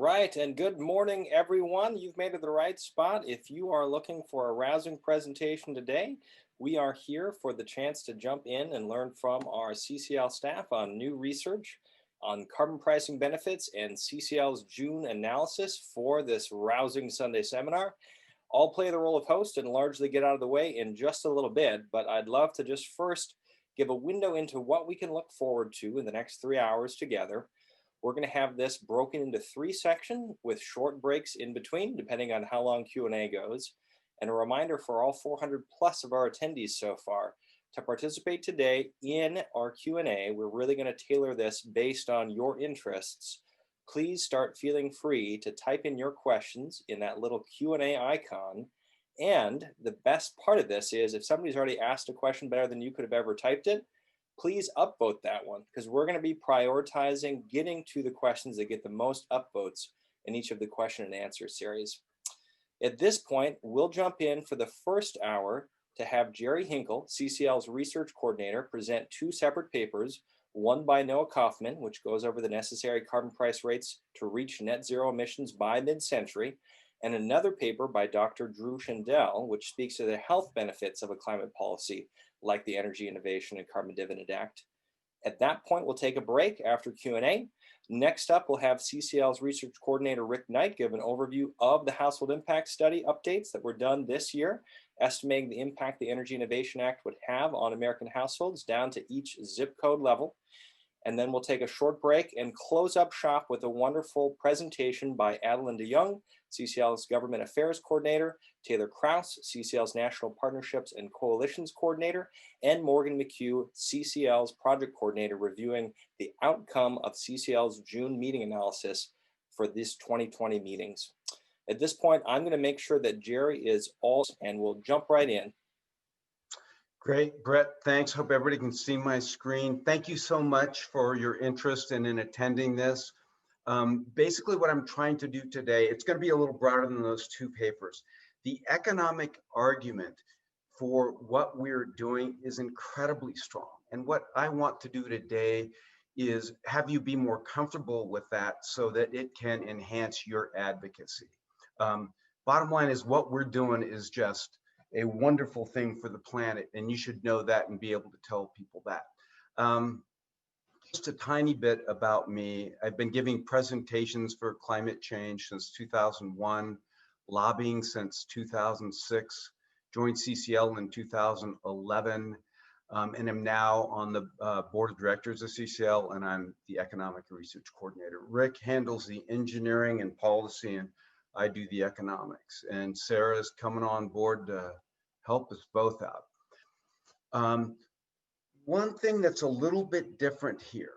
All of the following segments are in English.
right, and good morning, everyone. You've made it to the right spot. If you are looking for a rousing presentation today, we are here for the chance to jump in and learn from our CCL staff on new research on carbon pricing benefits and CCL's June analysis for this rousing Sunday seminar. I'll play the role of host and largely get out of the way in just a little bit, but I'd love to just first give a window into what we can look forward to in the next 3 hours together. We're going to have this broken into 3 sections with short breaks in between, depending on how long Q&A goes. And a reminder for all 400 plus of our attendees so far, to participate today in our Q&A, we're really going to tailor this based on your interests. Please start feeling free to type in your questions in that little Q&A icon. And the best part of this is if somebody's already asked a question better than you could have ever typed it, please upvote that one, because we're going to be prioritizing getting to the questions that get the most upvotes in each of the question and answer series. At this point, we'll jump in for the first hour to have Jerry Hinkle, CCL's Research Coordinator, present 2 separate papers, one by Noah Kaufman, which goes over the necessary carbon price rates to reach net zero emissions by mid-century, and another paper by Dr. Drew Shindell, which speaks to the health benefits of a climate policy like the Energy Innovation and Carbon Dividend Act. At that point, we'll take a break after Q&A. Next up, we'll have CCL's Research Coordinator Rick Knight give an overview of the household impact study updates that were done this year, estimating the impact the Energy Innovation Act would have on American households down to each zip code level. And then we'll take a short break and close up shop with a wonderful presentation by Adeline DeYoung, CCL's Government Affairs Coordinator, Taylor Krause, CCL's National Partnerships and Coalitions Coordinator, and Morgan McCue, CCL's Project Coordinator, reviewing the outcome of CCL's June meeting analysis for this 2020 meetings. At this point, I'm going to make sure that Jerry is all, and we'll jump right in. Great, Brett, thanks. Hope everybody can see my screen. Thank you so much for your interest and in attending this. Basically what I'm trying to do today, it's going to be a little broader than those 2 papers. The economic argument for what we're doing is incredibly strong. And what I want to do today is have you be more comfortable with that so that it can enhance your advocacy. Bottom line is what we're doing is just a wonderful thing for the planet, and you should know that and be able to tell people that. Just a tiny bit about me. I've been giving presentations for climate change since 2001, lobbying since 2006, joined CCL in 2011, and am now on the board of directors of CCL, and I'm the economic research coordinator. Rick handles the engineering and policy, and I do the economics, and Sarah's coming on board to help us both out. One thing that's a little bit different here,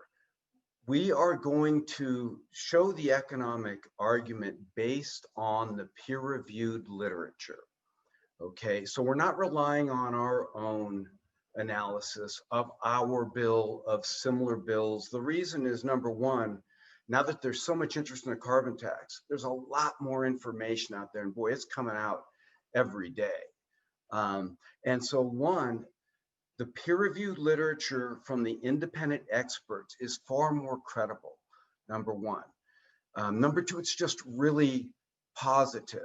we are going to show the economic argument based on the peer-reviewed literature. Okay, so we're not relying on our own analysis of our bill, of similar bills. The reason is, number one, now that there's so much interest in the carbon tax, there's a lot more information out there, and boy, it's coming out every day. And so one, the peer-reviewed literature from the independent experts is far more credible, number one. Number two, it's just really positive.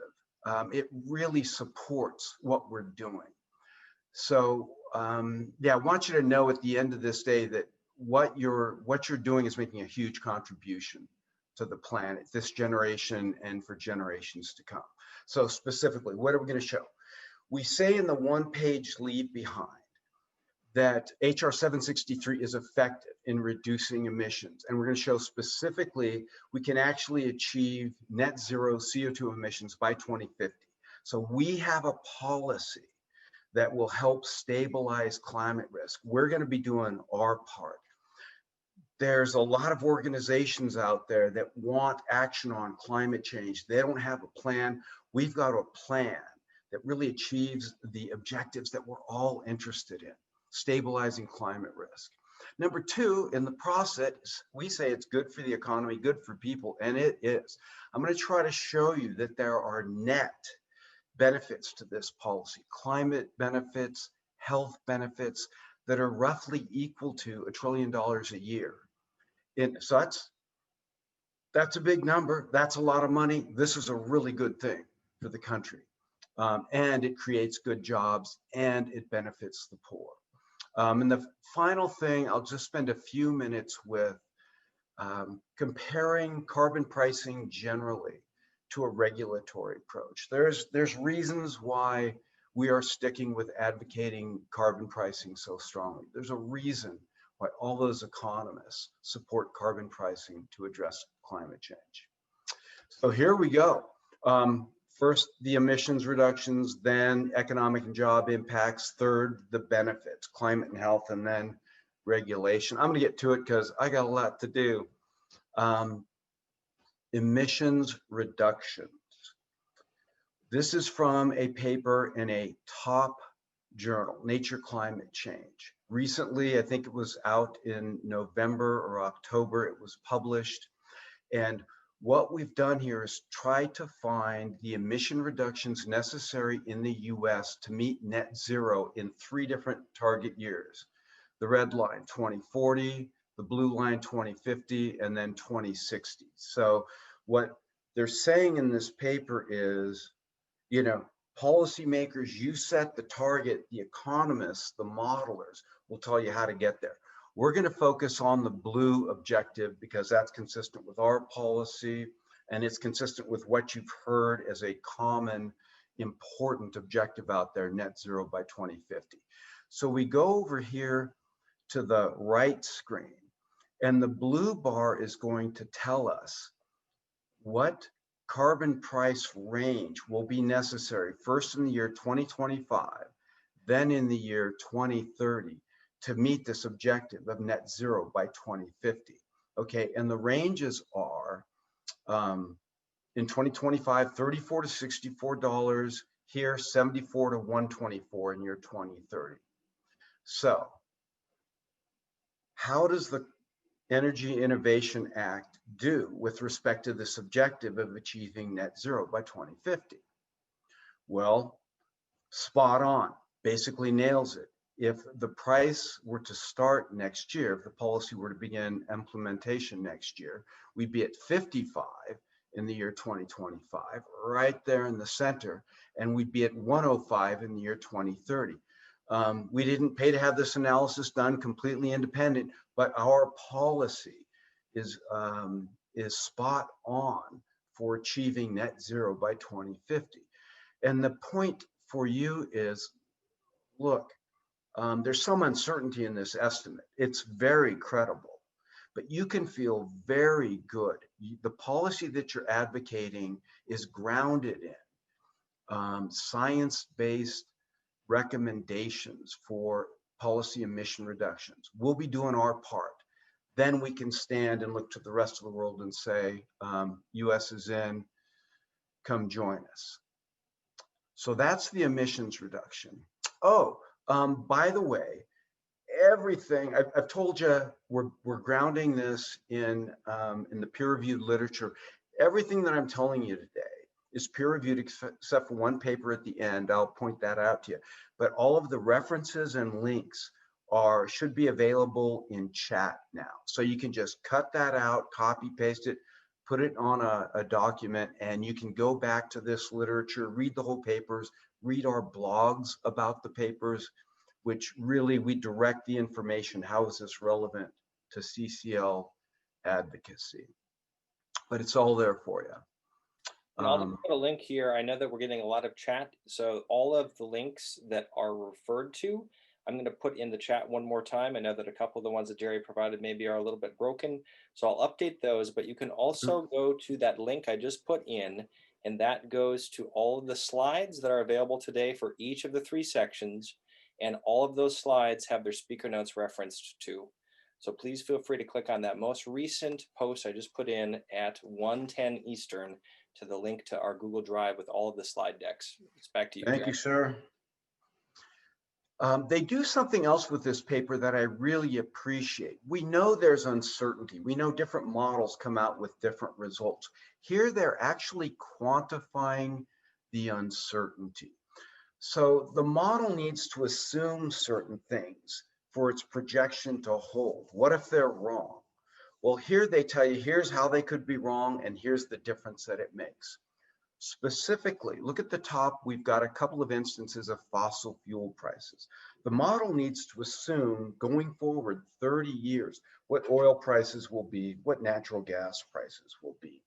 It really supports what we're doing. So yeah, I want you to know at the end of this day that what you're doing is making a huge contribution to the planet, this generation and for generations to come. So specifically, what are we going to show? We say in the one-page leave behind that HR 763 is effective in reducing emissions. And we're going to show specifically we can actually achieve net zero CO2 emissions by 2050. So we have a policy that will help stabilize climate risk. We're going to be doing our part. There's a lot of organizations out there that want action on climate change. They don't have a plan. We've got a plan that really achieves the objectives that we're all interested in, stabilizing climate risk. Number two, in the process, we say it's good for the economy, good for people, and it is. I'm going to try to show you that there are net benefits to this policy, climate benefits, health benefits that are roughly equal to $1 trillion a year. So that's That's a big number. That's a lot of money. This is a really good thing for the country. And it creates good jobs and it benefits the poor. And the final thing, I'll just spend a few minutes with comparing carbon pricing generally to a regulatory approach. There's reasons why we are sticking with advocating carbon pricing so strongly. There's a reason why all those economists support carbon pricing to address climate change. So here we go. First, the emissions reductions, then economic and job impacts, third, the benefits, climate and health, and then regulation. I'm gonna get to it because I got a lot to do. Emissions reductions. This is from a paper in a top journal, Nature Climate Change. Recently, I think it was out in November or October, it was published. And what we've done here is try to find the emission reductions necessary in the US to meet net zero in 3 different target years. The red line, 2040, the blue line, 2050, and then 2060. So what they're saying in this paper is, you know, policymakers, you set the target, the economists, the modelers will tell you how to get there. We're going to focus on the blue objective because that's consistent with our policy and it's consistent with what you've heard as a common important objective out there, net zero by 2050. So we go over here to the right screen and the blue bar is going to tell us what carbon price range will be necessary first in the year 2025, then in the year 2030 to meet this objective of net zero by 2050. Okay, and the ranges are in 2025, $34 to $64, here $74 to $124 in year 2030. So how does the Energy Innovation Act do with respect to this objective of achieving net zero by 2050? Well, spot on, basically nails it. If the price were to start next year, if the policy were to begin implementation next year, we'd be at 55 in the year 2025, right there in the center, and we'd be at 105 in the year 2030. We didn't pay to have this analysis done, completely independent, but our policy is spot on for achieving net zero by 2050. And the point for you is, look, there's some uncertainty in this estimate. It's very credible, but you can feel very good. The policy that you're advocating is grounded in science-based recommendations for policy emission reductions. We'll be doing our part. Then we can stand and look to the rest of the world and say, US is in, come join us. So that's the emissions reduction. Oh, by the way, everything I've told you, we're grounding this in the peer-reviewed literature. Everything that I'm telling you today is peer-reviewed except for one paper at the end. I'll point that out to you. But all of the references and links should be available in chat now. So you can just cut that out, copy, paste it, put it on a document, and you can go back to this literature, read the whole papers, read our blogs about the papers, which really we direct the information. How is this relevant to CCL advocacy? But it's all there for you. And I'll just put a link here. I know that we're getting a lot of chat, so all of the links that are referred to, I'm going to put in the chat one more time. I know that a couple of the ones that Jerry provided maybe are a little bit broken, so I'll update those, but you can also go to that link I just put in, and that goes to all of the slides that are available today for each of the 3 sections, and all of those slides have their speaker notes referenced to. So please feel free to click on that most recent post I just put in at 1:10 Eastern to the link to our Google Drive with all of the slide decks. It's back to you, Thank Jerry. you, sir. They do something else with this paper that I really appreciate. We know there's uncertainty. We know different models come out with different results. Here, they're actually quantifying the uncertainty. So the model needs to assume certain things for its projection to hold. What if they're wrong? Well, here they tell you, here's how they could be wrong, and here's the difference that it makes. Specifically, look at the top, we've got a couple of instances of fossil fuel prices. The model needs to assume going forward 30 years, what oil prices will be, what natural gas prices will be.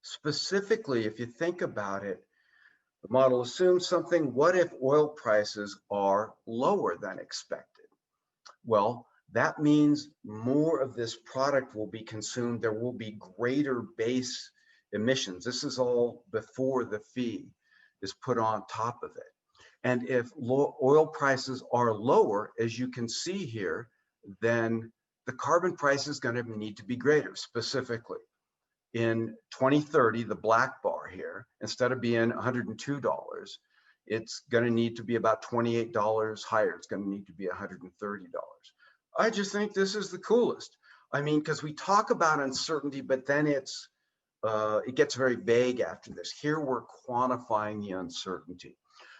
Specifically, if you think about it, the model assumes something, what if oil prices are lower than expected? Well, that means more of this product will be consumed. There will be greater base emissions. This is all before the fee is put on top of it. And if oil prices are lower, as you can see here, then the carbon price is going to need to be greater. Specifically, in 2030, the black bar here, instead of being $102, it's going to need to be about $28 higher. It's going to need to be $130. I just think this is the coolest. I mean, because we talk about uncertainty, but then it gets very vague after this. Here we're quantifying the uncertainty.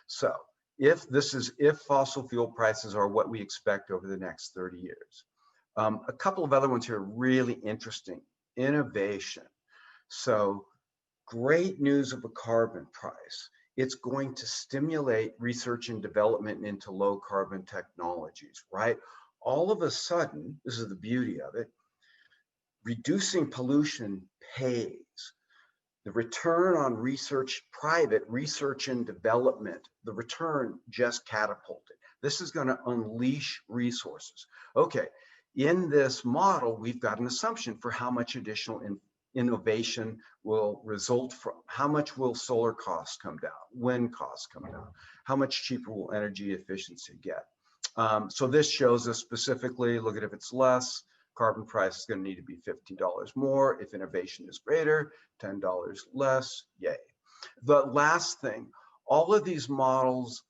So if fossil fuel prices are what we expect over the next 30 years. A couple of other ones here really interesting. Innovation. So great news of a carbon price. It's going to stimulate research and development into low carbon technologies, right? All of a sudden, this is the beauty of it, reducing pollution pays. The return on research, private research and development, the return just catapulted. This is going to unleash resources. Okay, in this model, we've got an assumption for how much additional innovation will result from. How much will solar costs come down? Wind costs come down? How much cheaper will energy efficiency get? So this shows us specifically, look at if it's less, carbon price is going to need to be $50 more. If innovation is greater, $10 less, yay. The last thing, all of these models,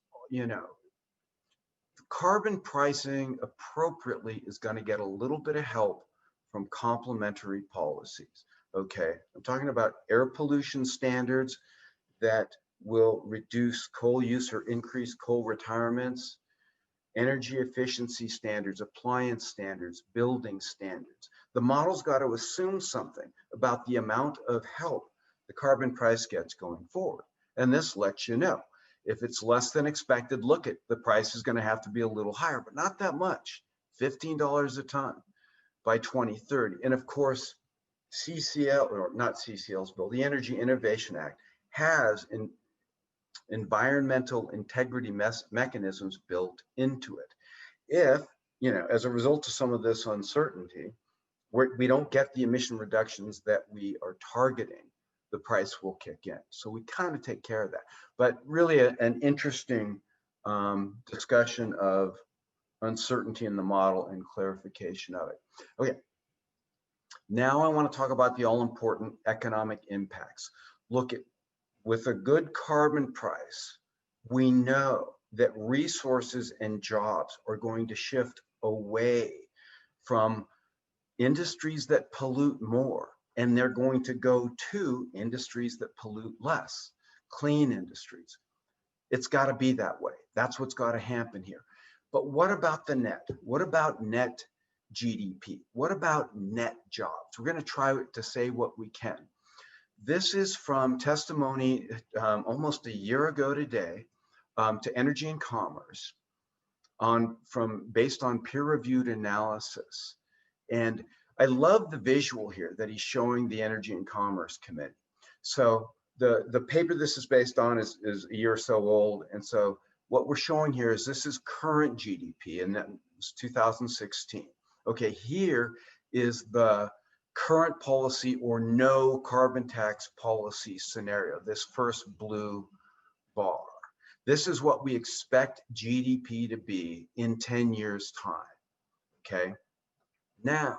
carbon pricing appropriately is going to get a little bit of help from complementary policies. Okay, I'm talking about air pollution standards that will reduce coal use or increase coal retirements, energy efficiency standards, appliance standards, building standards. The model's got to assume something about the amount of help the carbon price gets going forward. And this lets you know. If it's less than expected, look at the price is going to have to be a little higher, but not that much, $15 a ton by 2030. And of course, CCL, or not CCL's bill, the Energy Innovation Act has environmental integrity mechanisms built into it. If, as a result of some of this uncertainty, we don't get the emission reductions that we are targeting, the price will kick in. So we kind of take care of that. But really an interesting discussion of uncertainty in the model and clarification of it. Okay, now I want to talk about the all-important economic impacts. Look at, with a good carbon price, we know that resources and jobs are going to shift away from industries that pollute more, and they're going to go to industries that pollute less, clean industries. It's got to be that way. That's what's got to happen here. But what about the net? What about net GDP? What about net jobs? We're going to try to say what we can. This is from testimony almost a year ago today to Energy and Commerce based on peer-reviewed analysis. And I love the visual here that he's showing the Energy and Commerce Committee. So the paper this is based on is a year or so old. And so what we're showing here is this is current GDP, and that was 2016. Okay, here is the current policy or no carbon tax policy scenario, this first blue bar. This is what we expect GDP to be in 10 years' time, okay? Now,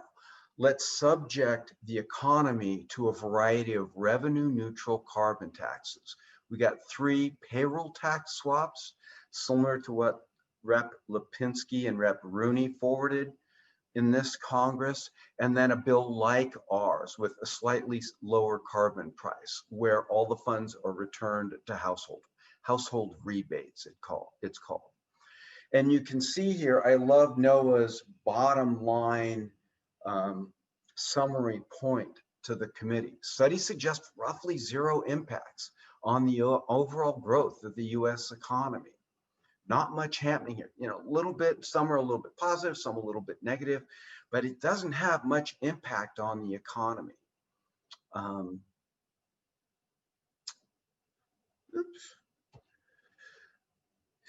let's subject the economy to a variety of revenue neutral carbon taxes. We got 3 payroll tax swaps, similar to what Rep. Lipinski and Rep. Rooney forwarded in this Congress, and then a bill like ours with a slightly lower carbon price, where all the funds are returned to household rebates, it's called. And you can see here, I love Noah's bottom line summary point to the committee. Studies suggest roughly zero impacts on the overall growth of the US economy. Not much happening here. You know, a little bit, some are a little bit positive, some a little bit negative, but it doesn't have much impact on the economy.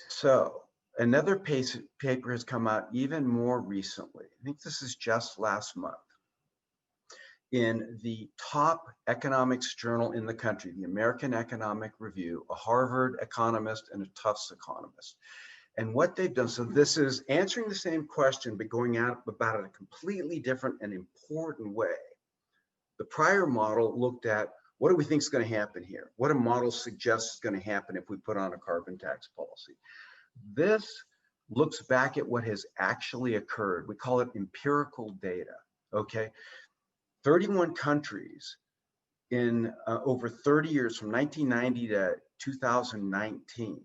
So another paper has come out even more recently. I think this is just last month, in the top economics journal in the country, the American Economic Review, a Harvard economist and a Tufts economist. And what they've done, so this is answering the same question, but going out about it a completely different and important way. The prior model looked at, what do we think is going to happen here? What a model suggests is going to happen if we put on a carbon tax policy. This looks back at what has actually occurred. We call it empirical data, okay? 31 countries in over 30 years, from 1990 to 2019,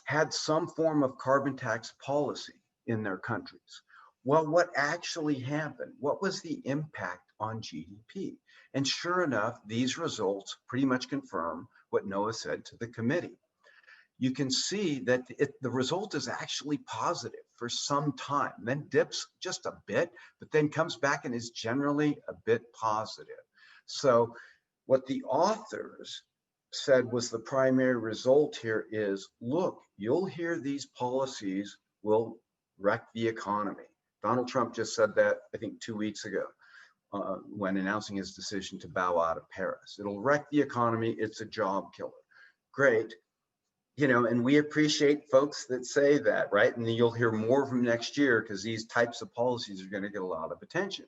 had some form of carbon tax policy in their countries. Well, what actually happened? What was the impact on GDP? And sure enough, these results pretty much confirm what Noah said to the committee. You can see that the result is actually positive for some time, then dips just a bit, but then comes back and is generally a bit positive. So what the authors said was the primary result here is, look, you'll hear these policies will wreck the economy. Donald Trump just said that, I think, 2 weeks ago when announcing his decision to bow out of Paris. It'll wreck the economy. It's a job killer. Great. You know, and we appreciate folks that say that, right? And then you'll hear more of them next year because these types of policies are going to get a lot of attention.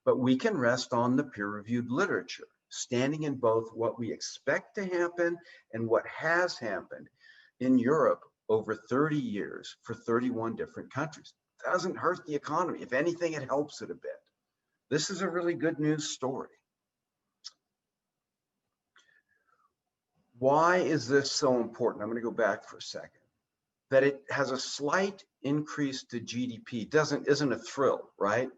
But we can rest on the peer-reviewed literature, standing in both what we expect to happen and what has happened in Europe over 30 years for 31 different countries. It doesn't hurt the economy. If anything, it helps it a bit. This is a really good news story. Why is this so important? I'm going to go back for a second. That it has a slight increase to GDP isn't a thrill, right?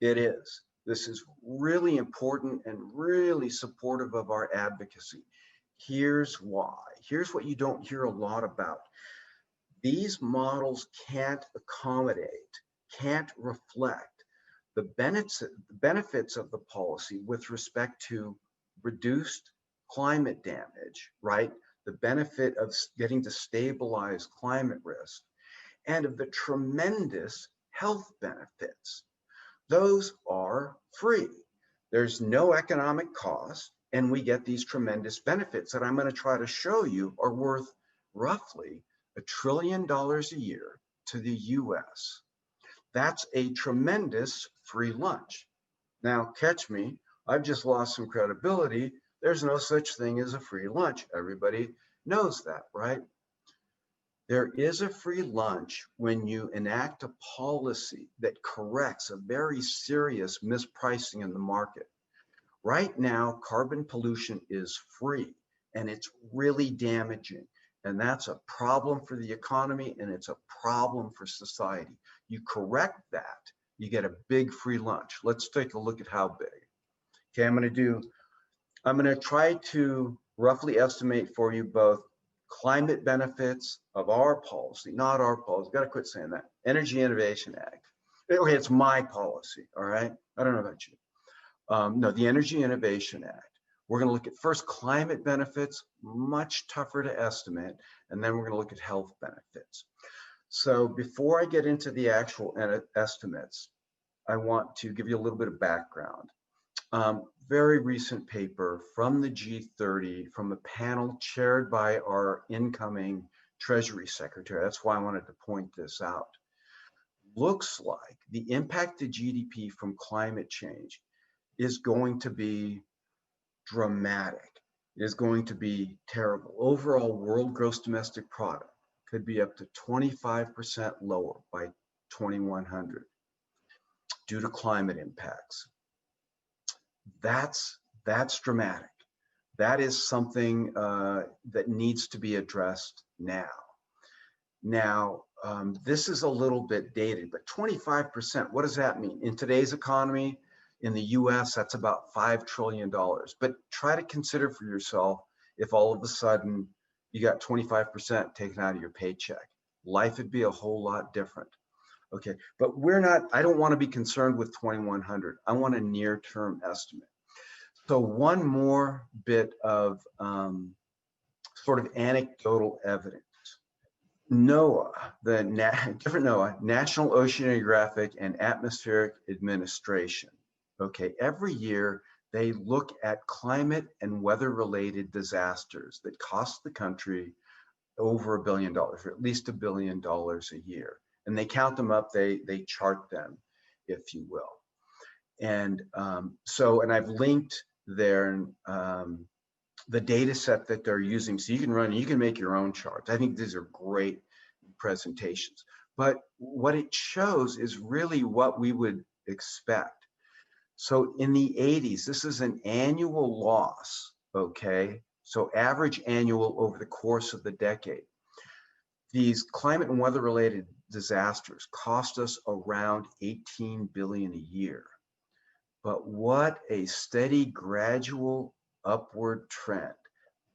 It is. This is really important and really supportive of our advocacy. Here's why. Here's what you don't hear a lot about. These models can't accommodate, can't reflect the benefits of the policy with respect to reduced climate damage, right? The benefit of getting to stabilize climate risk, and of the tremendous health benefits. Those are free. There's no economic cost, and we get these tremendous benefits that I'm going to try to show you are worth roughly $1 trillion a year to the US. That's a tremendous free lunch. Now, catch me, I've just lost some credibility. There's no such thing as a free lunch. Everybody knows that, right? There is a free lunch when you enact a policy that corrects a very serious mispricing in the market. Right now, carbon pollution is free and it's really damaging. And that's a problem for the economy and it's a problem for society. You correct that, you get a big free lunch. Let's take a look at how big. Okay, I'm going to try to roughly estimate for you both climate benefits of our policy, not our policy. Got to quit saying that. Energy Innovation Act. Okay, it's my policy, all right? I don't know about you. No, the Energy Innovation Act. We're going to look at first climate benefits, much tougher to estimate, and then we're going to look at health benefits. So before I get into the actual estimates, I want to give you a little bit of background. Very recent paper from the G30, from a panel chaired by our incoming Treasury Secretary. That's why I wanted to point this out. Looks like the impact to GDP from climate change is going to be dramatic. It is going to be terrible. Overall world gross domestic product could be up to 25% lower by 2100 due to climate impacts. That's dramatic. That is something that needs to be addressed now. Now, this is a little bit dated, but 25%, what does that mean? In today's economy, In the US, that's about $5 trillion. But try to consider for yourself if all of a sudden you got 25% taken out of your paycheck. Life would be a whole lot different. Okay, but I don't want to be concerned with 2100. I want a near-term estimate. So one more bit of sort of anecdotal evidence. NOAA, different NOAA, National Oceanographic and Atmospheric Administration. Okay, every year they look at climate and weather-related disasters that cost the country over $1 billion, or at least $1 billion a year. And they count them up, they chart them, if you will. And and I've linked there the data set that they're using, so you can make your own charts. I think these are great presentations. But what it shows is really what we would expect. So in the 80s, this is an annual loss, okay? So average annual over the course of the decade. These climate and weather-related disasters cost us around $18 billion a year. But what a steady, gradual upward trend.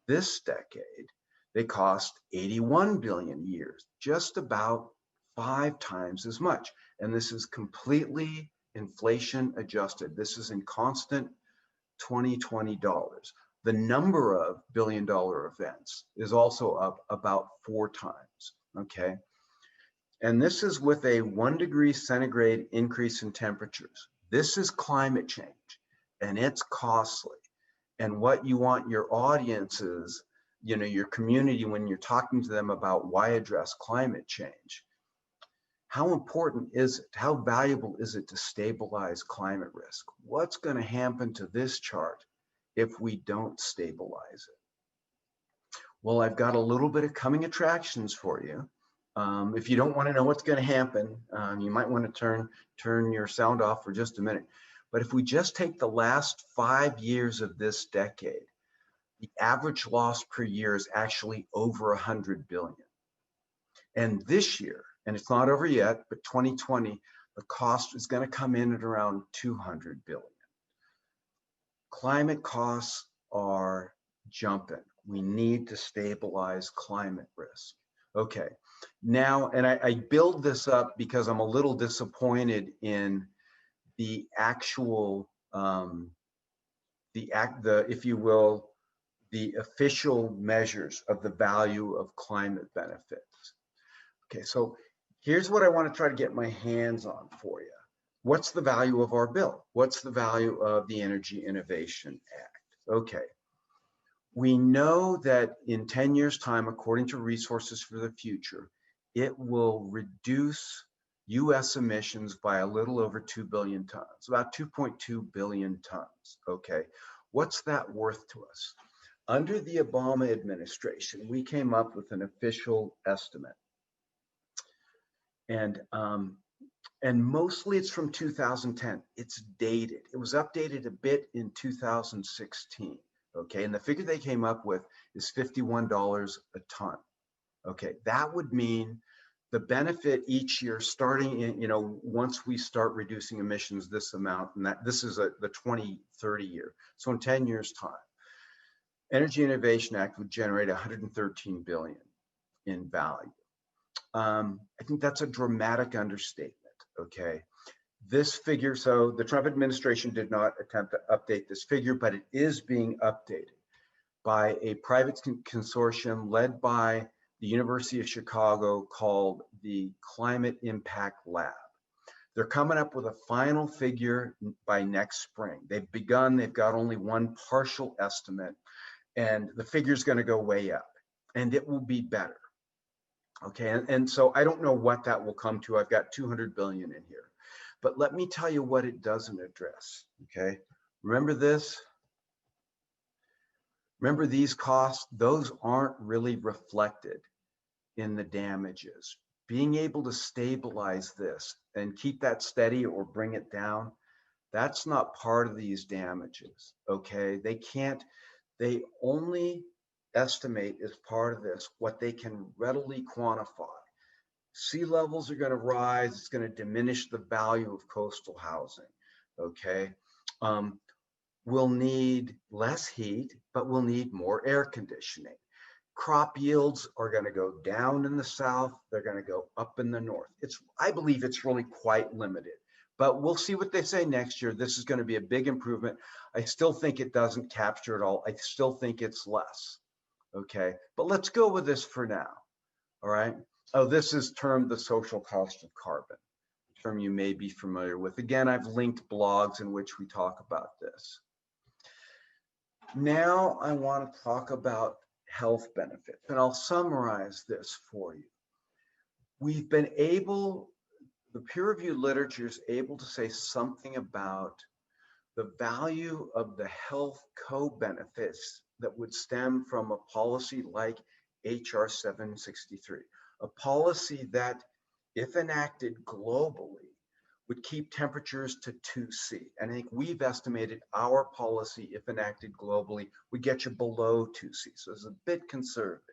This decade, they cost $81 billion a year, just about 5 times as much. And this is completely inflation adjusted. This is in constant 2020 dollars. The number of billion-dollar events is also up about 4 times, okay? And this is with a 1 degree centigrade increase in temperatures. This is climate change, and it's costly. And what you want your audiences, your community, when you're talking to them about why address climate change, how important is it? How valuable is it to stabilize climate risk? What's going to happen to this chart if we don't stabilize it? Well, I've got a little bit of coming attractions for you. If you don't want to know what's going to happen, you might want to turn your sound off for just a minute. But if we just take the last 5 years of this decade, the average loss per year is actually over 100 billion. And this year, and it's not over yet, but 2020, the cost is going to come in at around 200 billion. Climate costs are jumping. We need to stabilize climate risk. Okay, now, and I build this up because I'm a little disappointed in the actual, if you will, the official measures of the value of climate benefits. Okay, so here's what I want to try to get my hands on for you. What's the value of our bill? What's the value of the Energy Innovation Act? Okay, we know that in 10 years' time, according to Resources for the Future, it will reduce US emissions by a little over 2 billion tons, about 2.2 billion tons, okay? What's that worth to us? Under the Obama administration, we came up with an official estimate. And mostly it's from 2010. It's dated. It was updated a bit in 2016, okay? And the figure they came up with is $51 a ton, okay? That would mean the benefit each year starting in, once we start reducing emissions this amount, and that this is the 2030 year. So in 10 years' time, Energy Innovation Act would generate 113 billion in value. I think that's a dramatic understatement, okay? This figure, so the Trump administration did not attempt to update this figure, but it is being updated by a private consortium led by the University of Chicago called the Climate Impact Lab. They're coming up with a final figure by next spring. They've begun, they've got only one partial estimate, and the figure's gonna go way up, and it will be better. Okay, and so I don't know what that will come to. I've got 200 billion in here. But let me tell you what it doesn't address, okay? Remember this? Remember these costs? Those aren't really reflected in the damages. Being able to stabilize this and keep that steady or bring it down, that's not part of these damages, okay? They only estimate as part of this what they can readily quantify. Sea levels are going to rise. It's going to diminish the value of coastal housing, okay? We'll need less heat, but we'll need more air conditioning. Crop yields are going to go down in the south. They're going to go up in the north. I believe it's really quite limited, but we'll see what they say next year. This is going to be a big improvement. I still think it doesn't capture it all. I still think it's less. Okay, but let's go with this for now. All right. Oh, this is termed the social cost of carbon, a term you may be familiar with. Again, I've linked blogs in which we talk about this. Now I want to talk about health benefits, and I'll summarize this for you. We've been able, the peer-reviewed literature is able to say something about the value of the health co-benefits that would stem from a policy like HR 763, a policy that, if enacted globally, would keep temperatures to 2C. And I think we've estimated our policy, if enacted globally, would get you below 2C. So it's a bit conservative.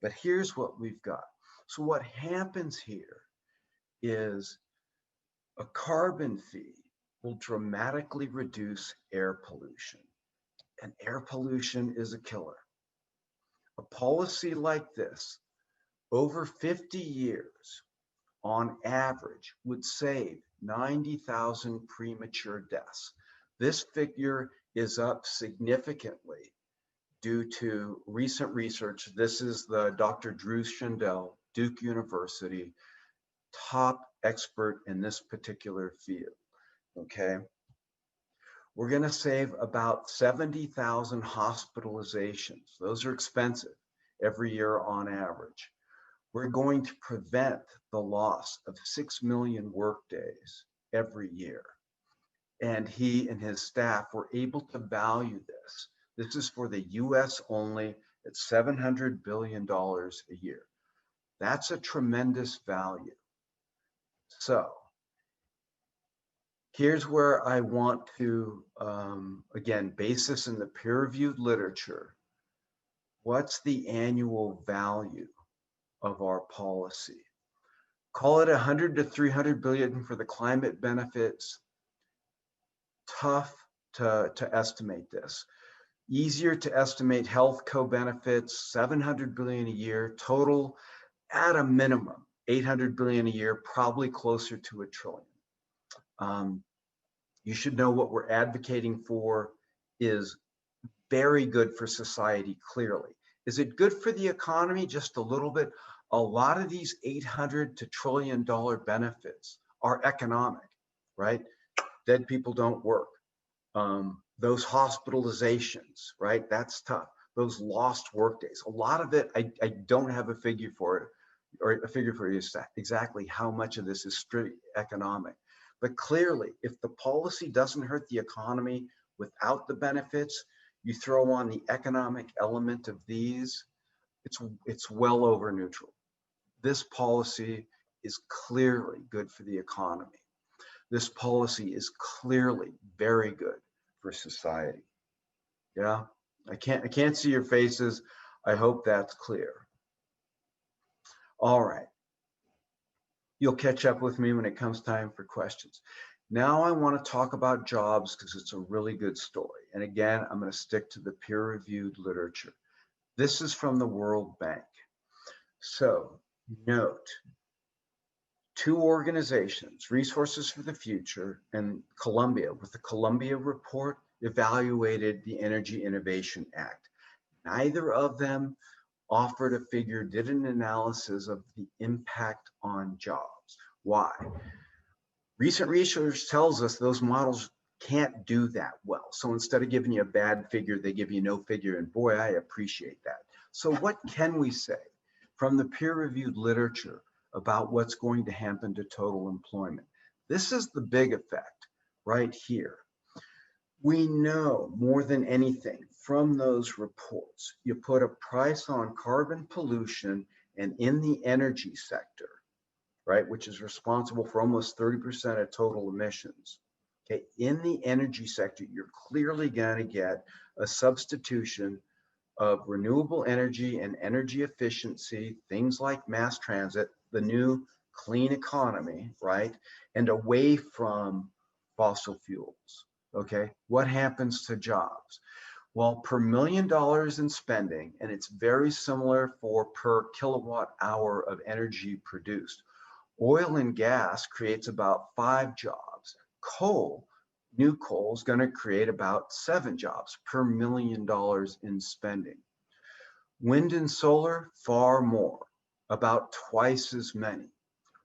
But here's what we've got. So what happens here is a carbon fee will dramatically reduce air pollution. And air pollution is a killer. A policy like this, over 50 years, on average, would save 90,000 premature deaths. This figure is up significantly due to recent research. This is the Dr. Drew Shindell, Duke University, top expert in this particular field, okay? We're gonna save about 70,000 hospitalizations. Those are expensive every year on average. We're going to prevent the loss of 6 million workdays every year. And he and his staff were able to value this. This is for the US only at $700 billion a year. That's a tremendous value. So here's where I want to, again, base this in the peer-reviewed literature. What's the annual value of our policy? Call it 100 to 300 billion for the climate benefits. Tough to estimate this. Easier to estimate health co-benefits, 700 billion a year, total at a minimum, 800 billion a year, probably closer to $1 trillion. You should know what we're advocating for is very good for society, clearly. Is it good for the economy? Just a little bit. A lot of these $800 to $1 trillion benefits are economic, right? Dead people don't work. Those hospitalizations, right? That's tough. Those lost work days. A lot of it, I don't have a figure for it, or a figure for you exactly how much of this is strictly economic. But clearly, if the policy doesn't hurt the economy without the benefits, you throw on the economic element of these, it's well over neutral. This policy is clearly good for the economy. This policy is clearly very good for society. Yeah, I can't see your faces. I hope that's clear. All right. You'll catch up with me when it comes time for questions. Now I want to talk about jobs because it's a really good story. And again, I'm going to stick to the peer-reviewed literature. This is from the World Bank. So note, 2 organizations, Resources for the Future and Columbia, with the Columbia report, evaluated the Energy Innovation Act. Neither of them offered a figure, did an analysis of the impact on jobs. Why? Recent research tells us those models can't do that well. So instead of giving you a bad figure, they give you no figure, and boy, I appreciate that. So what can we say from the peer-reviewed literature about what's going to happen to total employment? This is the big effect right here. We know more than anything from those reports, you put a price on carbon pollution and in the energy sector, right, which is responsible for almost 30% of total emissions. Okay, in the energy sector, you're clearly going to get a substitution of renewable energy and energy efficiency, things like mass transit, the new clean economy, right, and away from fossil fuels. Okay, what happens to jobs? Well, per $1 million in spending, and it's very similar for per kilowatt hour of energy produced. Oil and gas creates about 5 jobs. Coal, new coal, is going to create about 7 jobs per $1 million in spending. Wind and solar, far more, about twice as many.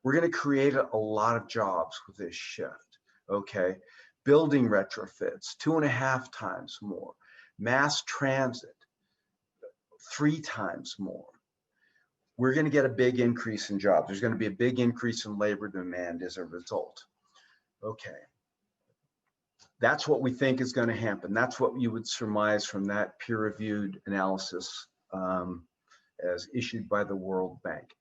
We're going to create a lot of jobs with this shift, okay? Building retrofits, 2.5 times more. Mass transit, 3 times more. We're going to get a big increase in jobs. There's going to be a big increase in labor demand as a result. Okay. That's what we think is going to happen. That's what you would surmise from that peer-reviewed analysis as issued by the World Bank.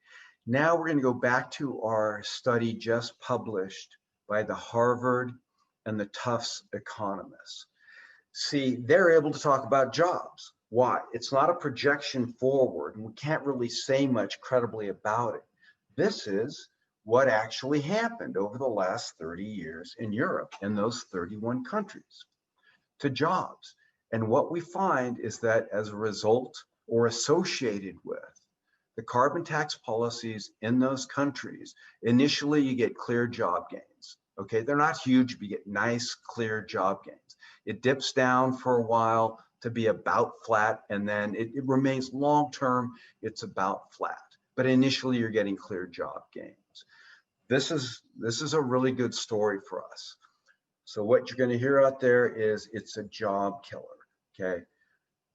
Now we're going to go back to our study just published by the Harvard and the Tufts economists. See, they're able to talk about jobs. Why? It's not a projection forward, and we can't really say much credibly about it. This is what actually happened over the last 30 years in Europe, in those 31 countries, to jobs. And what we find is that as a result or associated with the carbon tax policies in those countries, initially you get clear job gains. Okay, they're not huge, but you get nice, clear job gains. It dips down for a while to be about flat, and then it remains long-term, it's about flat. But initially you're getting clear job gains. This is a really good story for us. So what you're going to hear out there is it's a job killer, okay?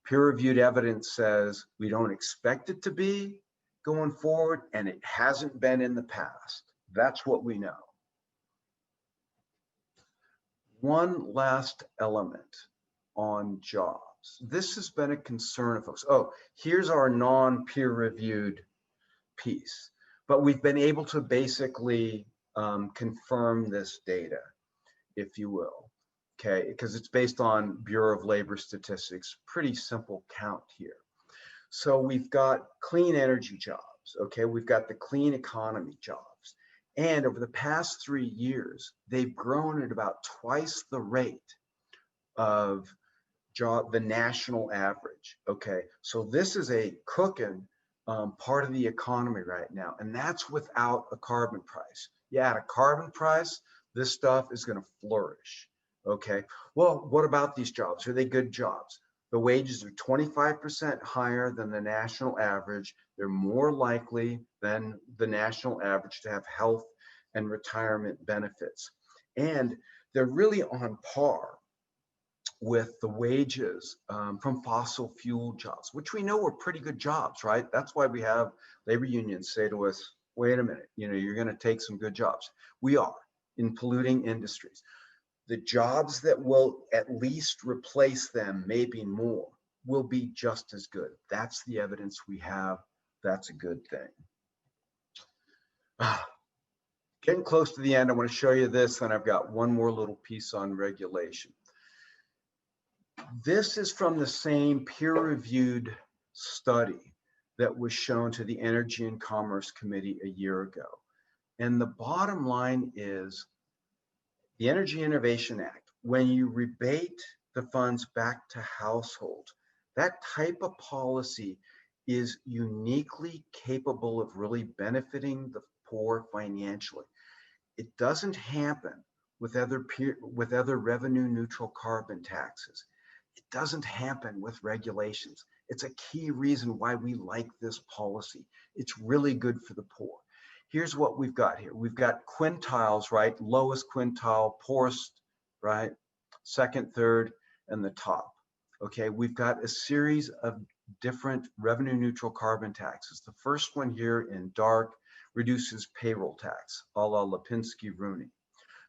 Peer-reviewed evidence says we don't expect it to be going forward, and it hasn't been in the past. That's what we know. One last element on jobs. This has been a concern of folks. Oh, here's our non-peer-reviewed piece. But we've been able to basically confirm this data, if you will, okay? Because it's based on Bureau of Labor Statistics, pretty simple count here. So we've got clean energy jobs, okay? We've got the clean economy jobs. And over the past 3 years, they've grown at about twice the rate of the national average, okay? So this is a cooking part of the economy right now, and that's without a carbon price. Yeah, at a carbon price, this stuff is going to flourish, okay? Well, what about these jobs? Are they good jobs? The wages are 25% higher than the national average. They're more likely than the national average to have health and retirement benefits. And they're really on par with the wages from fossil fuel jobs, which we know are pretty good jobs, right? That's why we have labor unions say to us, wait a minute, you know, you're going to take some good jobs. We are in polluting industries. The jobs that will at least replace them, maybe more, will be just as good. That's the evidence we have. That's a good thing. Getting close to the end, I want to show you this, and I've got one more little piece on regulation. This is from the same peer-reviewed study that was shown to the Energy and Commerce Committee a year ago. And the bottom line is the Energy Innovation Act, when you rebate the funds back to households, that type of policy is uniquely capable of really benefiting the poor financially. It doesn't happen with other revenue neutral carbon taxes. It doesn't happen with regulations. It's a key reason why we like this policy. It's really good for the poor. Here's what we've got here. We've got quintiles, right? Lowest quintile, poorest, right? Second, third, and the top. Okay, we've got a series of different revenue neutral carbon taxes. The first one here in dark reduces payroll tax, a la Lipinski-Rooney.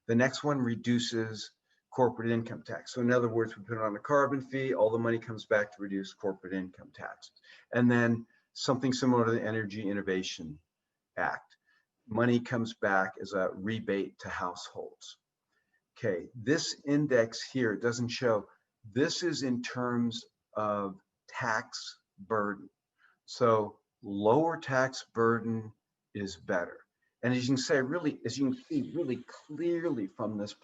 The next one reduces corporate income tax. So in other words, we put it on a carbon fee, all the money comes back to reduce corporate income taxes. And then something similar to the Energy Innovation Act. Money comes back as a rebate to households. Okay, this index here doesn't show, this is in terms of tax burden. So lower tax burden is better. And as you can say, really, as you can see really clearly from this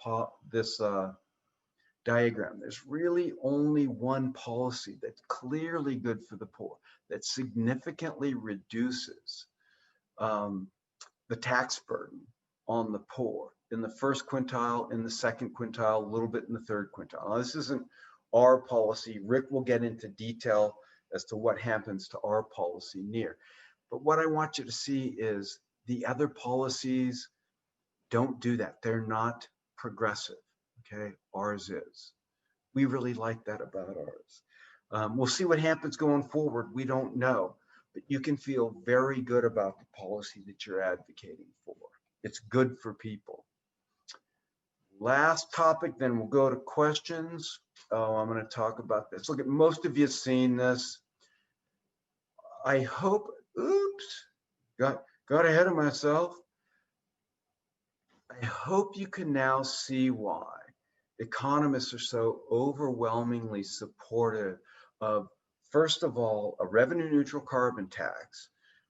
diagram, there's really only one policy that's clearly good for the poor, that significantly reduces the tax burden on the poor in the first quintile, in the second quintile, a little bit in the third quintile. Now, this isn't our policy. Rick will get into detail as to what happens to our policy near. But what I want you to see is the other policies don't do that. They're not progressive, okay? Ours is. We really like that about ours. We'll see what happens going forward. We don't know, but you can feel very good about the policy that you're advocating for. It's good for people. Last topic, then we'll go to questions. Oh, I'm going to talk about this. Look, at most of you have seen this. I hope, oops, got ahead of myself. I hope you can now see why economists are so overwhelmingly supportive of, first of all, a revenue neutral carbon tax,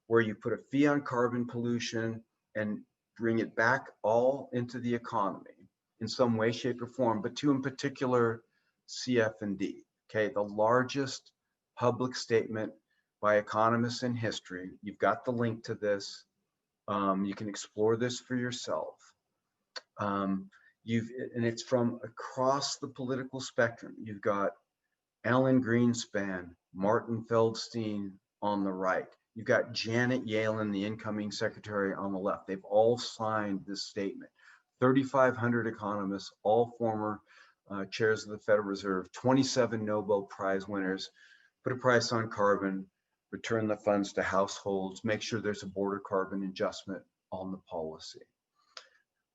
where you put a fee on carbon pollution and bring it back all into the economy in some way, shape, or form, but two in particular, CF&D, okay, the largest public statement by economists in history. You've got the link to this. You can explore this for yourself. And it's from across the political spectrum. You've got Alan Greenspan, Martin Feldstein on the right. You've got Janet Yellen, the incoming secretary, on the left. They've all signed this statement. 3,500 economists, all former chairs of the Federal Reserve, 27 Nobel Prize winners, put a price on carbon, return the funds to households, make sure there's a border carbon adjustment on the policy.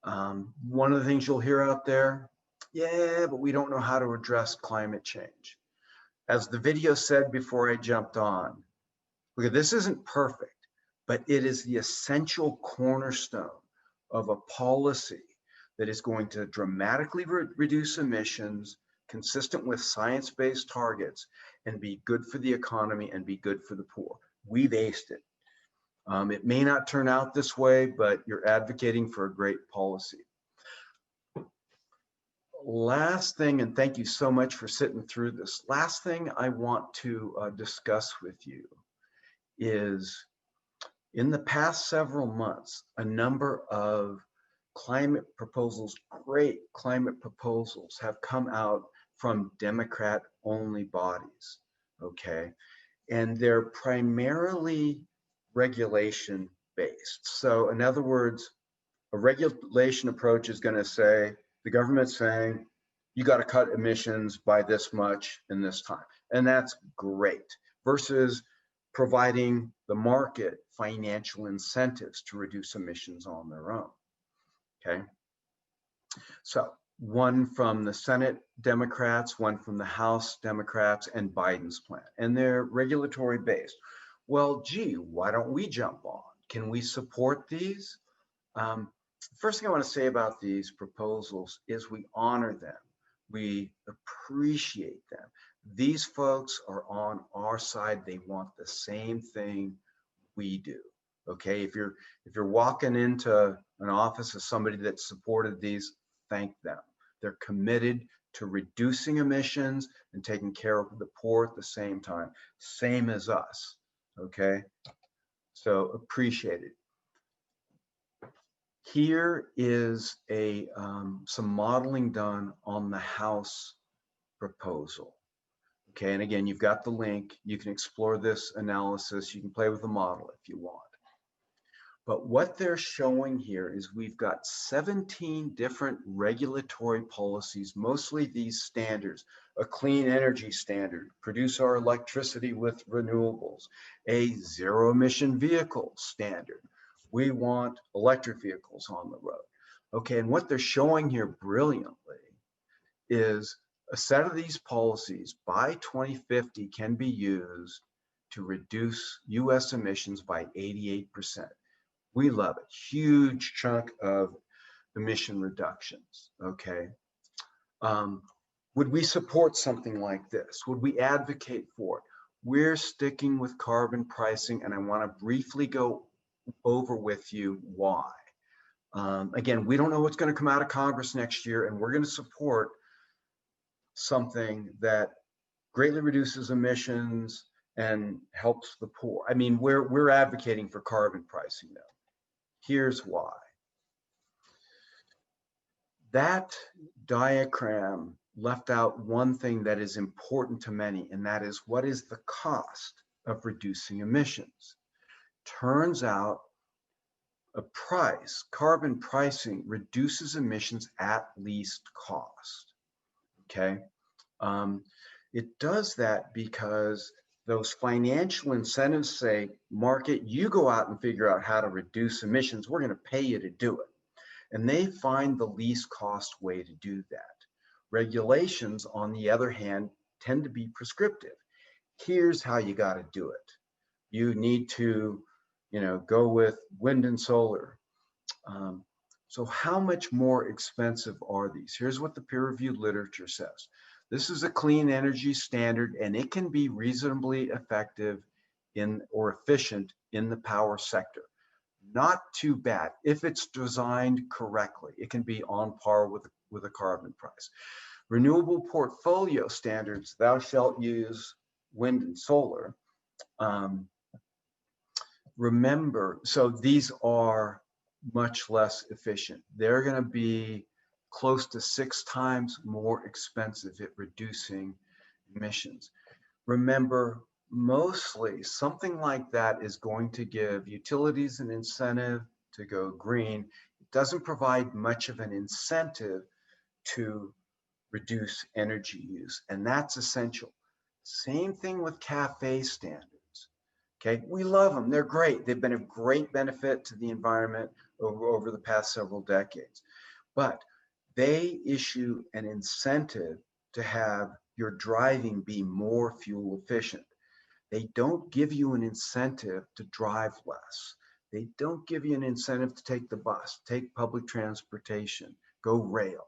One of the things you'll hear out there, yeah, but we don't know how to address climate change. As the video said before I jumped on, look, this isn't perfect, but it is the essential cornerstone of a policy that is going to dramatically reduce emissions, consistent with science-based targets, and be good for the economy and be good for the poor. We've aced it. It may not turn out this way, but you're advocating for a great policy. Last thing, and thank you so much for sitting through this. Last thing I want to discuss with you is, in the past several months, a number of climate proposals, great climate proposals, have come out from Democrat-only bodies, okay? And they're primarily regulation-based. So in other words, a regulation approach is going to say, the government's saying, you got to cut emissions by this much in this time. And that's great, versus providing the market financial incentives to reduce emissions on their own. Okay. So one from the Senate Democrats, one from the House Democrats, and Biden's plan. And they're regulatory based. Well, gee, why don't we jump on? Can we support these? First thing I want to say about these proposals is we honor them. We appreciate them. These folks are on our side. They want the same thing we do. Okay, if you're walking into an office of somebody that supported these, thank them. They're committed to reducing emissions and taking care of the poor at the same time, same as us. Okay, so appreciate it. Here is some modeling done on the House proposal. Okay, and again, you've got the link. You can explore this analysis. You can play with the model if you want. But what they're showing here is we've got 17 different regulatory policies, mostly these standards: a clean energy standard, produce our electricity with renewables, a zero emission vehicle standard. We want electric vehicles on the road. Okay, and what they're showing here brilliantly is a set of these policies by 2050 can be used to reduce US emissions by 88%. We love it. Huge chunk of emission reductions, okay? Would we support something like this? Would we advocate for it? We're sticking with carbon pricing, and I want to briefly go over with you why. Again, we don't know what's going to come out of Congress next year, and we're going to support something that greatly reduces emissions and helps the poor. I mean, we're advocating for carbon pricing now. Here's why. That diagram left out one thing that is important to many, and that is, what is the cost of reducing emissions? Turns out a price, carbon pricing, reduces emissions at least cost, okay? It does that because those financial incentives say, market, you go out and figure out how to reduce emissions. We're going to pay you to do it. And they find the least cost way to do that. Regulations, on the other hand, tend to be prescriptive. Here's how you got to do it. You need to, go with wind and solar. So how much more expensive are these? Here's what the peer-reviewed literature says. This is a clean energy standard, and it can be reasonably effective or efficient in the power sector. Not too bad. If it's designed correctly, it can be on par with a carbon price. Renewable portfolio standards, thou shalt use wind and solar. Remember, so these are much less efficient. They're going to be close to 6 times more expensive at reducing emissions. Remember, mostly something like that is going to give utilities an incentive to go green. It doesn't provide much of an incentive to reduce energy use, and that's essential. Same thing with CAFE standards. Okay, we love them. They're great. They've been a great benefit to the environment over the past several decades. But they issue an incentive to have your driving be more fuel efficient. They don't give you an incentive to drive less. They don't give you an incentive to take the bus, take public transportation, go rail,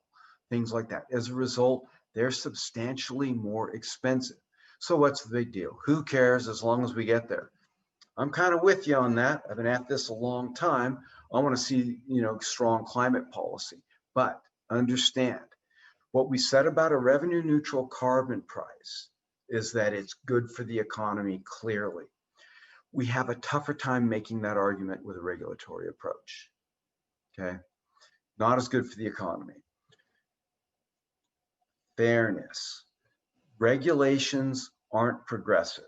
things like that. As a result, they're substantially more expensive. So what's the big deal? Who cares as long as we get there? I'm kind of with you on that. I've been at this a long time. I want to see, strong climate policy. But understand, what we said about a revenue neutral carbon price is that it's good for the economy, clearly. We have a tougher time making that argument with a regulatory approach, okay? Not as good for the economy. Fairness. Regulations aren't progressive.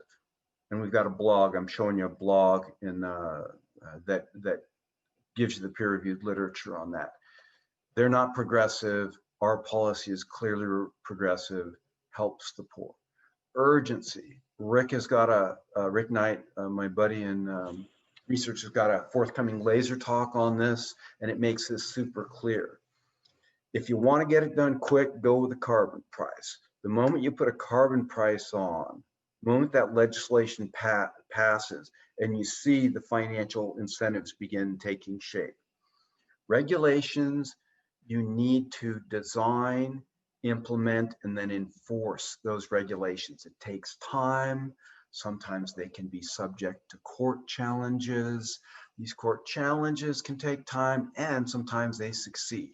And we've got a blog, I'm showing you a blog that gives you the peer-reviewed literature on that. They're not progressive. Our policy is clearly progressive, helps the poor. Urgency. Rick Knight, my buddy in research, has got a forthcoming laser talk on this, and it makes this super clear. If you want to get it done quick, go with a carbon price. The moment you put a carbon price on, the moment that legislation passes and you see the financial incentives begin taking shape. Regulations, you need to design, implement, and then enforce those regulations. It takes time. Sometimes they can be subject to court challenges. These court challenges can take time, and sometimes they succeed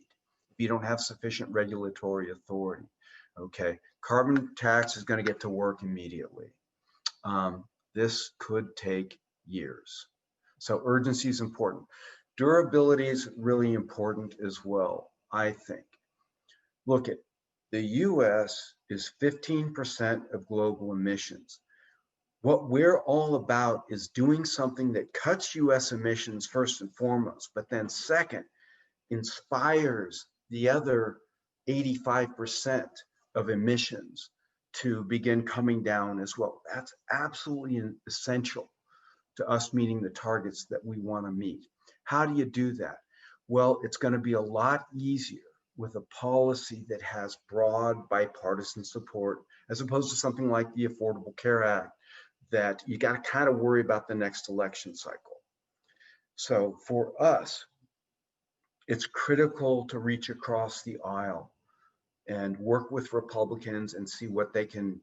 if you don't have sufficient regulatory authority. Okay, carbon tax is going to get to work immediately. This could take years. So urgency is important. Durability is really important as well, I think. Look at the US is 15% of global emissions. What we're all about is doing something that cuts US emissions first and foremost, but then second, inspires the other 85% of emissions to begin coming down as well. That's absolutely essential to us meeting the targets that we want to meet. How do you do that? Well, it's going to be a lot easier with a policy that has broad bipartisan support, as opposed to something like the Affordable Care Act that you got to kind of worry about the next election cycle. So for us, it's critical to reach across the aisle and work with Republicans and see what they can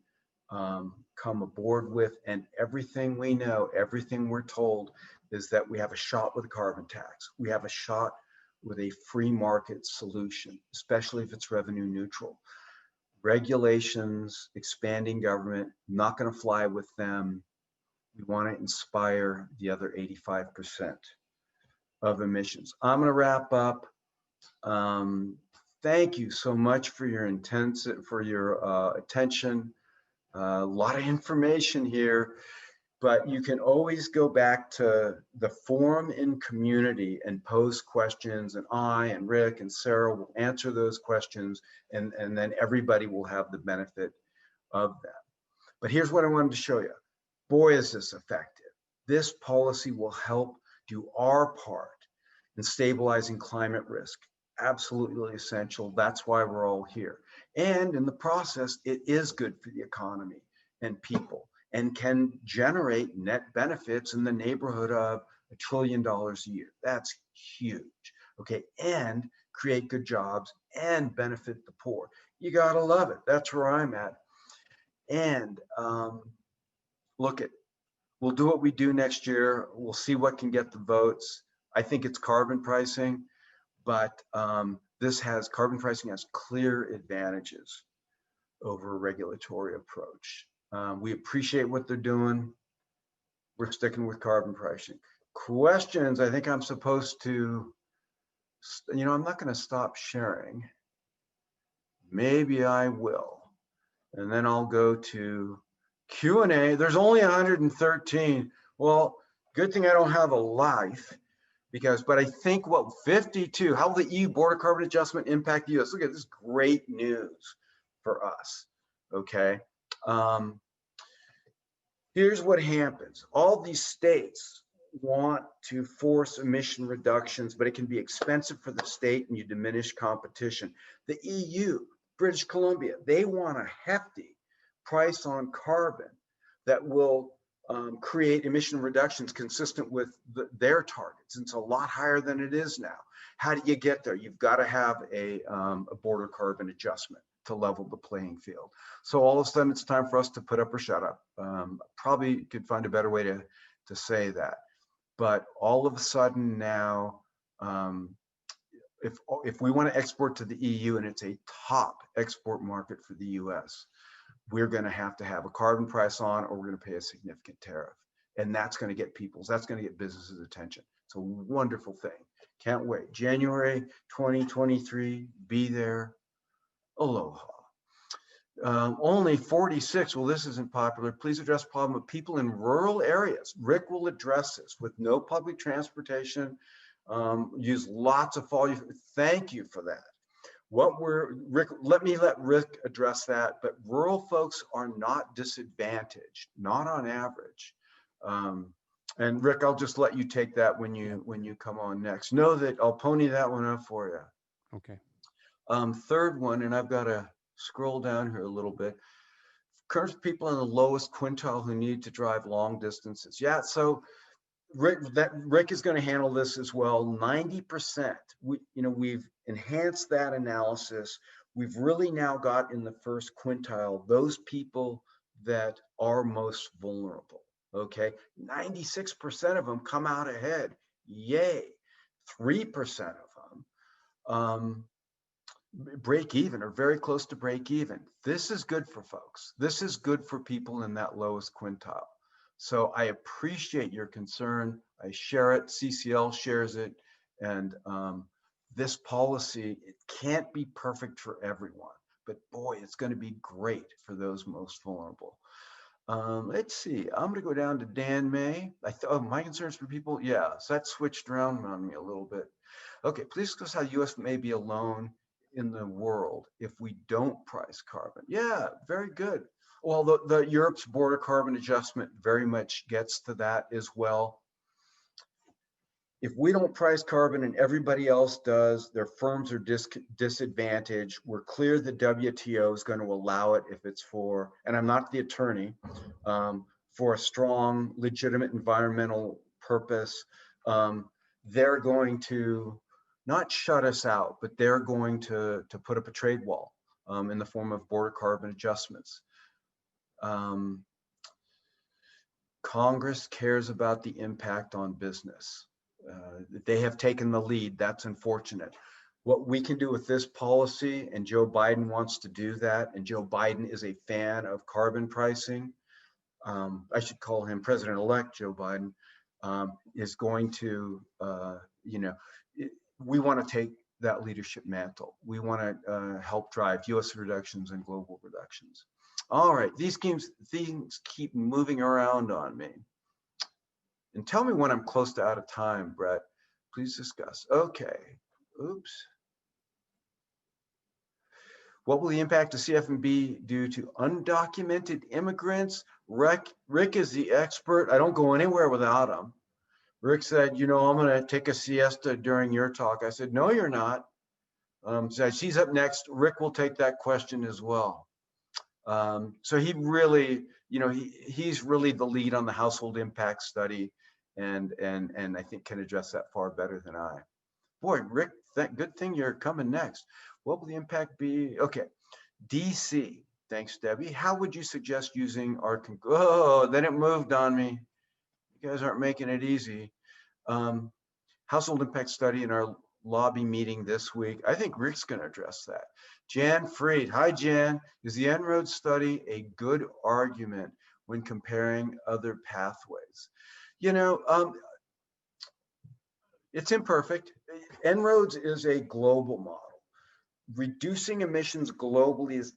come aboard with. And everything we know, everything we're told is that we have a shot with a carbon tax. We have a shot with a free market solution, especially if it's revenue neutral. regulations, expanding government, not going to fly with them. We want to inspire the other 85% of emissions. I'm going to wrap up. Thank you so much for your attention. A lot of information here, but you can always go back to the forum in community and pose questions, and I and Rick and Sarah will answer those questions, and then everybody will have the benefit of that. But here's what I wanted to show you. Boy, is this effective. This policy will help do our part in stabilizing climate risk. Absolutely essential. That's why we're all here. And in the process, it is good for the economy and people, and can generate net benefits in the neighborhood of $1 trillion a year. That's huge. Okay, and create good jobs and benefit the poor. You gotta love it. That's where I'm at. And we'll do what we do next year. We'll see what can get the votes. I think it's carbon pricing, but carbon pricing has clear advantages over a regulatory approach. We appreciate what they're doing. We're sticking with carbon pricing. Questions, I think I'm supposed to, I'm not going to stop sharing. Maybe I will. And then I'll go to Q&A. There's only 113. Well, good thing I don't have a life, but I think 52, how will the EU border carbon adjustment impact the US? Look at this, great news for us, okay? Here's what happens. All these states want to force emission reductions, but it can be expensive for the state and you diminish competition. The EU, British Columbia, they want a hefty price on carbon that will create emission reductions consistent with their targets. It's a lot higher than it is now. How do you get there? You've got to have a border carbon adjustment to level the playing field. So all of a sudden it's time for us to put up or shut up. Probably could find a better way to say that. But all of a sudden now, if we want to export to the EU and it's a top export market for the US, we're going to have a carbon price on, or we're going to pay a significant tariff. And that's going to get businesses' attention. It's a wonderful thing. Can't wait. January 2023, be there. Aloha. Only 46, well, this isn't popular. Please address problem of people in rural areas. Rick will address this with no public transportation. Use lots of fall. Thank you for that. Let Rick address that, but rural folks are not disadvantaged, not on average. And Rick, I'll just let you take that when you come on next. Know that I'll pony that one up for you. Okay. Third one, and I've got to scroll down here a little bit. Current people in the lowest quintile who need to drive long distances. Yeah, so Rick is going to handle this as well. 90%. We've enhanced that analysis. We've really now got in the first quintile those people that are most vulnerable. Okay, 96% of them come out ahead. Yay. 3% of them break even or very close to break even. This is good for folks. This is good for people in that lowest quintile. So I appreciate your concern. I share it. CCL shares it. And this policy, it can't be perfect for everyone, but boy, it's going to be great for those most vulnerable. Let's see. I'm going to go down to Dan May. My concerns for people. Yeah, so that switched around on me a little bit. Okay, please discuss how the U.S. may be alone in the world if we don't price carbon. Yeah, very good. Well, the Europe's border carbon adjustment very much gets to that as well. If we don't price carbon and everybody else does, their firms are disadvantaged. We're clear the WTO is going to allow it if it's for, and I'm not the attorney, for a strong, legitimate environmental purpose. They're going to not shut us out, but they're going to put up a trade wall in the form of border carbon adjustments. Congress cares about the impact on business. They have taken the lead. That's unfortunate. what we can do with this policy, and Joe Biden wants to do that, and Joe Biden is a fan of carbon pricing. I should call him President-elect Joe Biden, is going to, we want to take that leadership mantle. We want to help drive U.S. reductions and global reductions. All right, these things keep moving around on me. And tell me when I'm close to out of time, Brett. Please discuss. Okay. Oops. What will the impact of CFMB do to undocumented immigrants? Rick is the expert. I don't go anywhere without him. Rick said, I'm going to take a siesta during your talk. I said, no, you're not. So she's up next. Rick will take that question as well. So he really, he's really the lead on the household impact study, and I think can address that far better than I. Boy, Rick, good thing you're coming next. What will the impact be? Okay, DC. Thanks, Debbie. How would you suggest using our? Oh, then it moved on me. You guys aren't making it easy. Household impact study in our lobby meeting this week. I think Rick's going to address that. Jan Fried. Hi, Jan. Is the En-ROADS study a good argument when comparing other pathways? It's imperfect. En-ROADS is a global model. Reducing emissions globally is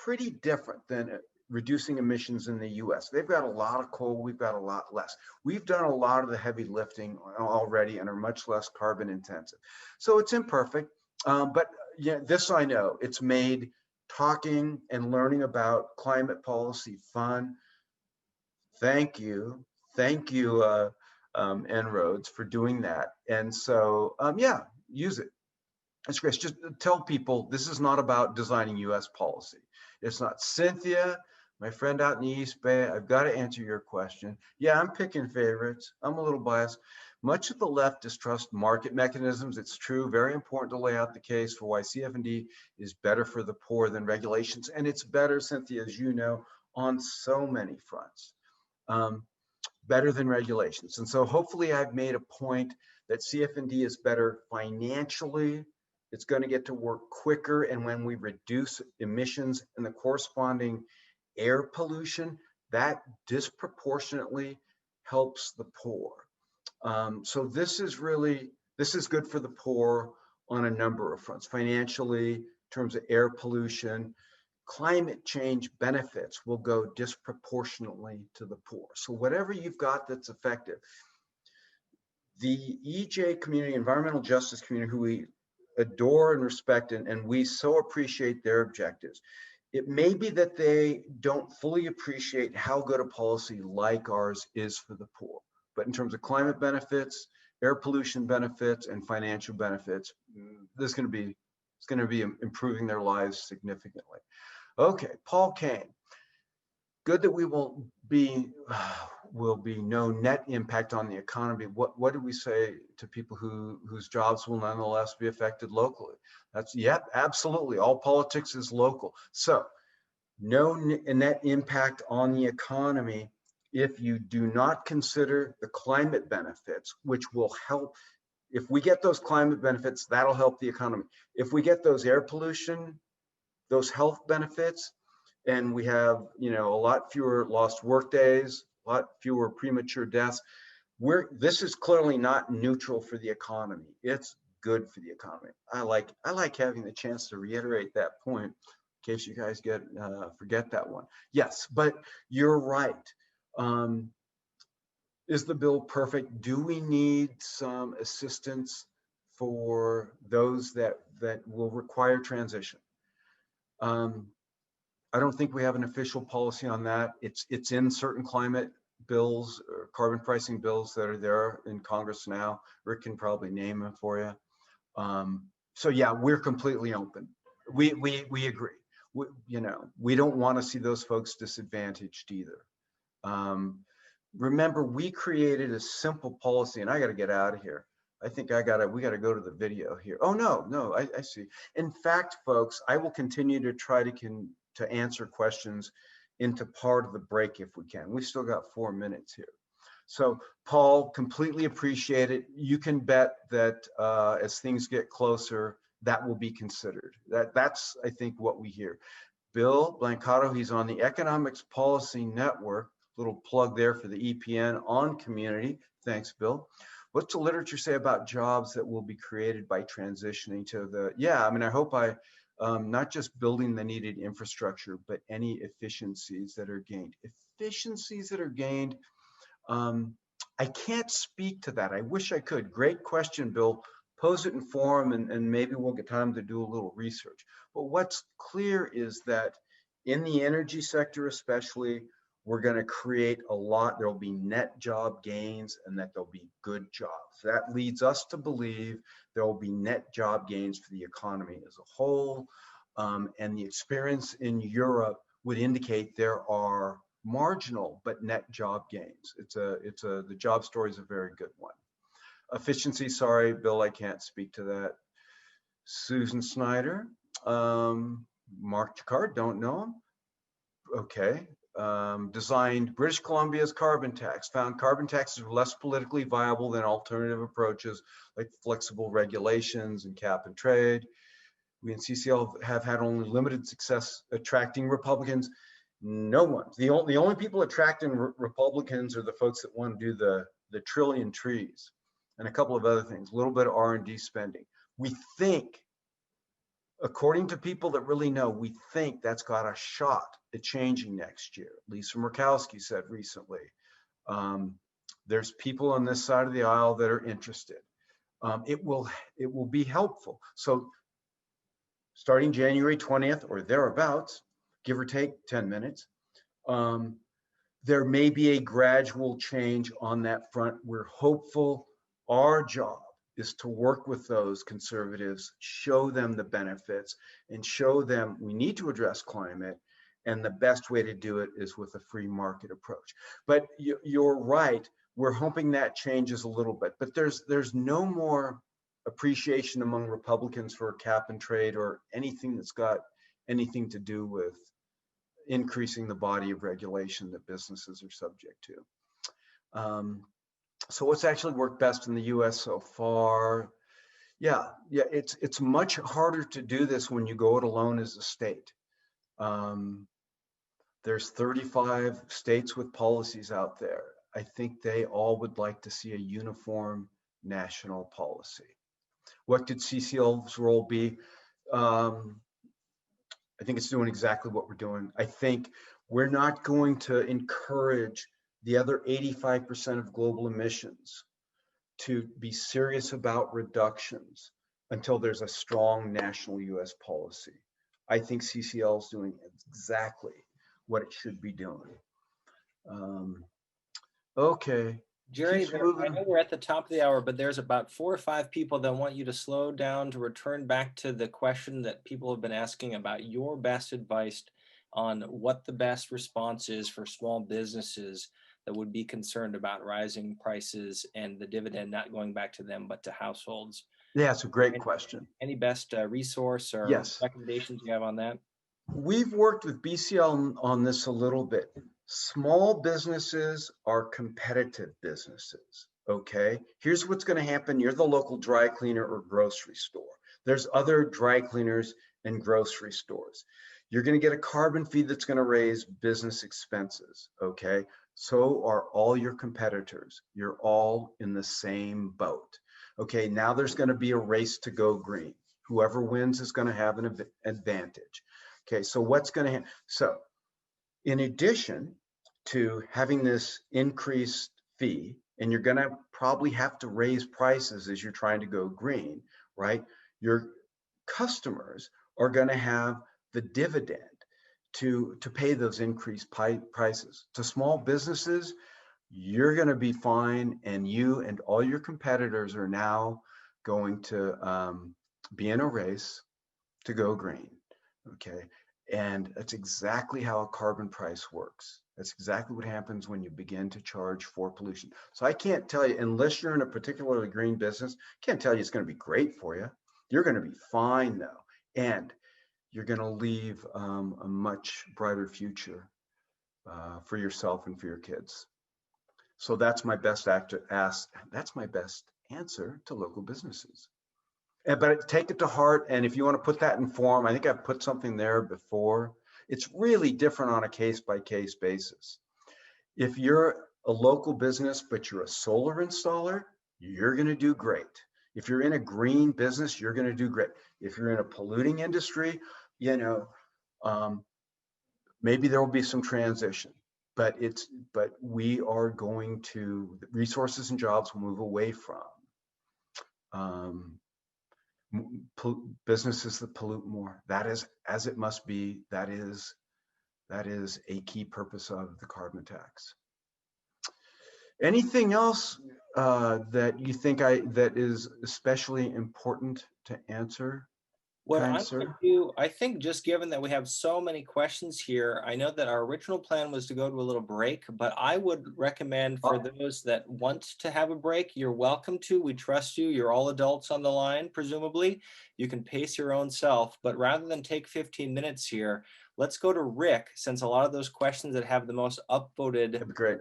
pretty different than reducing emissions in the US. They've got a lot of coal, we've got a lot less. We've done a lot of the heavy lifting already and are much less carbon intensive. So it's imperfect, but yeah, this I know, it's made talking and learning about climate policy fun. Thank you, En-ROADS for doing that. And so, yeah, use it. It's great. Just tell people this is not about designing US policy. It's not. Cynthia, my friend out in the East Bay, I've got to answer your question. Yeah, I'm picking favorites. I'm a little biased. Much of the left distrust market mechanisms. It's true, very important to lay out the case for why CF&D is better for the poor than regulations. And it's better, Cynthia, as you know, on so many fronts. Better than regulations. And so hopefully I've made a point that CF&D is better financially. It's going to get to work quicker. And when we reduce emissions and the corresponding air pollution, that disproportionately helps the poor. So this is good for the poor on a number of fronts. Financially, in terms of air pollution, climate change benefits will go disproportionately to the poor. So whatever you've got that's effective. The EJ community, environmental justice community, who we adore and respect, and we so appreciate their objectives. It may be that they don't fully appreciate how good a policy like ours is for the poor. But in terms of climate benefits, air pollution benefits, and financial benefits, it's going to be improving their lives significantly. Okay, Paul Kane. Good that we will be no net impact on the economy. What do we say to people whose jobs will nonetheless be affected locally? That's, yep, absolutely. All politics is local. So no net impact on the economy if you do not consider the climate benefits, which will help. If we get those climate benefits, that'll help the economy. If we get those air pollution, those health benefits, and we have, a lot fewer lost work days, a lot fewer premature deaths. This is clearly not neutral for the economy. It's good for the economy. I like having the chance to reiterate that point in case you guys forget that one. Yes, but you're right. Is the bill perfect? Do we need some assistance for those that will require transition? I don't think we have an official policy on that. It's in certain climate bills or carbon pricing bills that are there in Congress now. Rick can probably name them for you. So yeah, we're completely open. We agree. We don't want to see those folks disadvantaged either. Remember, we created a simple policy, and I got to get out of here. I think we got to go to the video here. Oh, no, I see. In fact, folks, I will continue to try to answer questions into part of the break if we can. We still got 4 minutes here. So Paul, completely appreciate it. You can bet that as things get closer, that will be considered. That's, I think, what we hear. Bill Blancato, he's on the Economics Policy Network. Little plug there for the EPN on community. Thanks, Bill. What's the literature say about jobs that will be created by transitioning to the, yeah, I mean, I hope not just building the needed infrastructure, but any efficiencies that are gained. Efficiencies that are gained, I can't speak to that. I wish I could. Great question, Bill. Pose it in forum and maybe we'll get time to do a little research. But what's clear is that in the energy sector especially, we're going to create a lot. There'll be net job gains and that there'll be good jobs. That leads us to believe there will be net job gains for the economy as a whole. And the experience in Europe would indicate there are marginal but net job gains. The job story is a very good one. Efficiency, sorry, Bill, I can't speak to that. Susan Snyder, Mark Jacquard, don't know him. Okay. Designed British Columbia's carbon tax, found carbon taxes were less politically viable than alternative approaches like flexible regulations and cap and trade. We in CCL have had only limited success attracting Republicans. No one. The only people attracting Republicans are the folks that want to do the trillion trees and a couple of other things, a little bit of R&D spending. We think, according to people that really know, we think that's got a shot at changing next year. Lisa Murkowski said recently. There's people on this side of the aisle that are interested. It will be helpful. So starting January 20th or thereabouts, give or take 10 minutes, there may be a gradual change on that front. We're hopeful. Our job is to work with those conservatives, show them the benefits, and show them we need to address climate, and the best way to do it is with a free market approach. But you're right, we're hoping that changes a little bit, but there's no more appreciation among Republicans for cap and trade or anything that's got anything to do with increasing the body of regulation that businesses are subject to. So what's actually worked best in the US so far? Yeah, it's much harder to do this when you go it alone as a state. There's 35 states with policies out there. I think they all would like to see a uniform national policy. What could CCL's role be? I think it's doing exactly what we're doing. I think we're not going to encourage the other 85% of global emissions to be serious about reductions until there's a strong national US policy. I think CCL is doing exactly what it should be doing. Okay. Jerry, I know we're at the top of the hour, but there's about 4 or 5 people that want you to slow down to return back to the question that people have been asking about your best advice on what the best response is for small businesses that would be concerned about rising prices and the dividend not going back to them, but to households. Yeah, it's a great question. Any best resource or recommendations you have on that? We've worked with BCL on this a little bit. Small businesses are competitive businesses, okay? Here's what's going to happen. You're the local dry cleaner or grocery store. There's other dry cleaners and grocery stores. You're going to get a carbon fee that's going to raise business expenses, okay? So are all your competitors. You're all in the same boat. Okay, now there's going to be a race to go green. Whoever wins is going to have an advantage. Okay, so what's going to happen? So in addition to having this increased fee, and you're going to probably have to raise prices as you're trying to go green, right? Your customers are going to have the dividend to pay those increased prices. To small businesses, you're going to be fine, and you and all your competitors are now going to be in a race to go green, okay? And that's exactly how a carbon price works. That's exactly what happens when you begin to charge for pollution. So I can't tell you, unless you're in a particularly green business, can't tell you it's going to be great for you. You're going to be fine though, and you're going to leave a much brighter future for yourself and for your kids. So that's my best answer to local businesses. But take it to heart. And if you want to put that in form, I think I've put something there before. It's really different on a case-by-case basis. If you're a local business, but you're a solar installer, you're going to do great. If you're in a green business, you're going to do great. If you're in a polluting industry, you know, maybe there will be some transition, but we are going to, resources and jobs will move away from businesses that pollute more. That is, as it must be, that is a key purpose of the carbon tax. Anything else that you think that is especially important to answer, What kind I'm going to sir? do, I think just given that we have so many questions here, I know that our original plan was to go to a little break, but I would recommend for those that want to have a break, you're welcome to. We trust you. You're all adults on the line, presumably. You can pace your own self, but rather than take 15 minutes here, let's go to Rick, since a lot of those questions that have the most upvoted That'd be great.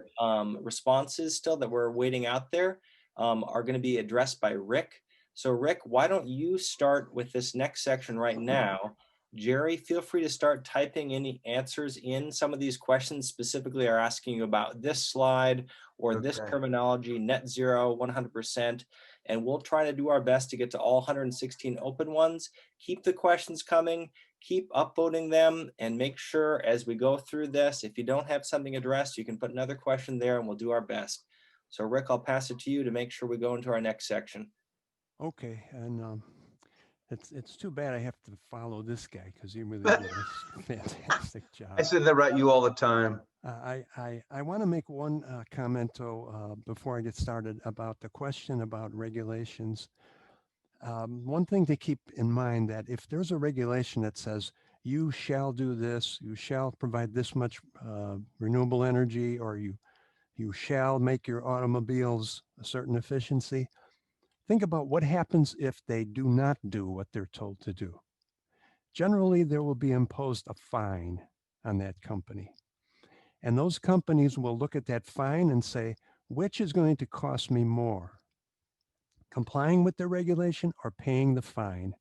responses still that we're waiting out there are going to be addressed by Rick. So Rick, why don't you start with this next section right now? Jerry, feel free to start typing any answers in. Some of these questions specifically are asking you about this slide or this terminology, net zero, 100%. And we'll try to do our best to get to all 116 open ones. Keep the questions coming, keep upvoting them, and make sure as we go through this, if you don't have something addressed, you can put another question there and we'll do our best. So Rick, I'll pass it to you to make sure we go into our next section. Okay, and it's too bad I have to follow this guy because he really did a fantastic job. I said that about you all the time. I want to make one comment though before I get started about the question about regulations. One thing to keep in mind that if there's a regulation that says you shall do this, you shall provide this much renewable energy, or you shall make your automobiles a certain efficiency, think about what happens if they do not do what they're told to do. Generally, there will be imposed a fine on that company. And those companies will look at that fine and say, which is going to cost me more? Complying with the regulation or paying the fine?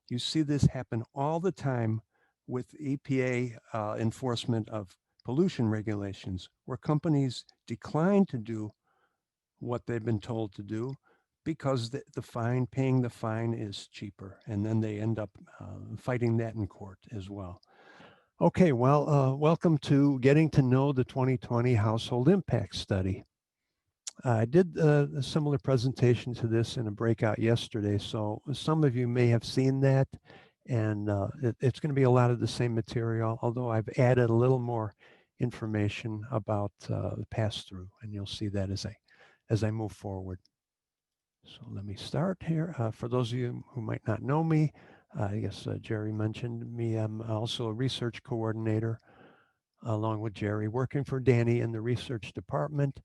You see this happen all the time with EPA enforcement of pollution regulations, where companies decline to do what they've been told to do because paying the fine is cheaper. And then they end up fighting that in court as well. Okay, well, welcome to getting to know the 2020 Household Impact Study. I did a similar presentation to this in a breakout yesterday, so some of you may have seen that, and it's going to be a lot of the same material, although I've added a little more information about the pass-through, and you'll see that as I move forward. So let me start here. For those of you who might not know me, I guess Jerry mentioned me. I'm also a research coordinator along with Jerry, working for Danny in the research department.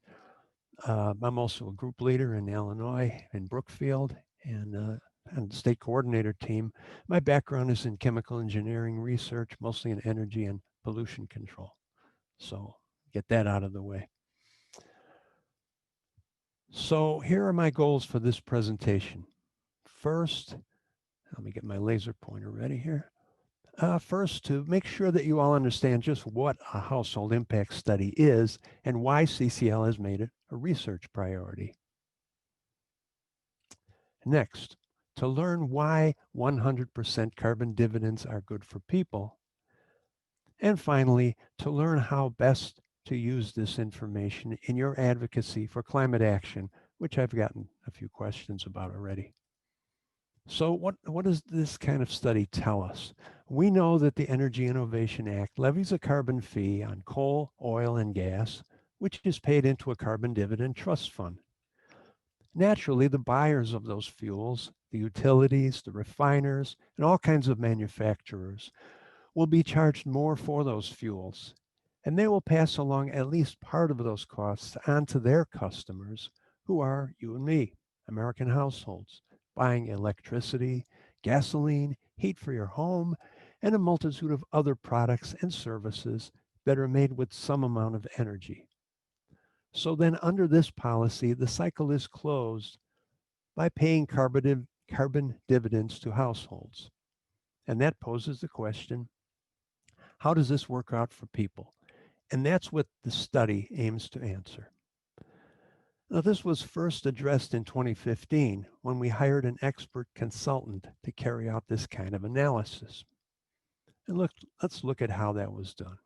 I'm also a group leader in Illinois, in Brookfield, and on the state coordinator team. My background is in chemical engineering research, mostly in energy and pollution control. So get that out of the way. So here are my goals for this presentation. First, let me get my laser pointer ready here. First, to make sure that you all understand just what a household impact study is and why CCL has made it a research priority. Next, to learn why 100% carbon dividends are good for people. And finally, to learn how best to use this information in your advocacy for climate action, which I've gotten a few questions about already. So what does this kind of study tell us? We know that the Energy Innovation Act levies a carbon fee on coal, oil, and gas, which is paid into a carbon dividend trust fund. Naturally, the buyers of those fuels, the utilities, the refiners, and all kinds of manufacturers will be charged more for those fuels, and they will pass along at least part of those costs onto their customers, who are you and me, American households, buying electricity, gasoline, heat for your home, and a multitude of other products and services that are made with some amount of energy. So then under this policy, the cycle is closed by paying carbon carbon dividends to households. And that poses the question, how does this work out for people? And that's what the study aims to answer. Now, this was first addressed in 2015 when we hired an expert consultant to carry out this kind of analysis. And let's look at how that was done.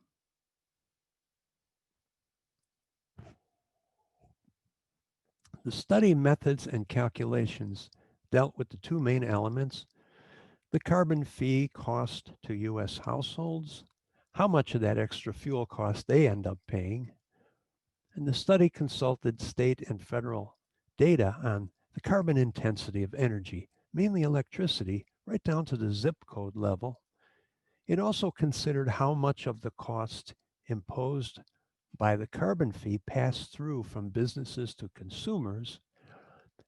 The study methods and calculations dealt with the two main elements: the carbon fee cost to U.S. households, how much of that extra fuel cost they end up paying, and the study consulted state and federal data on the carbon intensity of energy, mainly electricity, right down to the zip code level. It also considered how much of the cost imposed by the carbon fee passed through from businesses to consumers.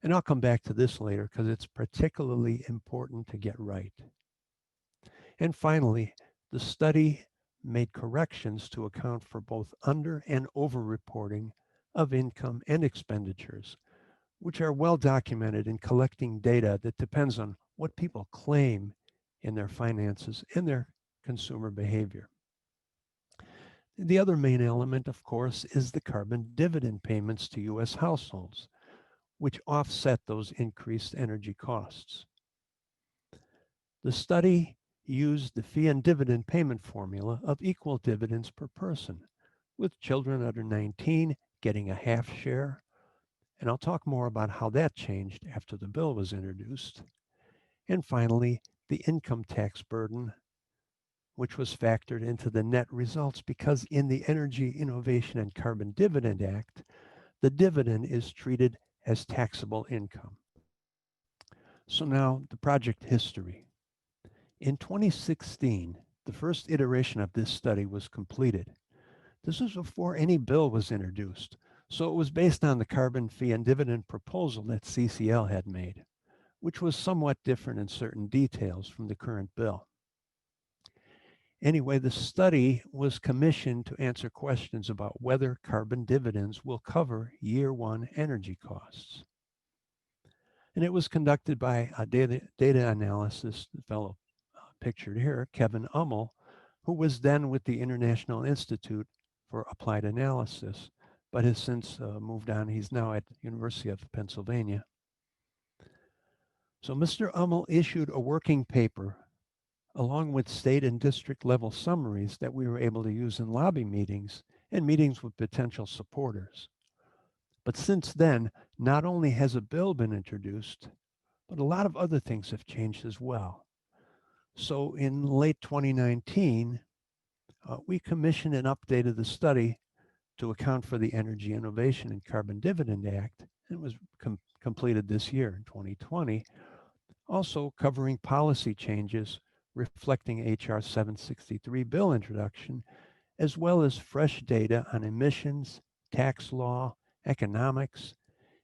And I'll come back to this later because it's particularly important to get right. And finally, the study made corrections to account for both under and over reporting of income and expenditures, which are well documented in collecting data that depends on what people claim in their finances and their consumer behavior. The other main element, of course, is the carbon dividend payments to U.S. households, which offset those increased energy costs. The study used the fee and dividend payment formula of equal dividends per person, with children under 19 getting a half share. And I'll talk more about how that changed after the bill was introduced. And finally, the income tax burden, which was factored into the net results because in the Energy Innovation and Carbon Dividend Act, the dividend is treated as taxable income. So now the project history. In 2016, the first iteration of this study was completed. This was before any bill was introduced, so it was based on the carbon fee and dividend proposal that CCL had made, which was somewhat different in certain details from the current bill. Anyway, the study was commissioned to answer questions about whether carbon dividends will cover year one energy costs. And it was conducted by a data analysis, the fellow pictured here, Kevin Ummel, who was then with the International Institute for Applied Analysis, but has since moved on. He's now at the University of Pennsylvania. So Mr. Ummel issued a working paper along with state and district level summaries that we were able to use in lobby meetings and meetings with potential supporters. But since then, not only has a bill been introduced, but a lot of other things have changed as well. So in late 2019, we commissioned and updated the study to account for the Energy Innovation and Carbon Dividend Act, and was completed this year in 2020, also covering policy changes reflecting HR 763 bill introduction, as well as fresh data on emissions, tax law, economics,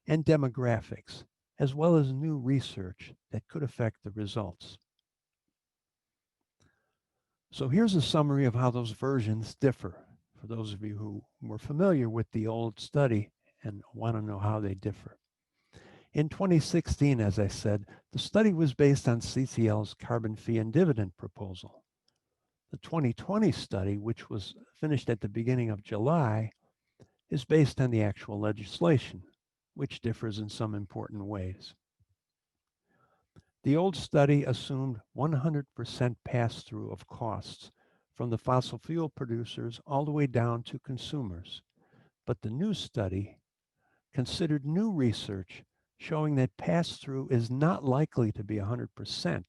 and demographics, as well as new research that could affect the results. So here's a summary of how those versions differ for those of you who were familiar with the old study and want to know how they differ. In 2016, as I said, the study was based on CCL's carbon fee and dividend proposal. The 2020 study, which was finished at the beginning of July, is based on the actual legislation, which differs in some important ways. The old study assumed 100% pass-through of costs from the fossil fuel producers all the way down to consumers. But the new study considered new research showing that pass-through is not likely to be 100%,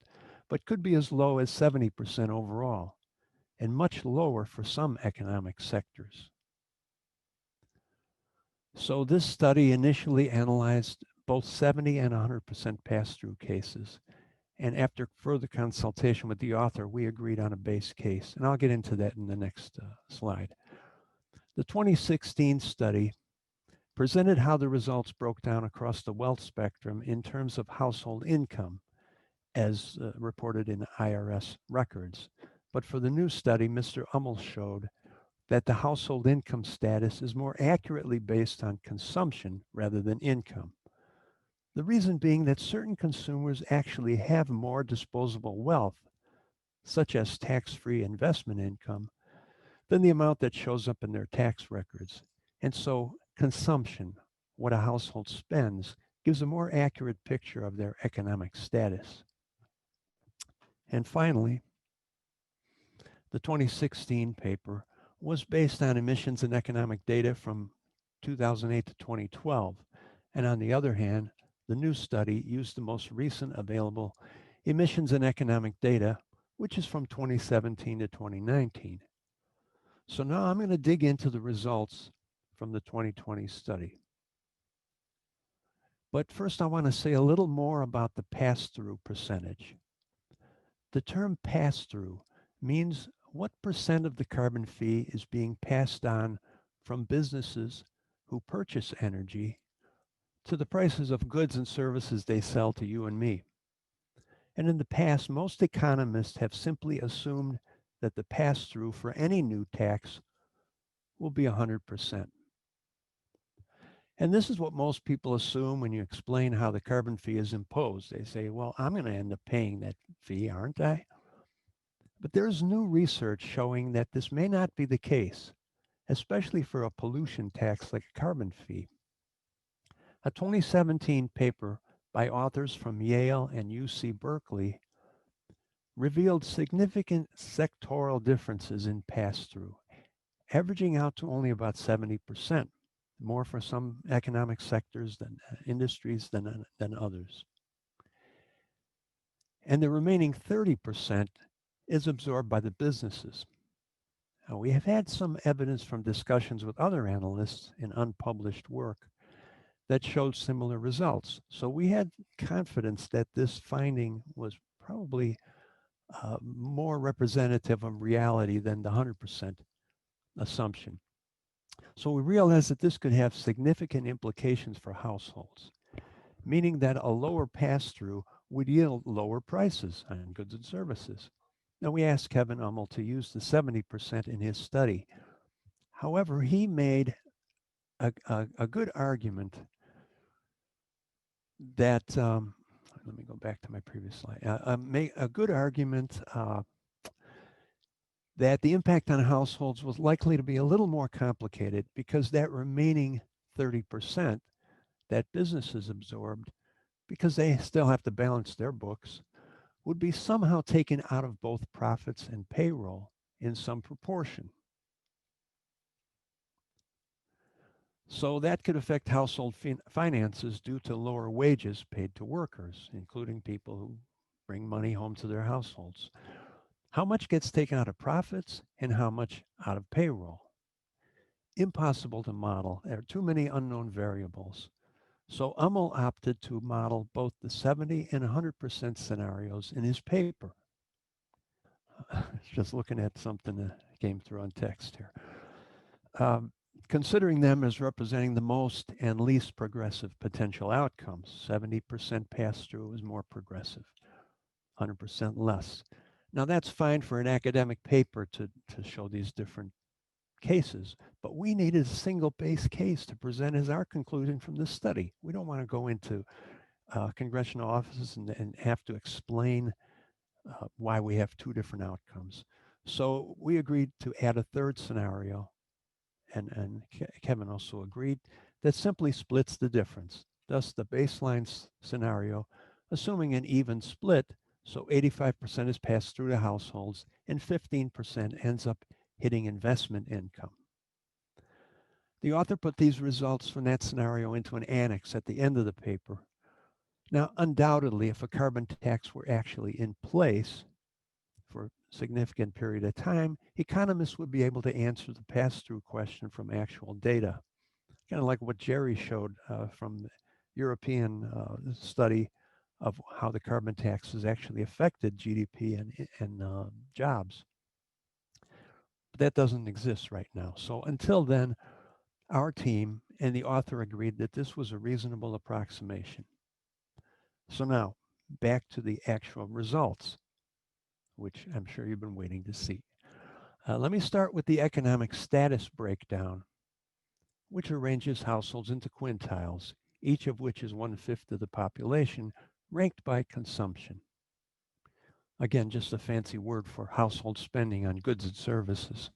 but could be as low as 70% overall, and much lower for some economic sectors. So this study initially analyzed both 70 and 100% pass-through cases. And after further consultation with the author, we agreed on a base case. And I'll get into that in the next slide. The 2016 study presented how the results broke down across the wealth spectrum in terms of household income, as reported in IRS records. But for the new study, Mr. Ummel showed that the household income status is more accurately based on consumption rather than income. The reason being that certain consumers actually have more disposable wealth, such as tax-free investment income, than the amount that shows up in their tax records. And so consumption, what a household spends, gives a more accurate picture of their economic status. And finally, the 2016 paper was based on emissions and economic data from 2008 to 2012. And on the other hand, the new study used the most recent available emissions and economic data, which is from 2017 to 2019. So now I'm going to dig into the results from the 2020 study. But first, I want to say a little more about the pass-through percentage. The term pass-through means what percent of the carbon fee is being passed on from businesses who purchase energy to the prices of goods and services they sell to you and me. And in the past, most economists have simply assumed that the pass-through for any new tax will be 100%. And this is what most people assume when you explain how the carbon fee is imposed. They say, well, I'm going to end up paying that fee, aren't I? But there's new research showing that this may not be the case, especially for a pollution tax like a carbon fee. A 2017 paper by authors from Yale and UC Berkeley revealed significant sectoral differences in pass-through, averaging out to only about 70%, more for some economic sectors than industries than others. And the remaining 30% is absorbed by the businesses. Now, we have had some evidence from discussions with other analysts in unpublished work that showed similar results. So we had confidence that this finding was probably more representative of reality than the 100% assumption. So we realized that this could have significant implications for households, meaning that a lower pass-through would yield lower prices on goods and services. Now, we asked Kevin Hummel to use the 70% in his study. However, he made a good argument that, let me go back to my previous slide, make a good argument that the impact on households was likely to be a little more complicated because that remaining 30% that businesses absorbed, because they still have to balance their books, would be somehow taken out of both profits and payroll in some proportion. So that could affect household finances due to lower wages paid to workers, including people who bring money home to their households. How much gets taken out of profits and how much out of payroll? Impossible to model. There are too many unknown variables. So Hummel opted to model both the 70 and 100% scenarios in his paper. Just looking at something that came through on text here. Considering them as representing the most and least progressive potential outcomes. 70% pass-through is more progressive, 100% less. Now that's fine for an academic paper to show these different cases, but we needed a single base case to present as our conclusion from this study. We don't want to go into congressional offices and have to explain why we have two different outcomes. So we agreed to add a third scenario, and Kevin also agreed, that simply splits the difference. Thus, the baseline scenario, assuming an even split, so 85% is passed through to households and 15% ends up hitting investment income. The author put these results from that scenario into an annex at the end of the paper. Now, undoubtedly, if a carbon tax were actually in place for a significant period of time, economists would be able to answer the pass-through question from actual data. Kind of like what Jerry showed from the European study of how the carbon tax has actually affected GDP and jobs. But that doesn't exist right now. So until then, our team and the author agreed that this was a reasonable approximation. So now, back to the actual results, which I'm sure you've been waiting to see. Let me start with the economic status breakdown, which arranges households into quintiles, each of which is 1/5 of the population, ranked by consumption. Again, just a fancy word for household spending on goods and services.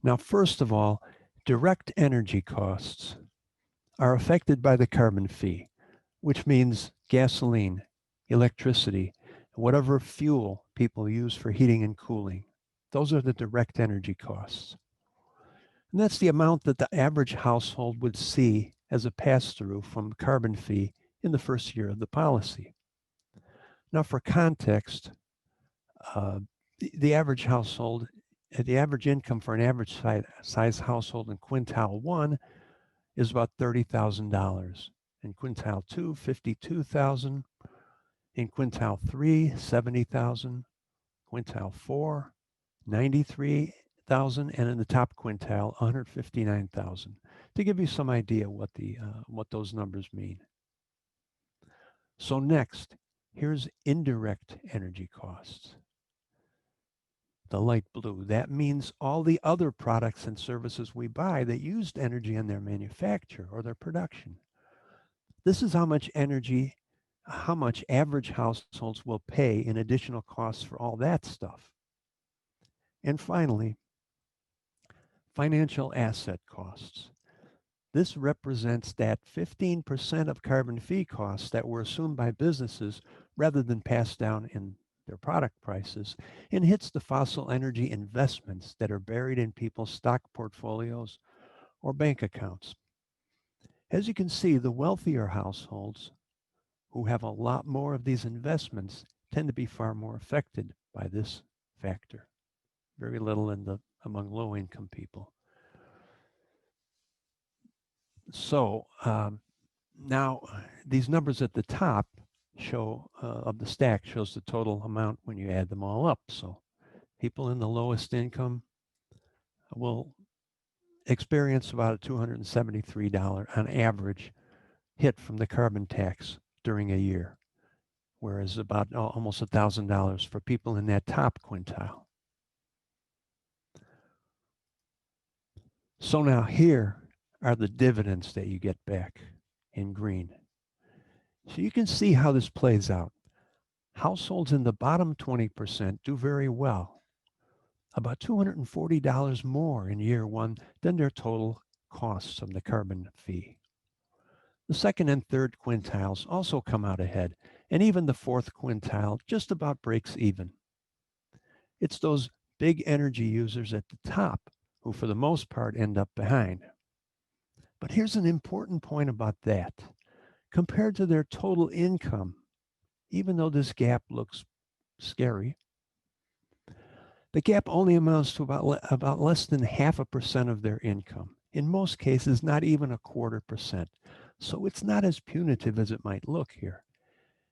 Now, first of all, direct energy costs are affected by the carbon fee, which means gasoline, electricity, whatever fuel people use for heating and cooling. Those are the direct energy costs. And that's the amount that the average household would see as a pass-through from carbon fee in the first year of the policy. Now, for context, the average household, the average income for an average size household in quintile 1 is about $30,000. In quintile 2, $52,000. In quintile 3, $70,000. Quintile 4, $93,000, and in the top quintile, $159,000. To give you some idea what those numbers mean. So next, here's indirect energy costs. The light blue, that means all the other products and services we buy that used energy in their manufacture or their production. This is how much average households will pay in additional costs for all that stuff. And finally, financial asset costs. This represents that 15% of carbon fee costs that were assumed by businesses rather than passed down in their product prices, and hits the fossil energy investments that are buried in people's stock portfolios or bank accounts. As you can see, the wealthier households who have a lot more of these investments tend to be far more affected by this factor. Very little among low-income people. So now these numbers at the top show of the stack shows the total amount when you add them all up. So people in the lowest income will experience about a $273 on average hit from the carbon tax during a year, whereas about almost $1,000 for people in that top quintile. So now here are the dividends that you get back in green. So you can see how this plays out. Households in the bottom 20% do very well, about $240 more in year 1 than their total costs from the carbon fee. The second and third quintiles also come out ahead, and even the fourth quintile just about breaks even. It's those big energy users at the top who for the most part end up behind. But here's an important point about that. Compared to their total income, even though this gap looks scary, the gap only amounts to about less than 0.5% of their income. In most cases, not even 0.25%. So it's not as punitive as it might look here.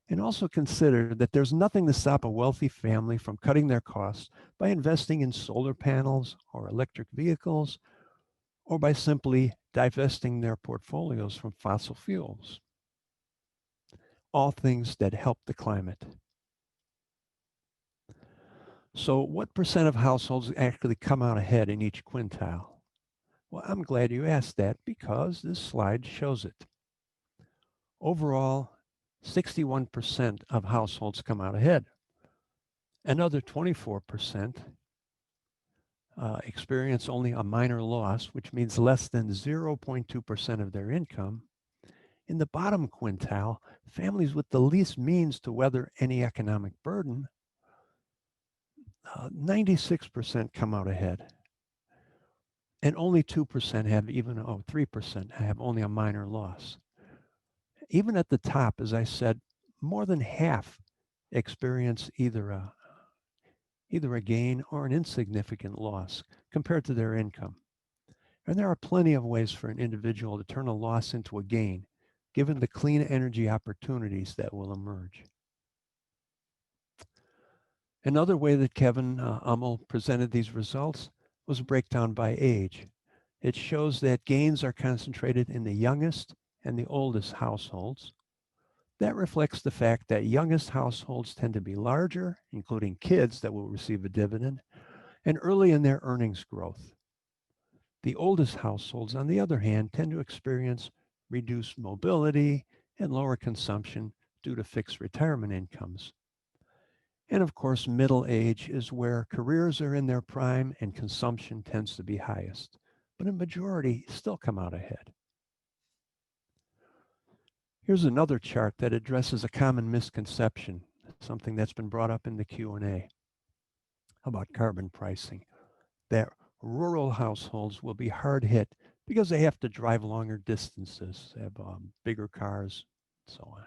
And also consider that there's nothing to stop a wealthy family from cutting their costs by investing in solar panels or electric vehicles, or by simply divesting their portfolios from fossil fuels. All things that help the climate. So what percent of households actually come out ahead in each quintile? Well, I'm glad you asked that because this slide shows it. Overall, 61% of households come out ahead. Another 24% experience only a minor loss, which means less than 0.2% of their income. In the bottom quintile, families with the least means to weather any economic burden, 96% come out ahead. And only 2% have 3% have only a minor loss. Even at the top, as I said, more than half experience either a gain or an insignificant loss compared to their income. And there are plenty of ways for an individual to turn a loss into a gain, given the clean energy opportunities that will emerge. Another way that Kevin Ummel presented these results was a breakdown by age. It shows that gains are concentrated in the youngest and the oldest households. That reflects the fact that youngest households tend to be larger, including kids that will receive a dividend, and early in their earnings growth. The oldest households, on the other hand, tend to experience reduced mobility, and lower consumption due to fixed retirement incomes. And of course, middle age is where careers are in their prime and consumption tends to be highest, but a majority still come out ahead. Here's another chart that addresses a common misconception, something that's been brought up in the Q&A about carbon pricing, that rural households will be hard hit because they have to drive longer distances, have bigger cars, and so on.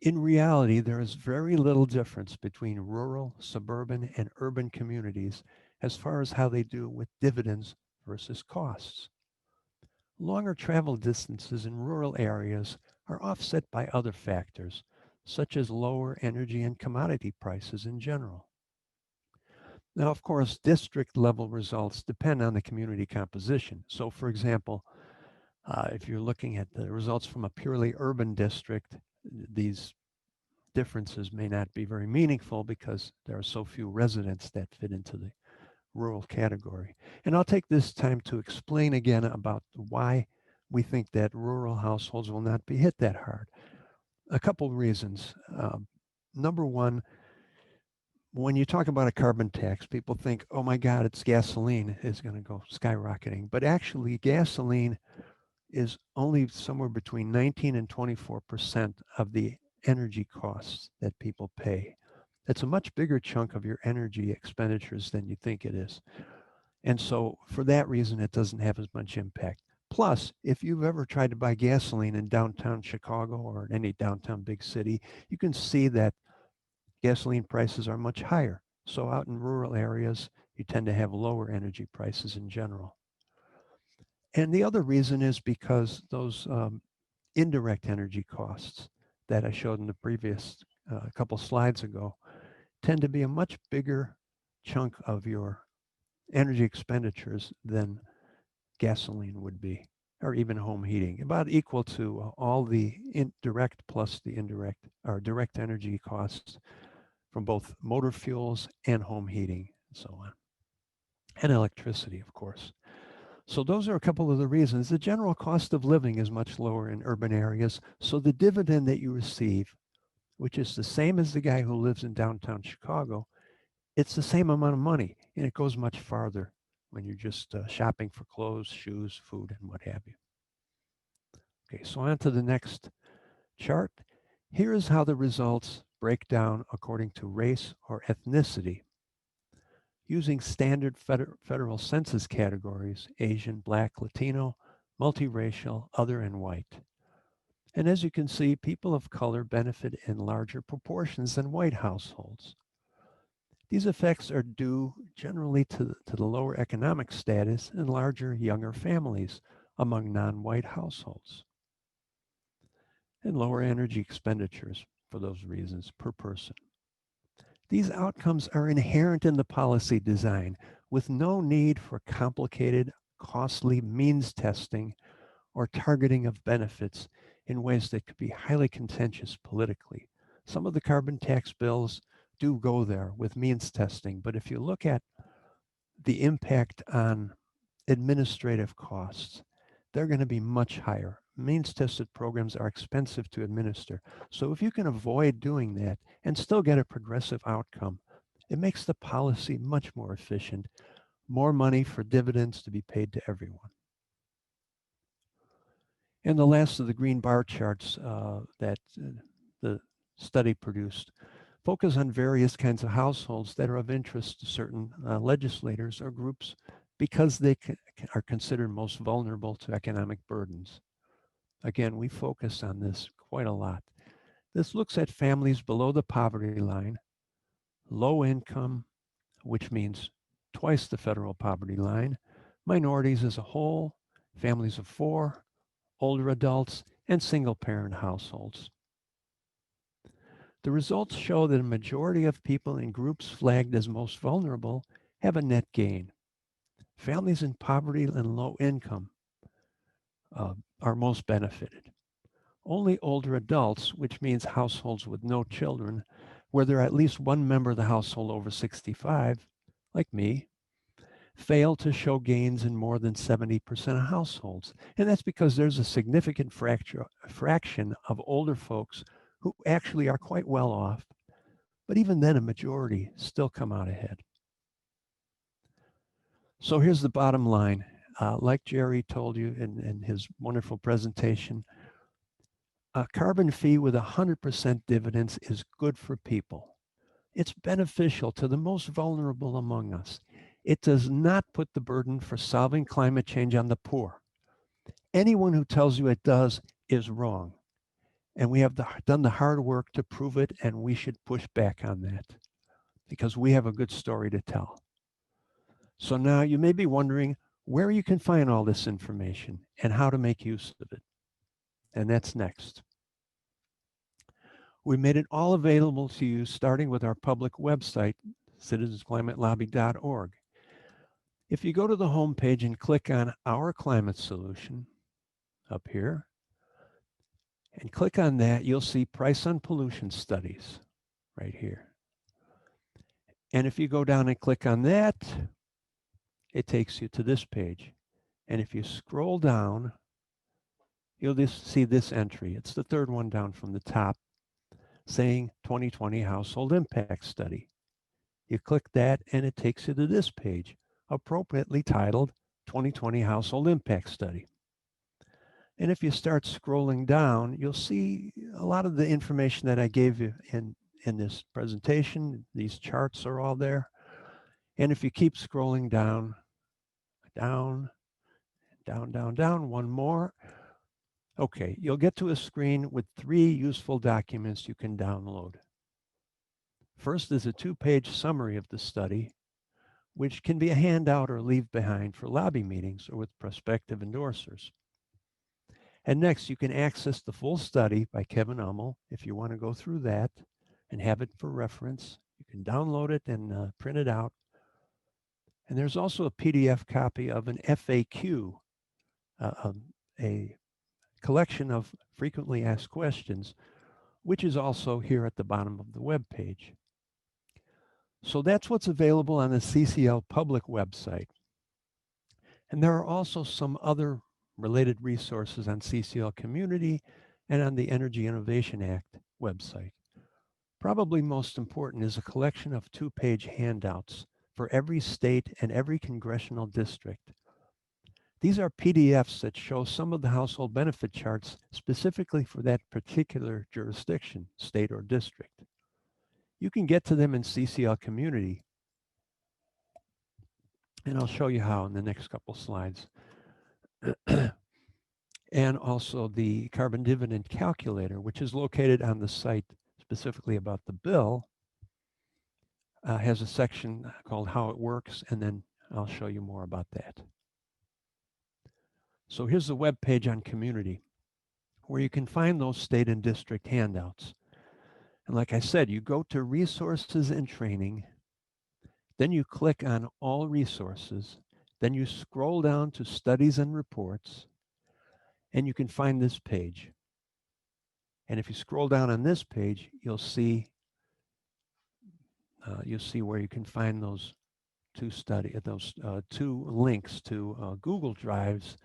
In reality, there is very little difference between rural, suburban, and urban communities as far as how they do with dividends versus costs. Longer travel distances in rural areas are offset by other factors, such as lower energy and commodity prices in general. Now, of course, district level results depend on the community composition. So, for example, if you're looking at the results from a purely urban district, these differences may not be very meaningful because there are so few residents that fit into the rural category. And I'll take this time to explain again about why we think that rural households will not be hit that hard. A couple reasons. Number one, when you talk about a carbon tax, people think, oh my God, it's gasoline is going to go skyrocketing. But actually, gasoline is only somewhere between 19 and 24% of the energy costs that people pay. It's a much bigger chunk of your energy expenditures than you think it is. And so for that reason, it doesn't have as much impact. Plus, if you've ever tried to buy gasoline in downtown Chicago or any downtown big city, you can see that gasoline prices are much higher. So out in rural areas, you tend to have lower energy prices in general. And the other reason is because those indirect energy costs that I showed in the previous couple slides ago tend to be a much bigger chunk of your energy expenditures than gasoline would be, or even home heating, about equal to all the direct plus the indirect or direct energy costs from both motor fuels and home heating and so on, and electricity, of course. So those are a couple of the reasons. The general cost of living is much lower in urban areas. So the dividend that you receive, which is the same as the guy who lives in downtown Chicago, it's the same amount of money, and it goes much farther when you're just shopping for clothes, shoes, food, and what have you. Okay, so on to the next chart. Here is how the results break down according to race or ethnicity. Using standard federal census categories, Asian, Black, Latino, multiracial, other, and white. And as you can see, people of color benefit in larger proportions than white households. These effects are due generally to the lower economic status and larger, younger families among non-white households, and lower energy expenditures for those reasons per person. These outcomes are inherent in the policy design with no need for complicated, costly means testing or targeting of benefits in ways that could be highly contentious politically. Some of the carbon tax bills do go there with means testing, but if you look at the impact on administrative costs, they're going to be much higher. Means tested programs are expensive to administer. So if you can avoid doing that and still get a progressive outcome, it makes the policy much more efficient, more money for dividends to be paid to everyone. And the last of the green bar charts that the study produced focus on various kinds of households that are of interest to certain legislators or groups because they are considered most vulnerable to economic burdens. Again, we focus on this quite a lot. This looks at families below the poverty line, low income, which means twice the federal poverty line, minorities as a whole, families of 4, older adults, and single-parent households. The results show that a majority of people in groups flagged as most vulnerable have a net gain. Families in poverty and low income are most benefited. Only older adults, which means households with no children, where there are at least one member of the household over 65, like me, fail to show gains in more than 70% of households. And that's because there's a significant fraction of older folks who actually are quite well off, but even then a majority still come out ahead. So here's the bottom line. Like Jerry told you in his wonderful presentation, a carbon fee with 100% dividends is good for people. It's beneficial to the most vulnerable among us. It does not put the burden for solving climate change on the poor. Anyone who tells you it does is wrong. And we have done the hard work to prove it, and we should push back on that because we have a good story to tell. So now you may be wondering where you can find all this information and how to make use of it. And that's next. We made it all available to you starting with our public website, citizensclimatelobby.org. If you go to the home page and click on Our Climate Solution up here, and click on that, you'll see Price on Pollution Studies right here. And if you go down and click on that, it takes you to this page. And if you scroll down, you'll just see this entry. It's the third one down from the top, saying 2020 Household Impact Study. You click that and it takes you to this page, appropriately titled 2020 Household Impact Study. And if you start scrolling down, you'll see a lot of the information that I gave you in this presentation. These charts are all there. And if you keep scrolling down, down, down, down, down, one more. Okay, you'll get to a screen with 3 useful documents you can download. First is a 2-page summary of the study, which can be a handout or leave behind for lobby meetings or with prospective endorsers. And next, you can access the full study by Kevin Hummel if you want to go through that and have it for reference. You can download it and print it out. And there's also a PDF copy of an FAQ, a collection of frequently asked questions, which is also here at the bottom of the web page. So that's what's available on the CCL public website. And there are also some other related resources on CCL Community and on the Energy Innovation Act website. Probably most important is a collection of 2-page handouts for every state and every congressional district. These are PDFs that show some of the household benefit charts specifically for that particular jurisdiction, state, or district. You can get to them in CCL Community, and I'll show you how in the next couple slides. And also the carbon dividend calculator, which is located on the site specifically about the bill, has a section called How It Works, and then I'll show you more about that. So here's the web page on Community, where you can find those state and district handouts. And like I said, you go to Resources and Training, then you click on All Resources, then you scroll down to Studies and Reports, and you can find this page. And if you scroll down on this page, you'll see where you can find those 2 links to Google Drives,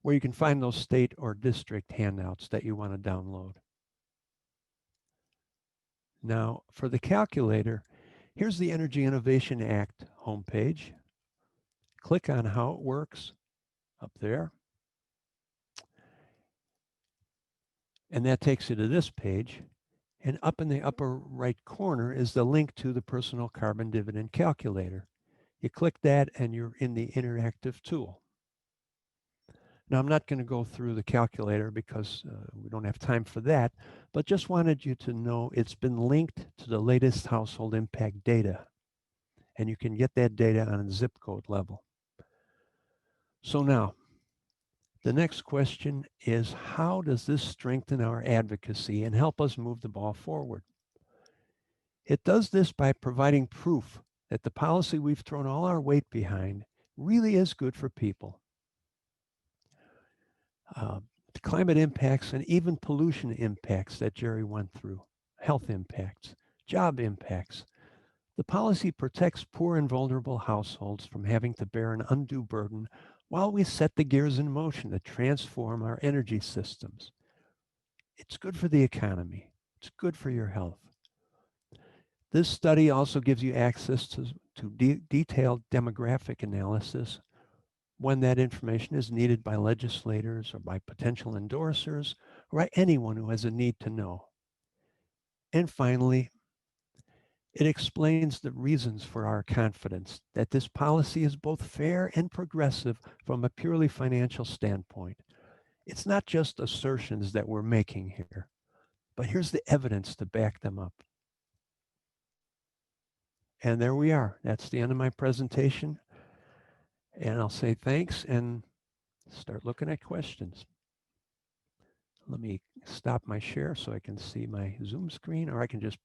where you can find those state or district handouts that you want to download. Now, for the calculator, here's the Energy Innovation Act homepage. Click on How It Works up there. And that takes you to this page. And up in the upper right corner is the link to the Personal Carbon Dividend Calculator. You click that and you're in the interactive tool. Now, I'm not going to go through the calculator because we don't have time for that, but just wanted you to know it's been linked to the latest household impact data. And you can get that data on a zip code level. So now, the next question is, how does this strengthen our advocacy and help us move the ball forward? It does this by providing proof that the policy we've thrown all our weight behind really is good for people. Climate impacts and even pollution impacts that Jerry went through, health impacts, job impacts. The policy protects poor and vulnerable households from having to bear an undue burden while we set the gears in motion to transform our energy systems. It's good for the economy. It's good for your health. This study also gives you access to detailed demographic analysis when that information is needed by legislators or by potential endorsers or by anyone who has a need to know. And finally, it explains the reasons for our confidence that this policy is both fair and progressive from a purely financial standpoint. It's not just assertions that we're making here, but here's the evidence to back them up. And there we are. That's the end of my presentation. And I'll say thanks and start looking at questions. Let me stop my share so I can see my Zoom screen, or I can just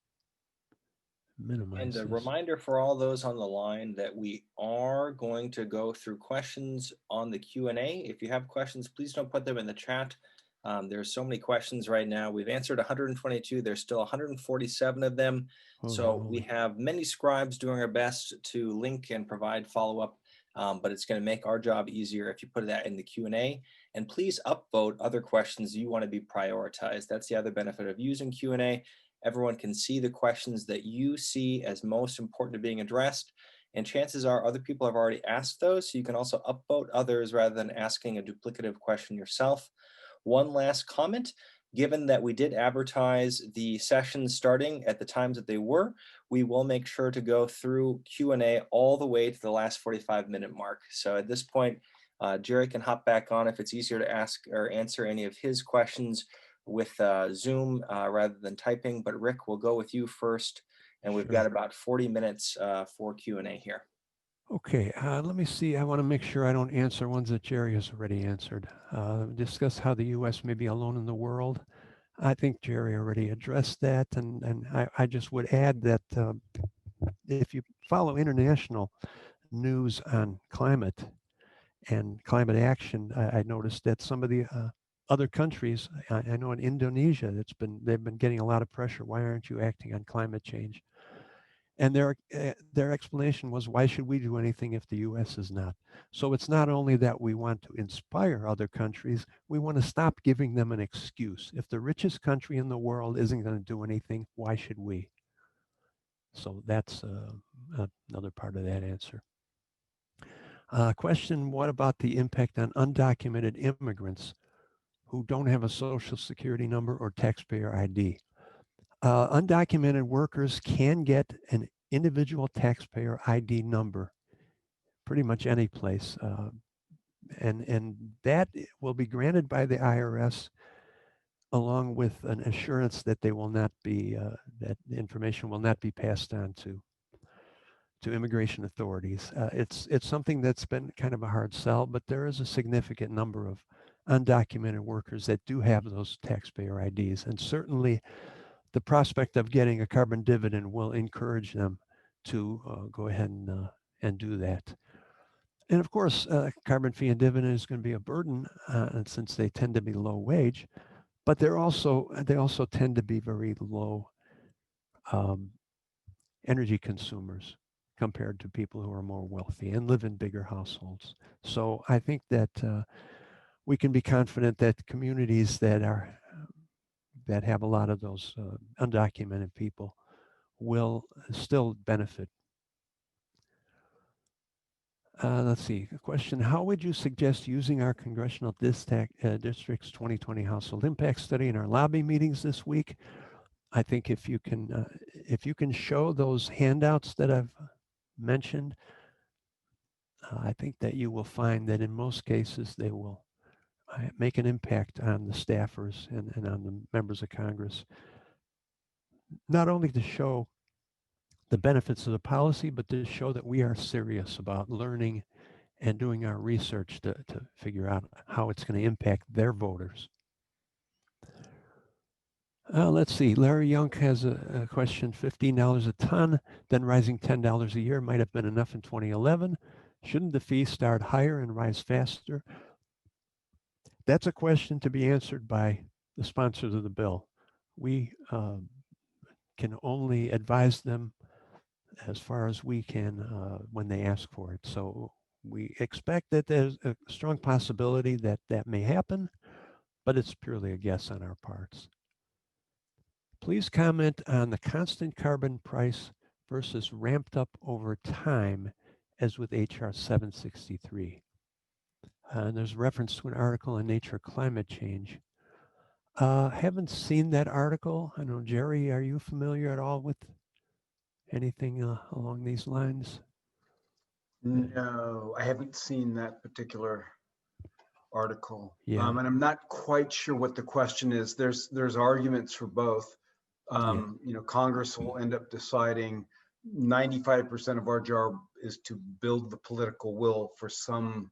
minimize And a this. reminder for all those on the line that we are going to go through questions on the Q&A. If you have questions, please don't put them in the chat. There's so many questions right now. We've answered 122. There's still 147 of them. Holy So moly. we have many scribes doing our best to link and provide follow-up, but it's going to make our job easier if you put that in the Q&A. And please upvote other questions you want to be prioritized. That's the other benefit of using Q&A. Everyone can see the questions that you see as most important to being addressed. And chances are other people have already asked those. So you can also upvote others rather than asking a duplicative question yourself. One last comment, given that we did advertise the sessions starting at the times that they were, we will make sure to go through Q&A all the way to the last 45-minute mark. So at this point, Jerry can hop back on if it's easier to ask or answer any of his questions with Zoom rather than typing. But Rick, we'll go with you first. And we've got about 40 minutes for Q&A here. Okay, let me see. I want to make sure I don't answer ones that Jerry has already answered. Discuss how the U.S. may be alone in the world. I think Jerry already addressed that, and I just would add that if you follow international news on climate and climate action, I noticed that some of the other countries, I know in Indonesia, they've been getting a lot of pressure. Why aren't you acting on climate change? And their explanation was, why should we do anything if the U.S. is not? So it's not only that we want to inspire other countries, we want to stop giving them an excuse. If the richest country in the world isn't going to do anything, why should we? So that's another part of that answer. Question, what about the impact on undocumented immigrants who don't have a social security number or taxpayer ID? Undocumented workers can get an individual taxpayer ID number pretty much any place. And that will be granted by the IRS along with an assurance that they will not be, that information will not be passed on to immigration authorities. It's something that's been kind of a hard sell, but there is a significant number of undocumented workers that do have those taxpayer IDs. And certainly the prospect of getting a carbon dividend will encourage them to go ahead and do that. And of course, carbon fee and dividend is going to be a burden since they tend to be low wage, but they also tend to be very low energy consumers compared to people who are more wealthy and live in bigger households. So I think that we can be confident that communities that have a lot of those undocumented people will still benefit. Let's see, a question, how would you suggest using our congressional district's 2020 household impact study in our lobby meetings this week? I think if you can show those handouts that I've mentioned, I think that you will find that in most cases they will make an impact on the staffers and on the members of Congress, not only to show the benefits of the policy, but to show that we are serious about learning and doing our research to figure out how it's going to impact their voters. Let's see, Larry Young has a question, $15 a ton, then rising $10 a year might have been enough in 2011. Shouldn't the fee start higher and rise faster? That's a question to be answered by the sponsors of the bill. We can only advise them as far as we can when they ask for it. So we expect that there's a strong possibility that that may happen, but it's purely a guess on our parts. Please comment on the constant carbon price versus ramped up over time as with HR 763. And there's reference to an article on Nature Climate Change. Haven't seen that article. I know, Jerry, are you familiar at all with anything along these lines? No, I haven't seen that particular article. Yeah. And I'm not quite sure what the question is. There's arguments for both. You know, Congress will end up deciding 95% of our job is to build the political will for some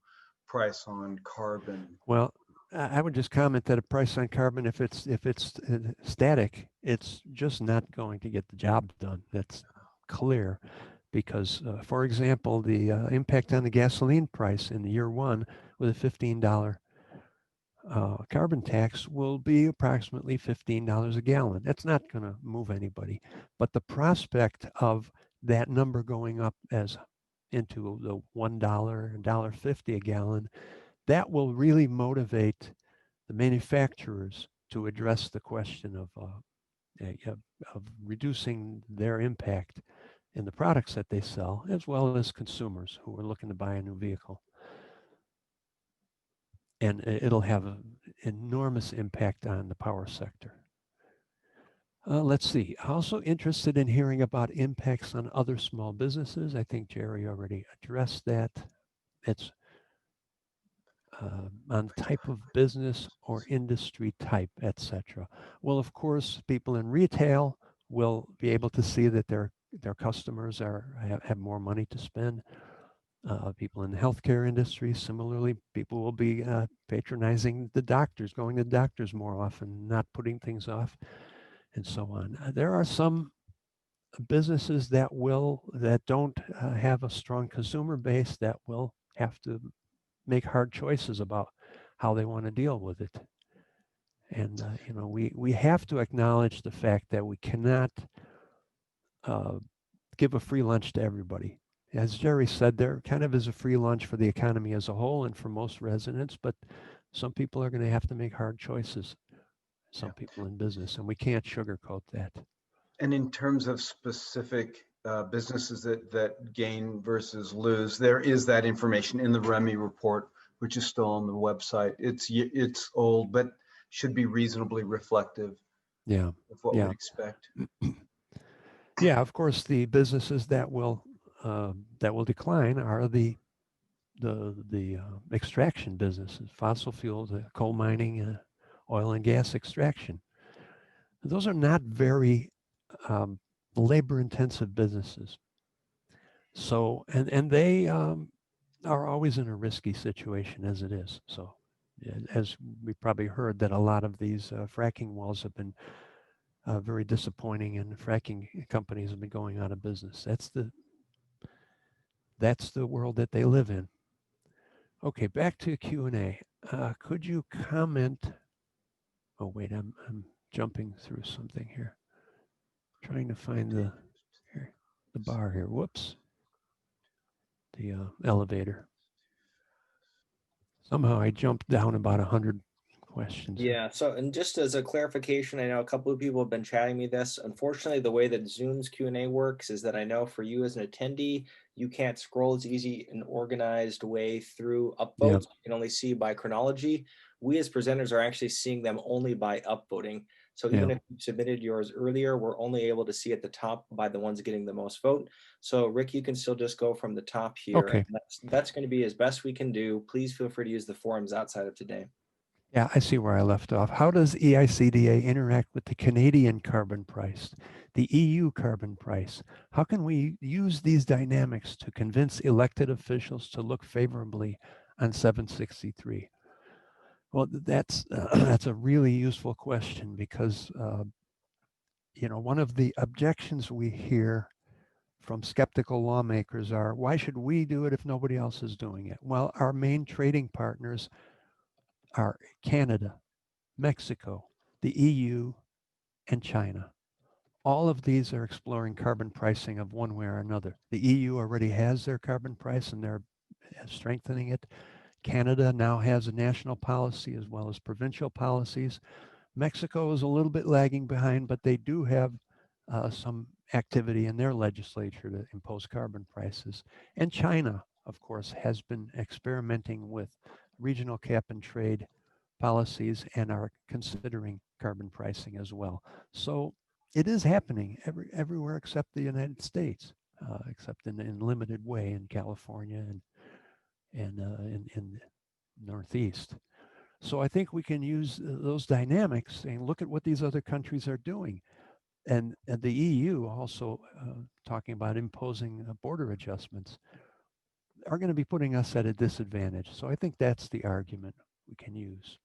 price on carbon. Well, I would just comment that a price on carbon, if it's static, it's just not going to get the job done. That's clear, because, for example, the impact on the gasoline price in the year one with a $15 carbon tax will be approximately $15 a gallon. That's not going to move anybody, but the prospect of that number going up as into the $1, $1.50 a gallon, that will really motivate the manufacturers to address the question of reducing their impact in the products that they sell, as well as consumers who are looking to buy a new vehicle. And it'll have an enormous impact on the power sector. Let's see. Also interested in hearing about impacts on other small businesses. I think Jerry already addressed that. It's on type of business or industry type, etc. Well, of course, people in retail will be able to see that their customers have more money to spend. People in the healthcare industry, similarly, people will be patronizing the doctors, going to doctors more often, not putting things off, and so on. There are some businesses that don't have a strong consumer base that will have to make hard choices about how they want to deal with it. And you know, we have to acknowledge the fact that we cannot give a free lunch to everybody. As Jerry said, there kind of is a free lunch for the economy as a whole and for most residents, but some people are going to have to make hard choices. Some people in business, and we can't sugarcoat that. And in terms of specific businesses that gain versus lose, there is that information in the REMI report, which is still on the website. It's old, but should be reasonably reflective of what we'd expect. Yeah, of course, the businesses that will decline are the extraction businesses, fossil fuels, coal mining, oil and gas extraction. Those are not very labor-intensive businesses. So, and they are always in a risky situation as it is. So, as we probably heard, that a lot of these fracking wells have been very disappointing, and fracking companies have been going out of business. That's the world that they live in. Okay, back to Q&A. Could you comment? Oh wait, I'm jumping through something here. Trying to find the bar here. Whoops. The elevator. Somehow I jumped down about 100 questions. Yeah, so and just as a clarification, I know a couple of people have been chatting me this. Unfortunately, the way that Zoom's Q&A works is that I know for you as an attendee, you can't scroll as easy and organized way through upvotes. You can only see by chronology. We as presenters are actually seeing them only by upvoting. So even if you submitted yours earlier, we're only able to see at the top by the ones getting the most vote. So Rick, you can still just go from the top here. Okay. That's going to be as best we can do. Please feel free to use the forums outside of today. Yeah, I see where I left off. How does EICDA interact with the Canadian carbon price, the EU carbon price? How can we use these dynamics to convince elected officials to look favorably on 763? Well, that's a really useful question, because you know, one of the objections we hear from skeptical lawmakers are, why should we do it if nobody else is doing it? Well, our main trading partners are Canada, Mexico, the EU, and China. all of these are exploring carbon pricing of one way or another. The EU already has their carbon price and they're strengthening it. Canada now has a national policy as well as provincial policies. Mexico is a little bit lagging behind, but they do have some activity in their legislature to impose carbon prices. And China, of course, has been experimenting with regional cap and trade policies and are considering carbon pricing as well. So it is happening everywhere except the United States, except in limited way in California and in the Northeast. So I think we can use those dynamics and look at what these other countries are doing. And the EU also talking about imposing border adjustments are going to be putting us at a disadvantage. So I think that's the argument we can use.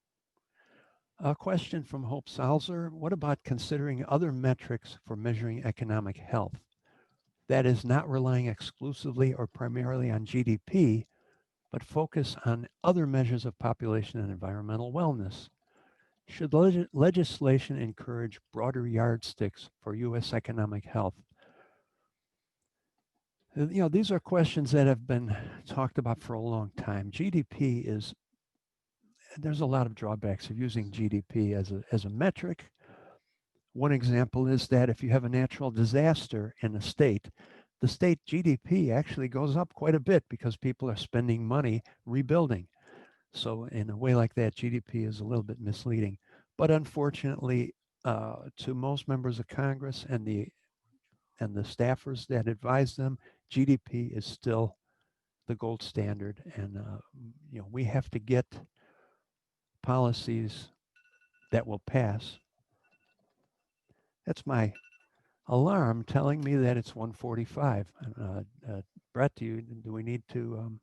A question from Hope Salzer. What about considering other metrics for measuring economic health? That is not relying exclusively or primarily on GDP, but focus on other measures of population and environmental wellness. Should legislation encourage broader yardsticks for U.S. economic health? You know, these are questions that have been talked about for a long time. GDP is, there's a lot of drawbacks of using GDP as a metric. One example is that if you have a natural disaster in a state, the state GDP actually goes up quite a bit because people are spending money rebuilding. So in a way like that, GDP is a little bit misleading. But unfortunately, to most members of Congress and the staffers that advise them, GDP is still the gold standard. And you know, we have to get policies that will pass. That's my alarm telling me that it's 1:45. Brett, do we need to?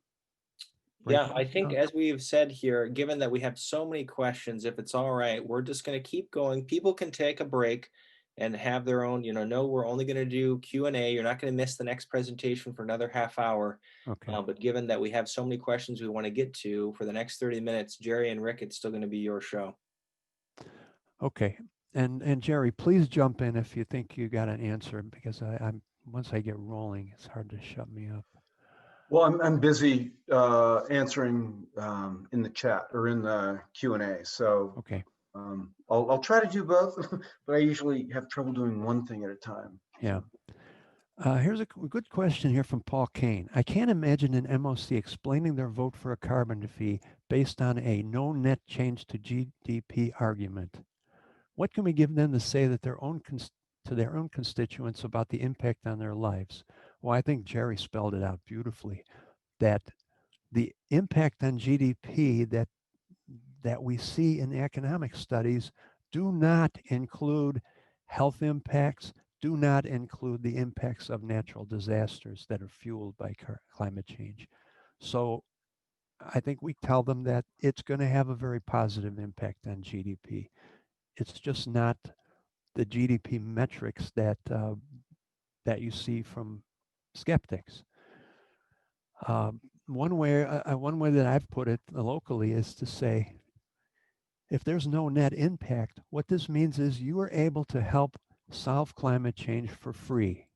Yeah, I think as we've said here, given that we have so many questions, if it's all right, we're just going to keep going. People can take a break and have their own, no, we're only going to do Q&A. You're not going to miss the next presentation for another half hour. Okay. But given that we have so many questions we want to get to for the next 30 minutes, Jerry and Rick, it's still going to be your show. Okay. And Jerry, please jump in if you think you got an answer, because I'm once I get rolling, it's hard to shut me up. Well, I'm busy answering in the chat or in the Q&A. So okay, I'll try to do both, but I usually have trouble doing one thing at a time. Yeah. Here's a good question here from Paul Kane. I can't imagine an MOC explaining their vote for a carbon fee based on a no net change to GDP argument. What can we give them to say that their own constituents about the impact on their lives? Well, I think Jerry spelled it out beautifully, that the impact on GDP that we see in economic studies do not include health impacts, do not include the impacts of natural disasters that are fueled by climate change. So I think we tell them that it's going to have a very positive impact on GDP. It's just not the GDP metrics that you see from skeptics. One way that I've put it locally is to say, if there's no net impact, what this means is you are able to help solve climate change for free.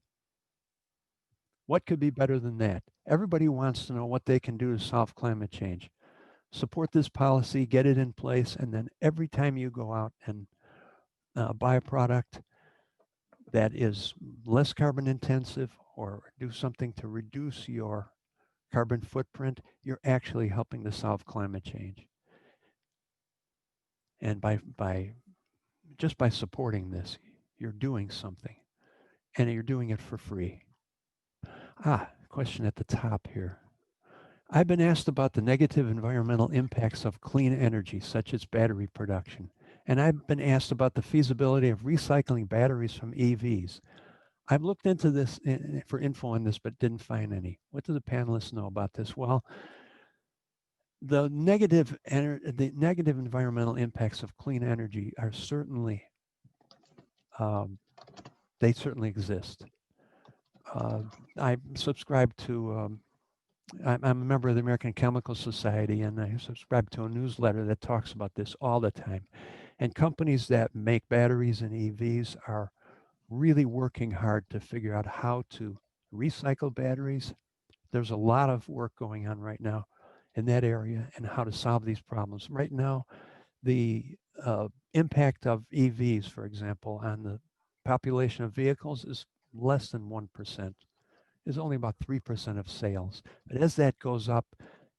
What could be better than that? Everybody wants to know what they can do to solve climate change. Support this policy, get it in place, and then every time you go out and buy a product that is less carbon intensive or do something to reduce your carbon footprint, you're actually helping to solve climate change. And just by supporting this, you're doing something, and you're doing it for free. Question at the top here. I've been asked about the negative environmental impacts of clean energy, such as battery production. And I've been asked about the feasibility of recycling batteries from EVs. I've looked into this for info on this, but didn't find any. What do the panelists know about this? Well, the negative environmental impacts of clean energy are certainly, they certainly exist. I subscribe to, I'm a member of the American Chemical Society, and I subscribe to a newsletter that talks about this all the time. And companies that make batteries and EVs are really working hard to figure out how to recycle batteries. There's a lot of work going on right now in that area and how to solve these problems. Right now, the impact of EVs, for example, on the population of vehicles is less than 1%. Is only about 3% of sales. But as that goes up,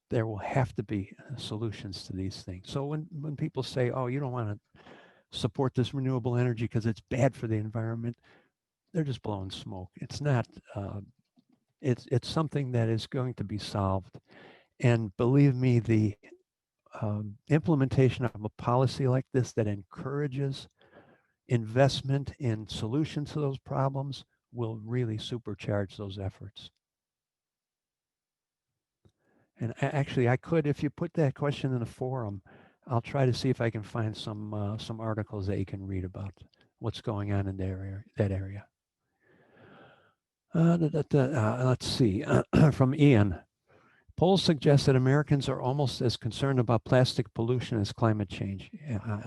there will have to be solutions to these things. So when people say, oh, you don't want to support this renewable energy because it's bad for the environment, they're just blowing smoke. It's not, it's something that is going to be solved. And believe me, the implementation of a policy like this that encourages investment in solutions to those problems will really supercharge those efforts. And actually, I could, if you put that question in a forum, I'll try to see if I can find some articles that you can read about what's going on in that area. Let's see, from Ian. Polls suggest that Americans are almost as concerned about plastic pollution as climate change.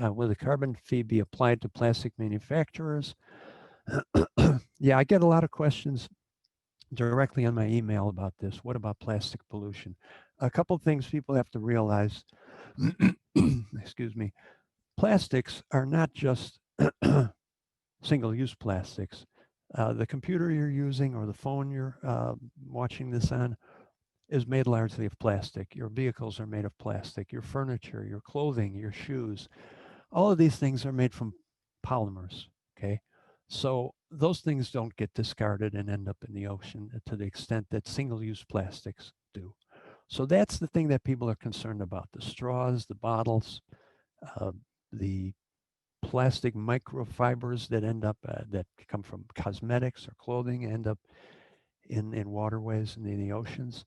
Will the carbon fee be applied to plastic manufacturers? Yeah, I get a lot of questions directly on my email about this. What about plastic pollution? A couple of things people have to realize, excuse me, plastics are not just single-use plastics. The computer you're using or the phone you're watching this on is made largely of plastic. Your vehicles are made of plastic. Your furniture, your clothing, your shoes, all of these things are made from polymers, okay? So those things don't get discarded and end up in the ocean to the extent that single-use plastics do. So that's the thing that people are concerned about: the straws, the bottles, the plastic microfibers that end up, that come from cosmetics or clothing, end up in waterways and in the oceans.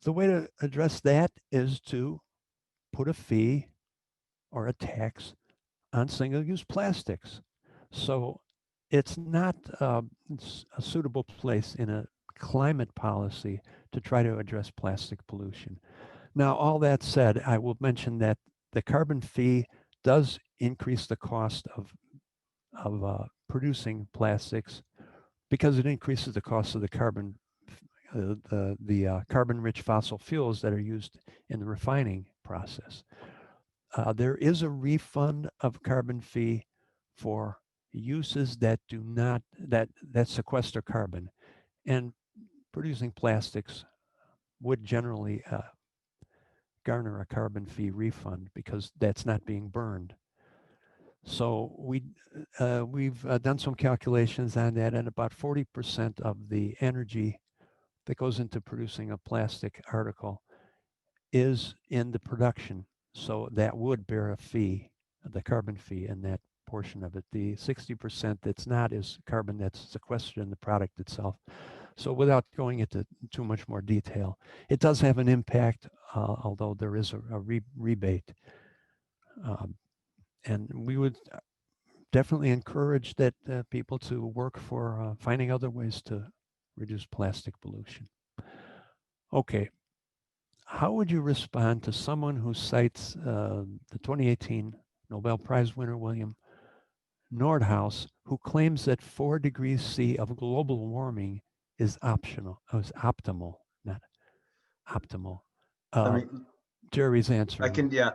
The way to address that is to put a fee or a tax on single-use plastics. So it's not a suitable place in a climate policy to try to address plastic pollution. Now, all that said, I will mention that the carbon fee does increase the cost of producing plastics because it increases the cost of the carbon, carbon-rich fossil fuels that are used in the refining process. There is a refund of carbon fee for uses that do not, that sequester carbon, and producing plastics would generally garner a carbon fee refund because that's not being burned. So we've done some calculations on that, and about 40% of the energy that goes into producing a plastic article is in the production. So that would bear a fee, the carbon fee in that portion of it. The 60% that's not is carbon that's sequestered in the product itself. So without going into too much more detail, it does have an impact, although there is a rebate. And we would definitely encourage that people to work for finding other ways to reduce plastic pollution. Okay, how would you respond to someone who cites the 2018 Nobel Prize winner William Nordhaus, who claims that 4 degrees C of global warming is optimal, not optimal? I mean, Jerry's answering. I can, yeah.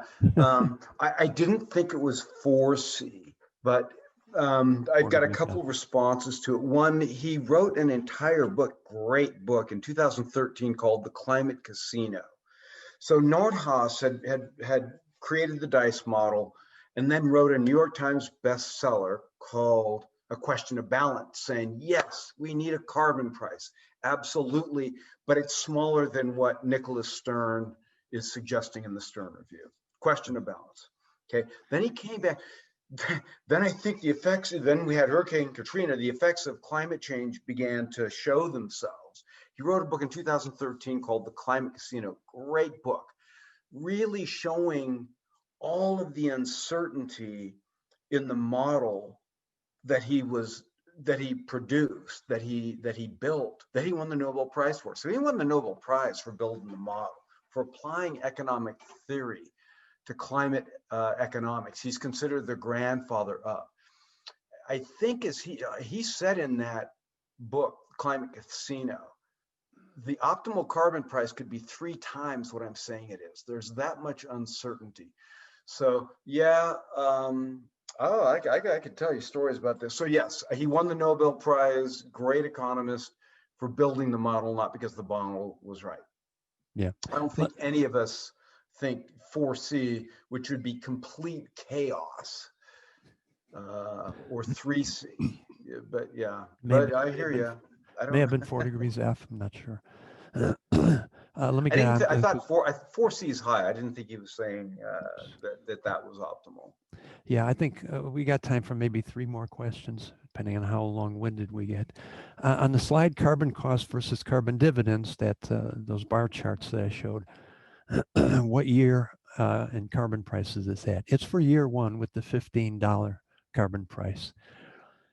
I didn't think it was 4C, but I've got a couple responses to it. One, he wrote an entire book, great book, in 2013 called The Climate Casino. So Nordhaus had created the DICE model and then wrote a New York Times bestseller called A Question of Balance, saying, yes, we need a carbon price, absolutely, but it's smaller than what Nicholas Stern is suggesting in the Stern Review. Question of balance. Okay, then he came back. Then I think the effects, then we had Hurricane Katrina, the effects of climate change began to show themselves. He wrote a book in 2013 called The Climate Casino, great book, really showing all of the uncertainty in the model that he produced, that he built, that he won the Nobel Prize for. So he won the Nobel Prize for building the model, for applying economic theory to climate economics. He's considered the grandfather of. I think as he said in that book, Climate Casino, the optimal carbon price could be 3 times what I'm saying it is. There's that much uncertainty. So yeah, I could tell you stories about this. So yes, he won the Nobel Prize, great economist, for building the model, not because the model was right. Yeah. I don't think any of us think 4C, which would be complete chaos, or 3C. But yeah, but I hear you. I May don't. have been 4 degrees F. I'm not sure. Let me get on. I thought 4C is high. I didn't think he was saying that was optimal. Yeah, I think we got time for maybe 3 more questions, depending on how long-winded we get. On the slide, carbon cost versus carbon dividends, that those bar charts that I showed, what year and carbon prices is that? It's for year 1 with the $15 carbon price.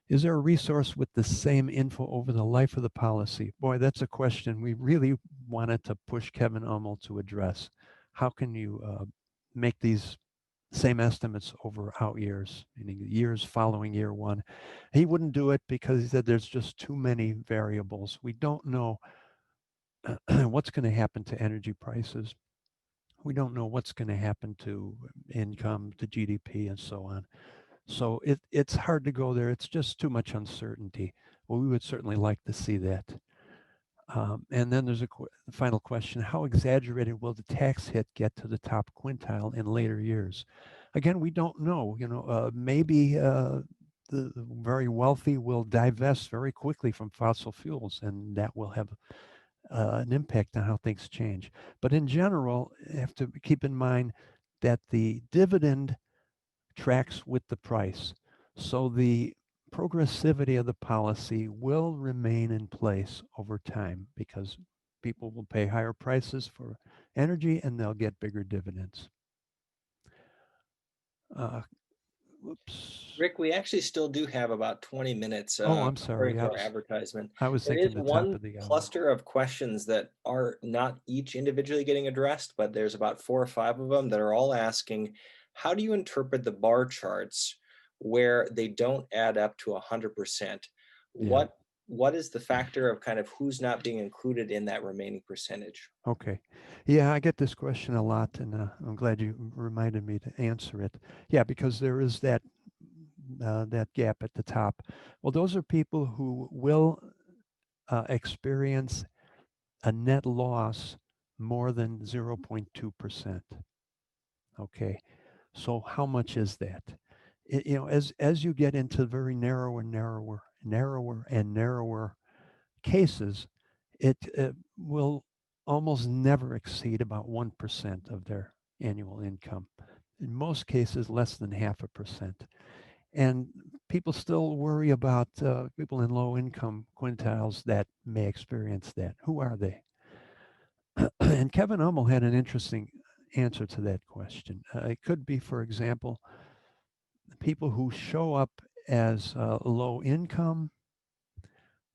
Is there a resource with the same info over the life of the policy? Boy, that's a question we really wanted to push Kevin Ummel to address. How can you make these same estimates over out years, meaning years following year 1? He wouldn't do it because he said there's just too many variables. We don't know what's going to happen to energy prices. We don't know what's going to happen to income, to GDP, and so on. So it's hard to go there. It's just too much uncertainty. Well, we would certainly like to see that. And then there's a final question. How exaggerated will the tax hit get to the top quintile in later years? Again, we don't know. Maybe the very wealthy will divest very quickly from fossil fuels, and that will have an impact on how things change. But in general, you have to keep in mind that the dividend tracks with the price. So the progressivity of the policy will remain in place over time because people will pay higher prices for energy and they'll get bigger dividends. Whoops. Rick, we actually still do have about 20 minutes I'm sorry. for our advertisement. I was There thinking is the top one of the hour. cluster of questions that are not each individually getting addressed, but there's about 4 or 5 of them that are all asking, how do you interpret the bar charts where they don't add up to 100%? Yeah. What is the factor of kind of who's not being included in that remaining percentage? Okay. Yeah, I get this question a lot, and I'm glad you reminded me to answer it. Yeah, because there is that gap at the top. Well, those are people who will experience a net loss more than 0.2%. Okay, so how much is that? As you get into very narrower and narrower cases, it will almost never exceed about 1% of their annual income. In most cases, less than 0.5%. And people still worry about people in low income quintiles that may experience that. Who are they? And Kevin Ummel had an interesting answer to that question. It could be, for example, people who show up as low income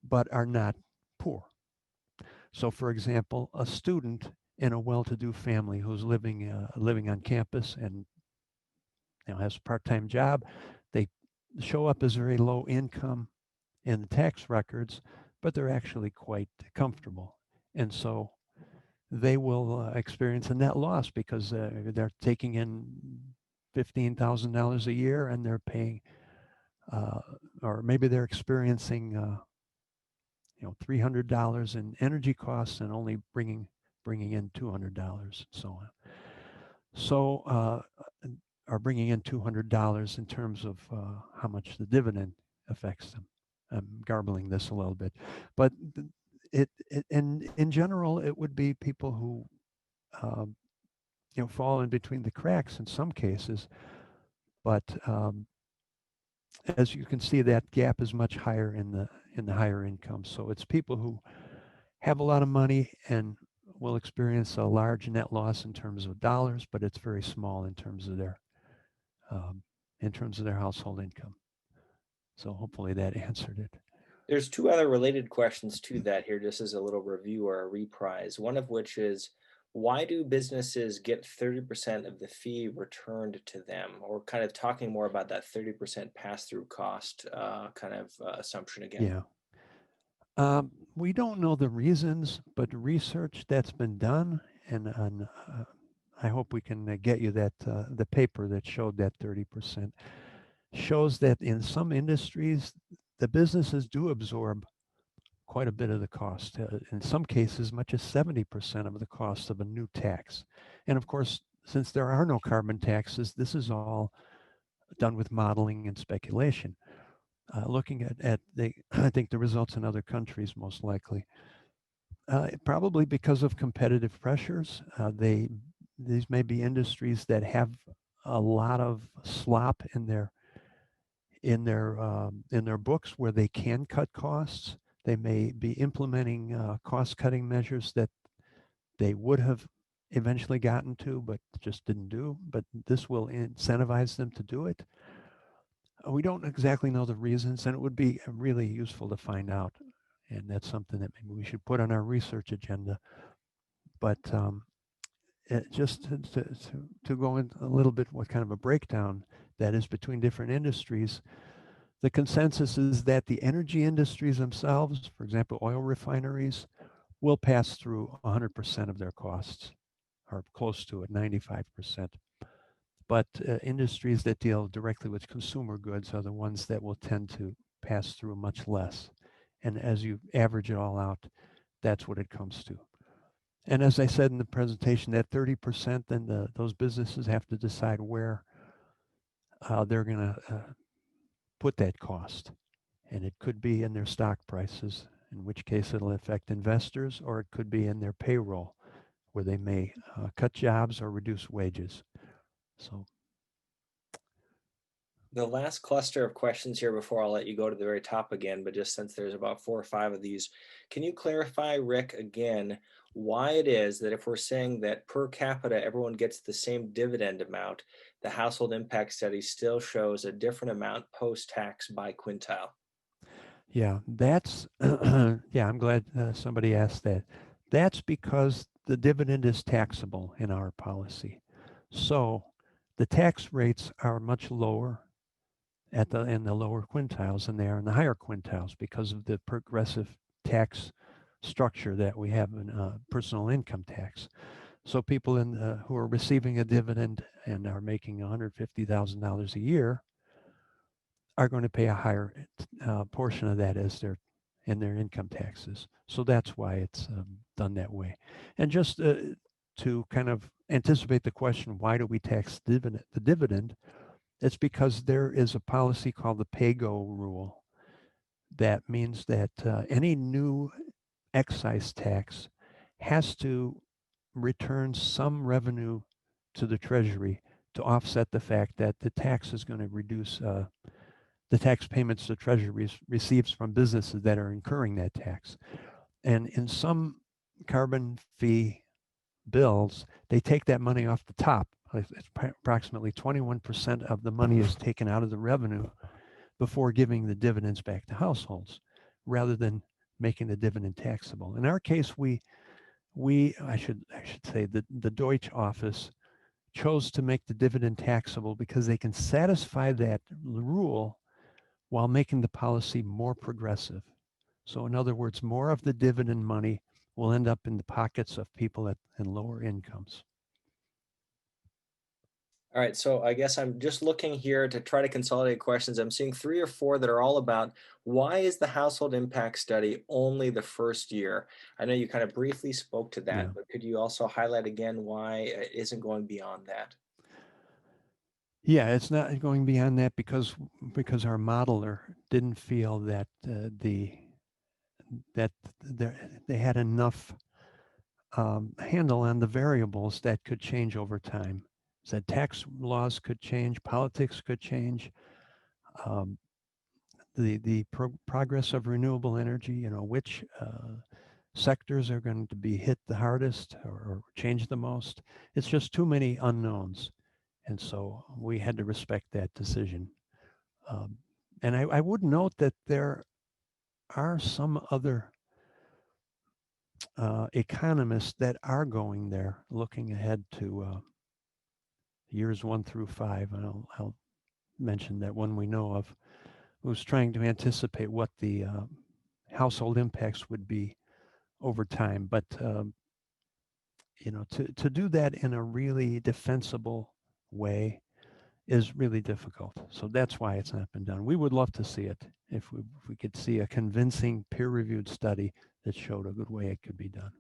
but are not poor. So, for example, a student in a well-to-do family who's living on campus and has a part-time job, they show up as very low income in the tax records, but they're actually quite comfortable, and so they will experience a net loss because they're taking in $15,000 a year and they're paying, or maybe they're experiencing $300 in energy costs and only bringing in $200, so on. So are bringing in $200 in terms of how much the dividend affects them. I'm garbling this a little bit, but in general, it would be people who fall in between the cracks in some cases, but as you can see, that gap is much higher in the higher income. So it's people who have a lot of money and will experience a large net loss in terms of dollars, but it's very small in terms of their household income. So hopefully that answered it. There's 2 other related questions to that here, just as a little review or a reprise. One of which is, why do businesses get 30% of the fee returned to them? Or kind of talking more about that 30% pass-through cost assumption again. Yeah. We don't know the reasons, but research that's been done, and I hope we can get you that the paper that showed that 30% shows that in some industries, the businesses do absorb quite a bit of the cost. In some cases, much as 70% of the cost of a new tax. And of course, since there are no carbon taxes, this is all done with modeling and speculation. Looking at the, I think the results in other countries most likely, probably because of competitive pressures. These may be industries that have a lot of slop in their books where they can cut costs. They may be implementing cost-cutting measures that they would have eventually gotten to, but just didn't do. But this will incentivize them to do it. We don't exactly know the reasons, and it would be really useful to find out. And that's something that maybe we should put on our research agenda. But just to go in a little bit what kind of a breakdown that is between different industries, the consensus is that the energy industries themselves, for example, oil refineries, will pass through 100% of their costs, or close to it, 95%. But industries that deal directly with consumer goods are the ones that will tend to pass through much less. And as you average it all out, that's what it comes to. And as I said in the presentation, that 30%, then those businesses have to decide where they're going to put that cost. And it could be in their stock prices, in which case it'll affect investors, or it could be in their payroll, where they may cut jobs or reduce wages. So The last cluster of questions here before I'll let you go to the very top again, but just since there's about 4 or 5 of these, can you clarify, Rick, again, why it is that if we're saying that per capita everyone gets the same dividend amount, the household impact study still shows a different amount post-tax by quintile? yeah, that's, yeah, I'm glad somebody asked that. That's because the dividend is taxable in our policy. So the tax rates are much lower in the lower quintiles than they are in the higher quintiles because of the progressive tax structure that we have in personal income tax. So people who are receiving a dividend and are making $150,000 a year are going to pay a higher portion of that as in their income taxes. So that's why it's done that way. And just to kind of anticipate the question, why do we tax the dividend? It's because there is a policy called the pay-go rule. That means that any new excise tax has to return some revenue to the Treasury to offset the fact that the tax is going to reduce the tax payments the Treasury receives from businesses that are incurring that tax. And in some carbon fee bills, they take that money off the top. It's approximately 21% of the money is taken out of the revenue before giving the dividends back to households, rather than making the dividend taxable. In our case, I should say that the Deutsche office chose to make the dividend taxable because they can satisfy that rule while making the policy more progressive. So in other words, more of the dividend money will end up in the pockets of people in lower incomes. All right, so I guess I'm just looking here to try to consolidate questions. I'm seeing 3 or 4 that are all about why is the household impact study only the first year? I know you kind of briefly spoke to that, Yeah. but could you also highlight again why it isn't going beyond that? Yeah, it's not going beyond that because our modeler didn't feel that they had enough handle on the variables that could change over time. Said tax laws could change, politics could change, the progress of renewable energy. You know, which sectors are going to be hit the hardest or change the most. It's just too many unknowns, and so we had to respect that decision. And I would note that there are some other economists that are going there, looking ahead to years 1 through 5, and I'll mention that one we know of, who's trying to anticipate what the household impacts would be over time. But to do that in a really defensible way is really difficult. So that's why it's not been done. We would love to see it if we could see a convincing peer-reviewed study that showed a good way it could be done.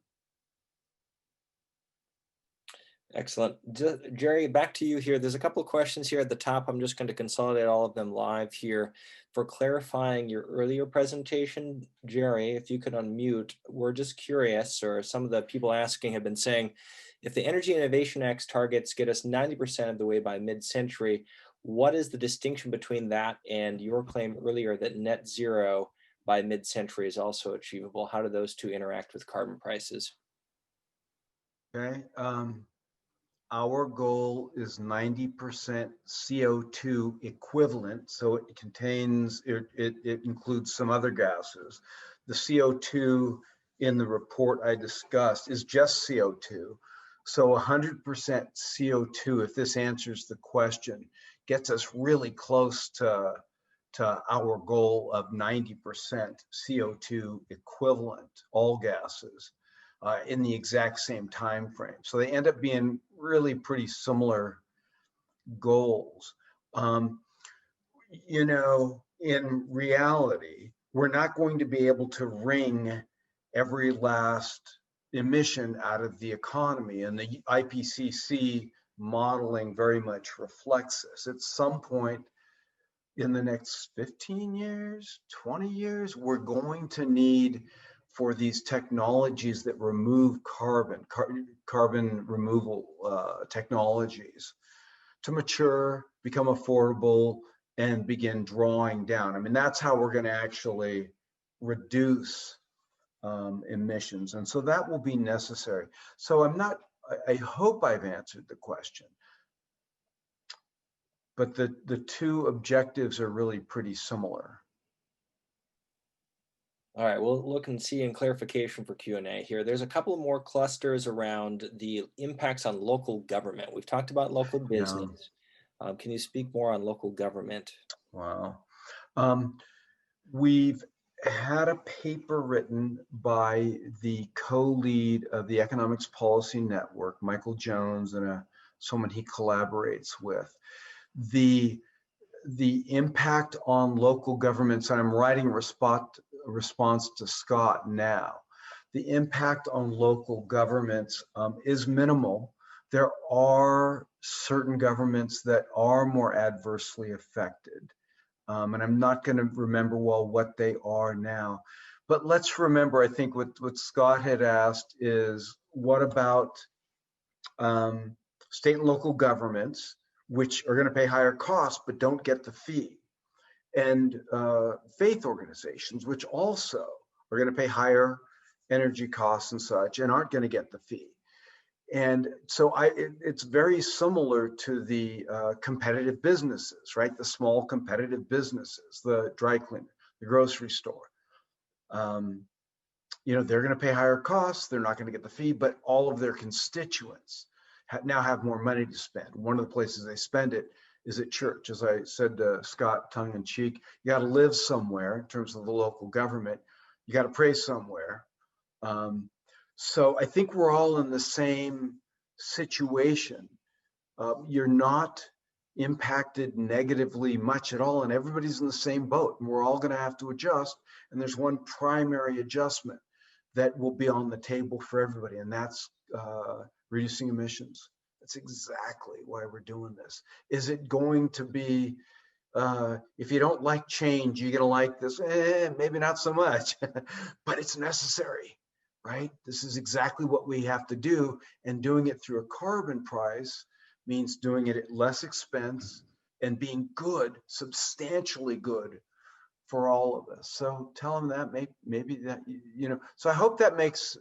Excellent. Jerry, back to you here. There's a couple of questions here at the top. I'm just going to consolidate all of them live here. For clarifying your earlier presentation, Jerry, if you could unmute, we're just curious, or some of the people asking have been saying, if the Energy Innovation Act's targets get us 90% of the way by mid-century, what is the distinction between that and your claim earlier that net zero by mid-century is also achievable? How do those two interact with carbon prices? Okay. Our goal is 90% CO2 equivalent, so it contains, it includes some other gases. The CO2 in the report I discussed is just CO2. So 100% CO2, if this answers the question, gets us really close to our goal of 90% CO2 equivalent, all gases. In the exact same time frame. So they end up being really pretty similar goals. In reality, we're not going to be able to wring every last emission out of the economy, and the IPCC modeling very much reflects this. At some point in the next 15 years, 20 years, we're going to need for these technologies that remove carbon removal technologies to mature, become affordable, and begin drawing down. I mean, that's how we're going to actually reduce emissions. And so that will be necessary. So I hope I've answered the question. But the two objectives are really pretty similar. All right, we'll look and see in clarification for Q&A here. There's a couple more clusters around the impacts on local government. We've talked about local business. Yeah. Can you speak more on local government? Wow. We've had a paper written by the co-lead of the Economics Policy Network, Michael Jones, and someone he collaborates with. The impact on local governments, and I'm writing a response to Scott now. The impact on local governments is minimal. There are certain governments that are more adversely affected. And I'm not going to remember well what they are now. But let's remember, I think what Scott had asked is, what about state and local governments, which are going to pay higher costs but don't get the fee? And faith organizations, which also are going to pay higher energy costs and such, and aren't going to get the fee. And so it's very similar to the competitive businesses, right? The small competitive businesses, the dry cleaner, the grocery store. They're going to pay higher costs. They're not going to get the fee, but all of their constituents now have more money to spend. One of the places they spend it is at church. As I said to Scott, tongue in cheek, you got to live somewhere in terms of the local government. You got to pray somewhere. So I think we're all in the same situation. You're not impacted negatively much at all, and everybody's in the same boat, and we're all going to have to adjust. And there's one primary adjustment that will be on the table for everybody, and that's reducing emissions. That's exactly why we're doing this. Is it going to be, if you don't like change, you're going to like this? Maybe not so much, but it's necessary, right? This is exactly what we have to do. And doing it through a carbon price means doing it at less expense and being good, substantially good for all of us. So tell them that, maybe that, so I hope that makes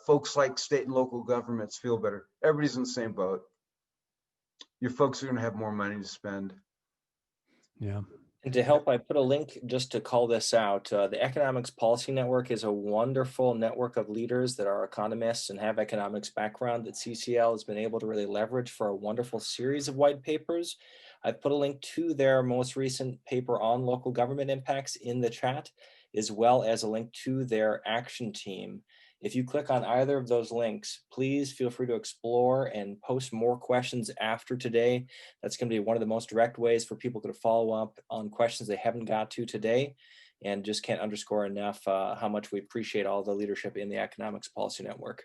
folks like state and local governments feel better. Everybody's in the same boat. Your folks are going to have more money to spend. Yeah. And to help, I put a link just to call this out. The Economics Policy Network is a wonderful network of leaders that are economists and have economics background that CCL has been able to really leverage for a wonderful series of white papers. I've put a link to their most recent paper on local government impacts in the chat, as well as a link to their action team. If you click on either of those links, please feel free to explore and post more questions after today. That's going to be one of the most direct ways for people to follow up on questions they haven't got to today, and just can't underscore enough how much we appreciate all the leadership in the Economics Policy Network.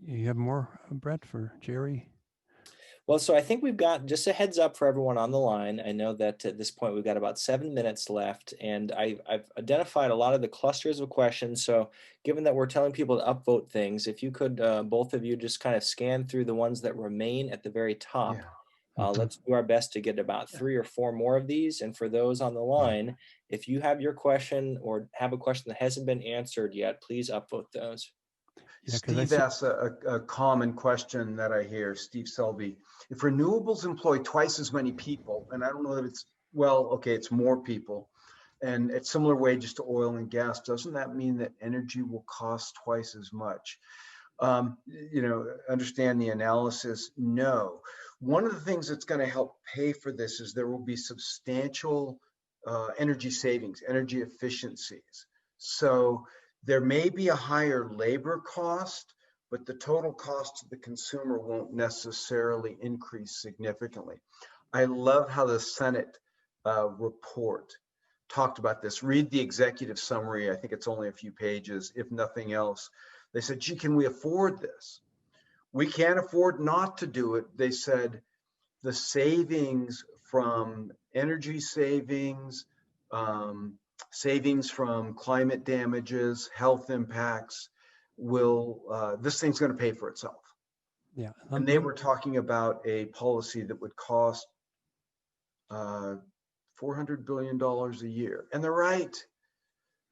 You have more, Brett, for Jerry? Well, so I think we've got just a heads up for everyone on the line. I know that at this point we've got about 7 minutes left, and I've identified a lot of the clusters of questions. So given that we're telling people to upvote things, if you could, both of you just kind of scan through the ones that remain at the very top. Let's do our best to get about 3 or 4 more of these. And for those on the line, if you have your question or have a question that hasn't been answered yet, please upvote those. Steve asks a common question that I hear, Steve Selby. If renewables employ twice as many people, and I don't know if it's, well, okay, it's more people, and at similar wages to oil and gas, doesn't that mean that energy will cost twice as much? You know, understand the analysis? No. One of the things that's going to help pay for this is there will be substantial energy savings, energy efficiencies. So there may be a higher labor cost, but the total cost to the consumer won't necessarily increase significantly. I love how the Senate report talked about this. Read the executive summary. I think it's only a few pages, if nothing else. They said, gee, can we afford this? We can't afford not to do it. They said the savings from energy savings, savings from climate damages, health impacts, will, this thing's going to pay for itself. Yeah. And they were talking about a policy that would cost $400 billion a year. And they're right.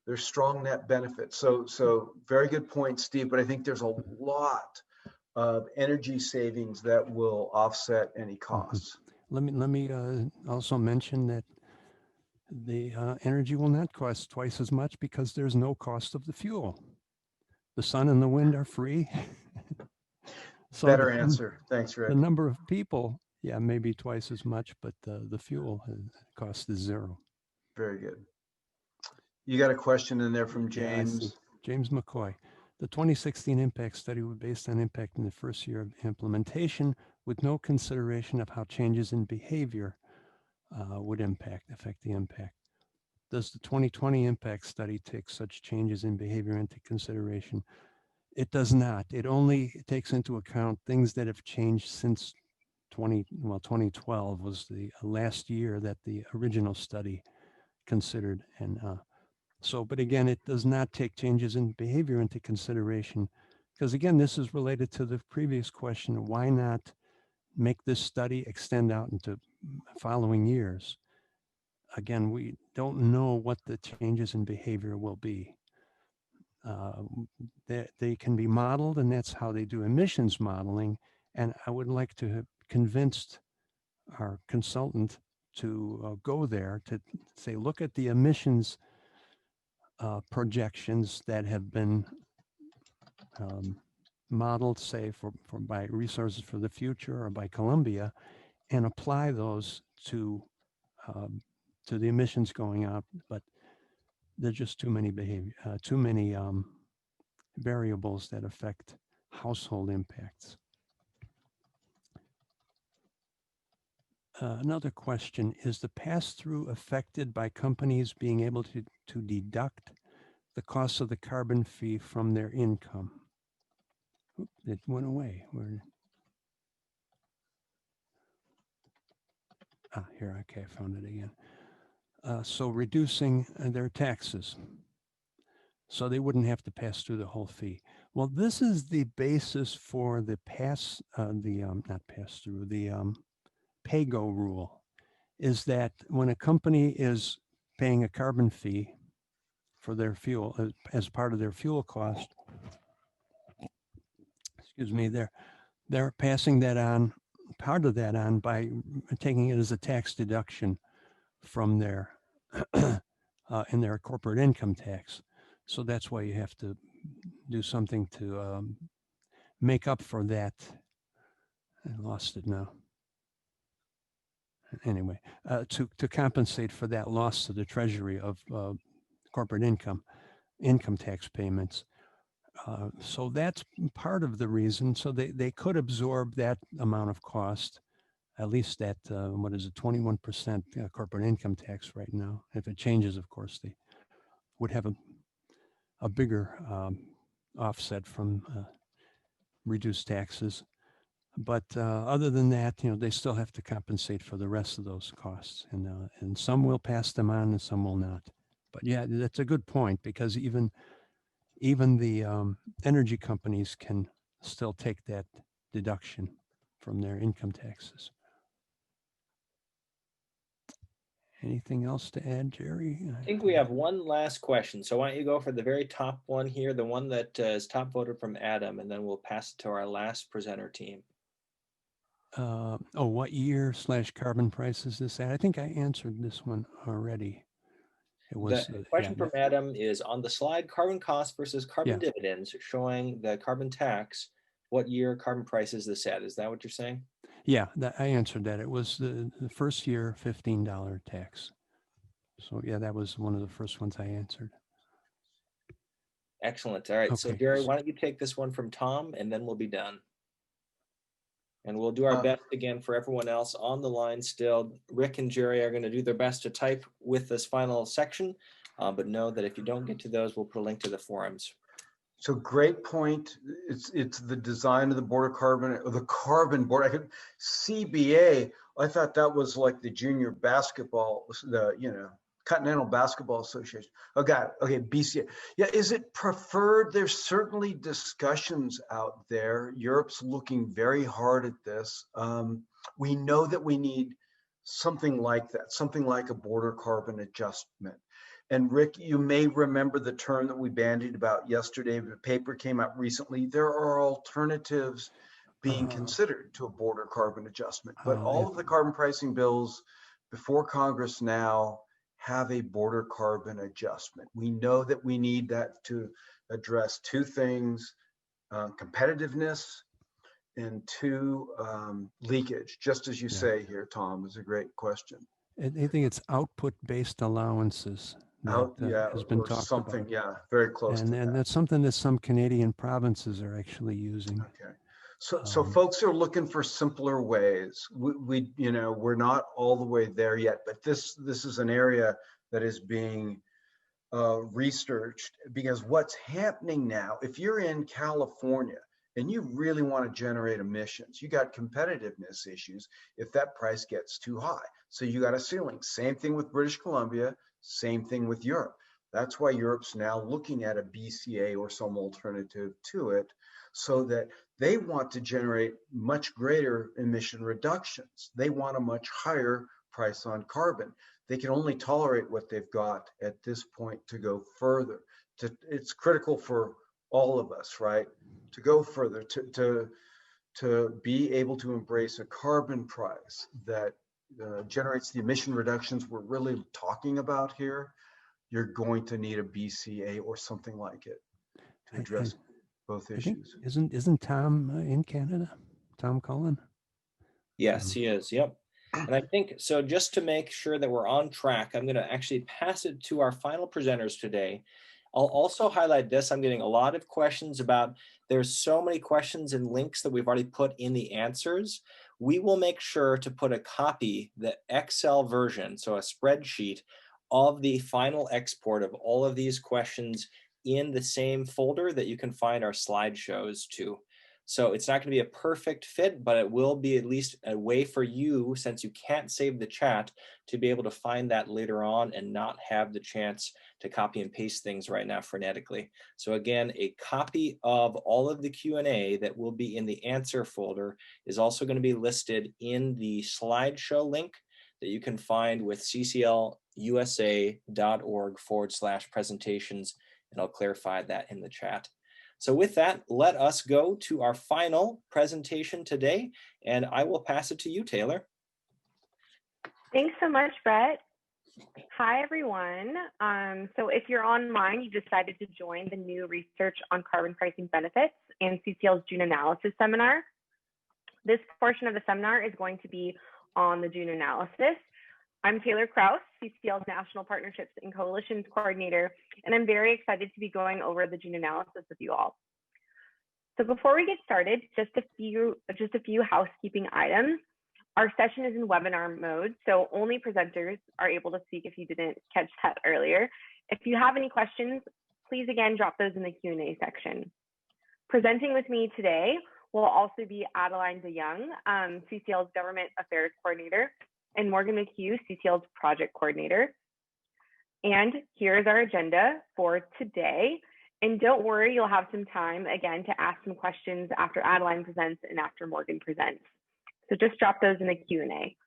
There's strong net benefits. So very good point, Steve, but I think there's a lot of energy savings that will offset any costs. Let me also mention that the energy will not cost twice as much because there's no cost of the fuel. The sun and the wind are free. So better answer. Thanks, Rick. The number of people, yeah, maybe twice as much, but the fuel cost is zero. Very good. You got a question in there from James. Yeah, James McCoy. The 2016 impact study was based on impact in the first year of implementation with no consideration of how changes in behavior would affect the impact. Does the 2020 impact study take such changes in behavior into consideration? It does not. It only takes into account things that have changed since 2012 was the last year that the original study considered. And but again, it does not take changes in behavior into consideration because again, this is related to the previous question, why not make this study extend out into following years? Again, we don't know what the changes in behavior will be. They can be modeled, and that's how they do emissions modeling. And I would like to have convinced our consultant to go there to say, look at the emissions projections that have been modeled, say, by Resources for the Future or by Columbia, and apply those to the emissions going up. But there's just too many variables that affect household impacts. Another question, is the pass-through affected by companies being able to deduct the cost of the carbon fee from their income? Oop, it went away. Here, okay, I found it again. So reducing their taxes, so they wouldn't have to pass through the whole fee. Well, this is the basis for the pay-go rule, is that when a company is paying a carbon fee for their fuel as part of their fuel cost, excuse me, they're passing that on part of that on by taking it as a tax deduction from their in their corporate income tax. So that's why you have to do something to make up for that. I lost it now. Anyway, to compensate for that loss to the Treasury of corporate income tax payments. So that's part of the reason. So they could absorb that amount of cost, at least at, what is it, 21% corporate income tax right now. If it changes, of course, they would have a bigger offset from reduced taxes. But other than that, they still have to compensate for the rest of those costs. And some will pass them on and some will not. But yeah, that's a good point, because even the energy companies can still take that deduction from their income taxes. Anything else to add, Jerry? I think we have one last question. So why don't you go for the very top one here, the one that is top voted from Adam, and then we'll pass it to our last presenter team. What year / carbon price is this at? I think I answered this one already. It was The question from Adam is on the slide, carbon cost versus carbon dividends, showing the carbon tax. What year carbon price is this at? Is that what you're saying? Yeah, I answered that. It was the first year $15 tax. So yeah, that was one of the first ones I answered. Excellent. All right. Okay. So Jerry, why don't you take this one from Tom, and then we'll be done. And we'll do our best again for everyone else on the line still. Rick and Jerry are going to do their best to type with this final section, but know that if you don't get to those, we'll put a link to the forums. So great point. It's the design of the border carbon, or the carbon border. CBA, I thought that was like the junior basketball, Continental Basketball Association. Oh, got it. Okay, BCA. Yeah, is it preferred? There's certainly discussions out there. Europe's looking very hard at this. We know that we need something like that, something like a border carbon adjustment. And Rick, you may remember the term that we bandied about yesterday. The paper came out recently. There are alternatives being considered to a border carbon adjustment, but all of the carbon pricing bills before Congress now have a border carbon adjustment. We know that we need that to address two things, competitiveness, and two, leakage, just as you say here, Tom, is a great question. I think it's output-based allowances that has been talked about. Yeah, very close to that. And that's something that some Canadian provinces are actually using. Okay. So folks are looking for simpler ways. We're not all the way there yet, but this is an area that is being researched, because what's happening now, if you're in California and you really want to generate emissions, you got competitiveness issues if that price gets too high. So you got a ceiling. Same thing with British Columbia, same thing with Europe. That's why Europe's now looking at a BCA or some alternative to it, so that they want to generate much greater emission reductions. They want a much higher price on carbon. They can only tolerate what they've got at this point to go further. It's critical for all of us, right? To go further, to be able to embrace a carbon price that generates the emission reductions we're really talking about here. You're going to need a BCA or something like it to address both issues. Isn't Tom in Canada? Tom Cullen? Yes, he is. Yep. And I think, so just to make sure that we're on track, I'm going to actually pass it to our final presenters today. I'll also highlight this. I'm getting a lot of questions about, there's so many questions and links that we've already put in the answers. We will make sure to put a copy, the Excel version, so a spreadsheet of the final export of all of these questions in the same folder that you can find our slideshows to. So it's not going to be a perfect fit, but it will be at least a way for you, since you can't save the chat, to be able to find that later on and not have the chance to copy and paste things right now frenetically. So again, a copy of all of the Q&A that will be in the answer folder is also going to be listed in the slideshow link that you can find with cclusa.org/presentations, and I'll clarify that in the chat. So with that, let us go to our final presentation today, and I will pass it to you, Taylor. Thanks so much, Brett. Hi, everyone. So if you're online, you decided to join the new Research on Carbon Pricing Benefits and CCL's June analysis seminar. This portion of the seminar is going to be on the June analysis. I'm Taylor Krause, CCL's National Partnerships and Coalitions Coordinator, and I'm very excited to be going over the June analysis with you all. So before we get started, just a few housekeeping items. Our session is in webinar mode, so only presenters are able to speak if you didn't catch that earlier. If you have any questions, please again drop those in the Q&A section. Presenting with me today will also be Adeline DeYoung, CCL's Government Affairs Coordinator, and Morgan McCue, CCL's Project Coordinator. And here's our agenda for today. And don't worry, you'll have some time again to ask some questions after Adeline presents and after Morgan presents. So just drop those in the Q&A.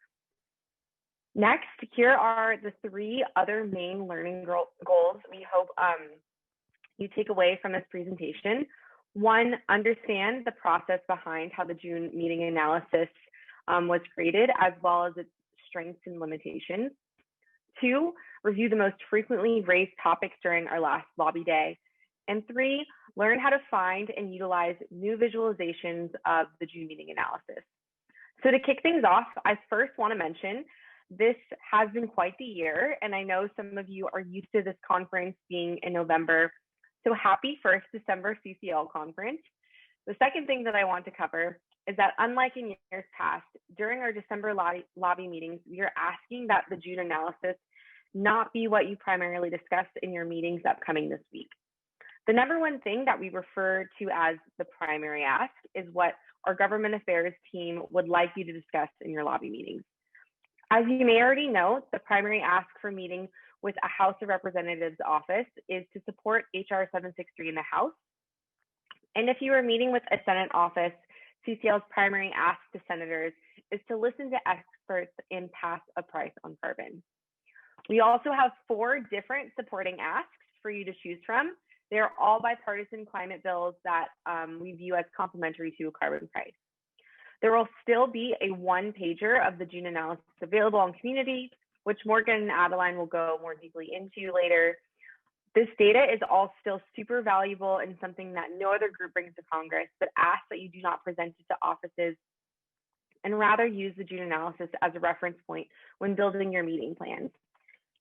Next, here are the 3 other main learning goals we hope you take away from this presentation. 1, understand the process behind how the June meeting analysis was created, as well as its strengths and limitations. 2, review the most frequently raised topics during our last lobby day. And 3, learn how to find and utilize new visualizations of the June meeting analysis. So to kick things off, I first want to mention this has been quite the year, and I know some of you are used to this conference being in November. So happy first December CCL conference. The second thing that I want to cover is that unlike in years past, during our December lobby meetings, we are asking that the June analysis not be what you primarily discuss in your meetings upcoming this week. The number one thing that we refer to as the primary ask is what our government affairs team would like you to discuss in your lobby meetings. As you may already know, the primary ask for meeting with a House of Representatives office is to support HR 763 in the House. And if you are meeting with a Senate office, CCL's primary ask to senators is to listen to experts and pass a price on carbon. We also have 4 different supporting asks for you to choose from. They're all bipartisan climate bills that we view as complementary to a carbon price. There will still be a 1-pager of the June analysis available on Community, which Morgan and Adeline will go more deeply into later. This data is all still super valuable and something that no other group brings to Congress, but ask that you do not present it to offices and rather use the June analysis as a reference point when building your meeting plans.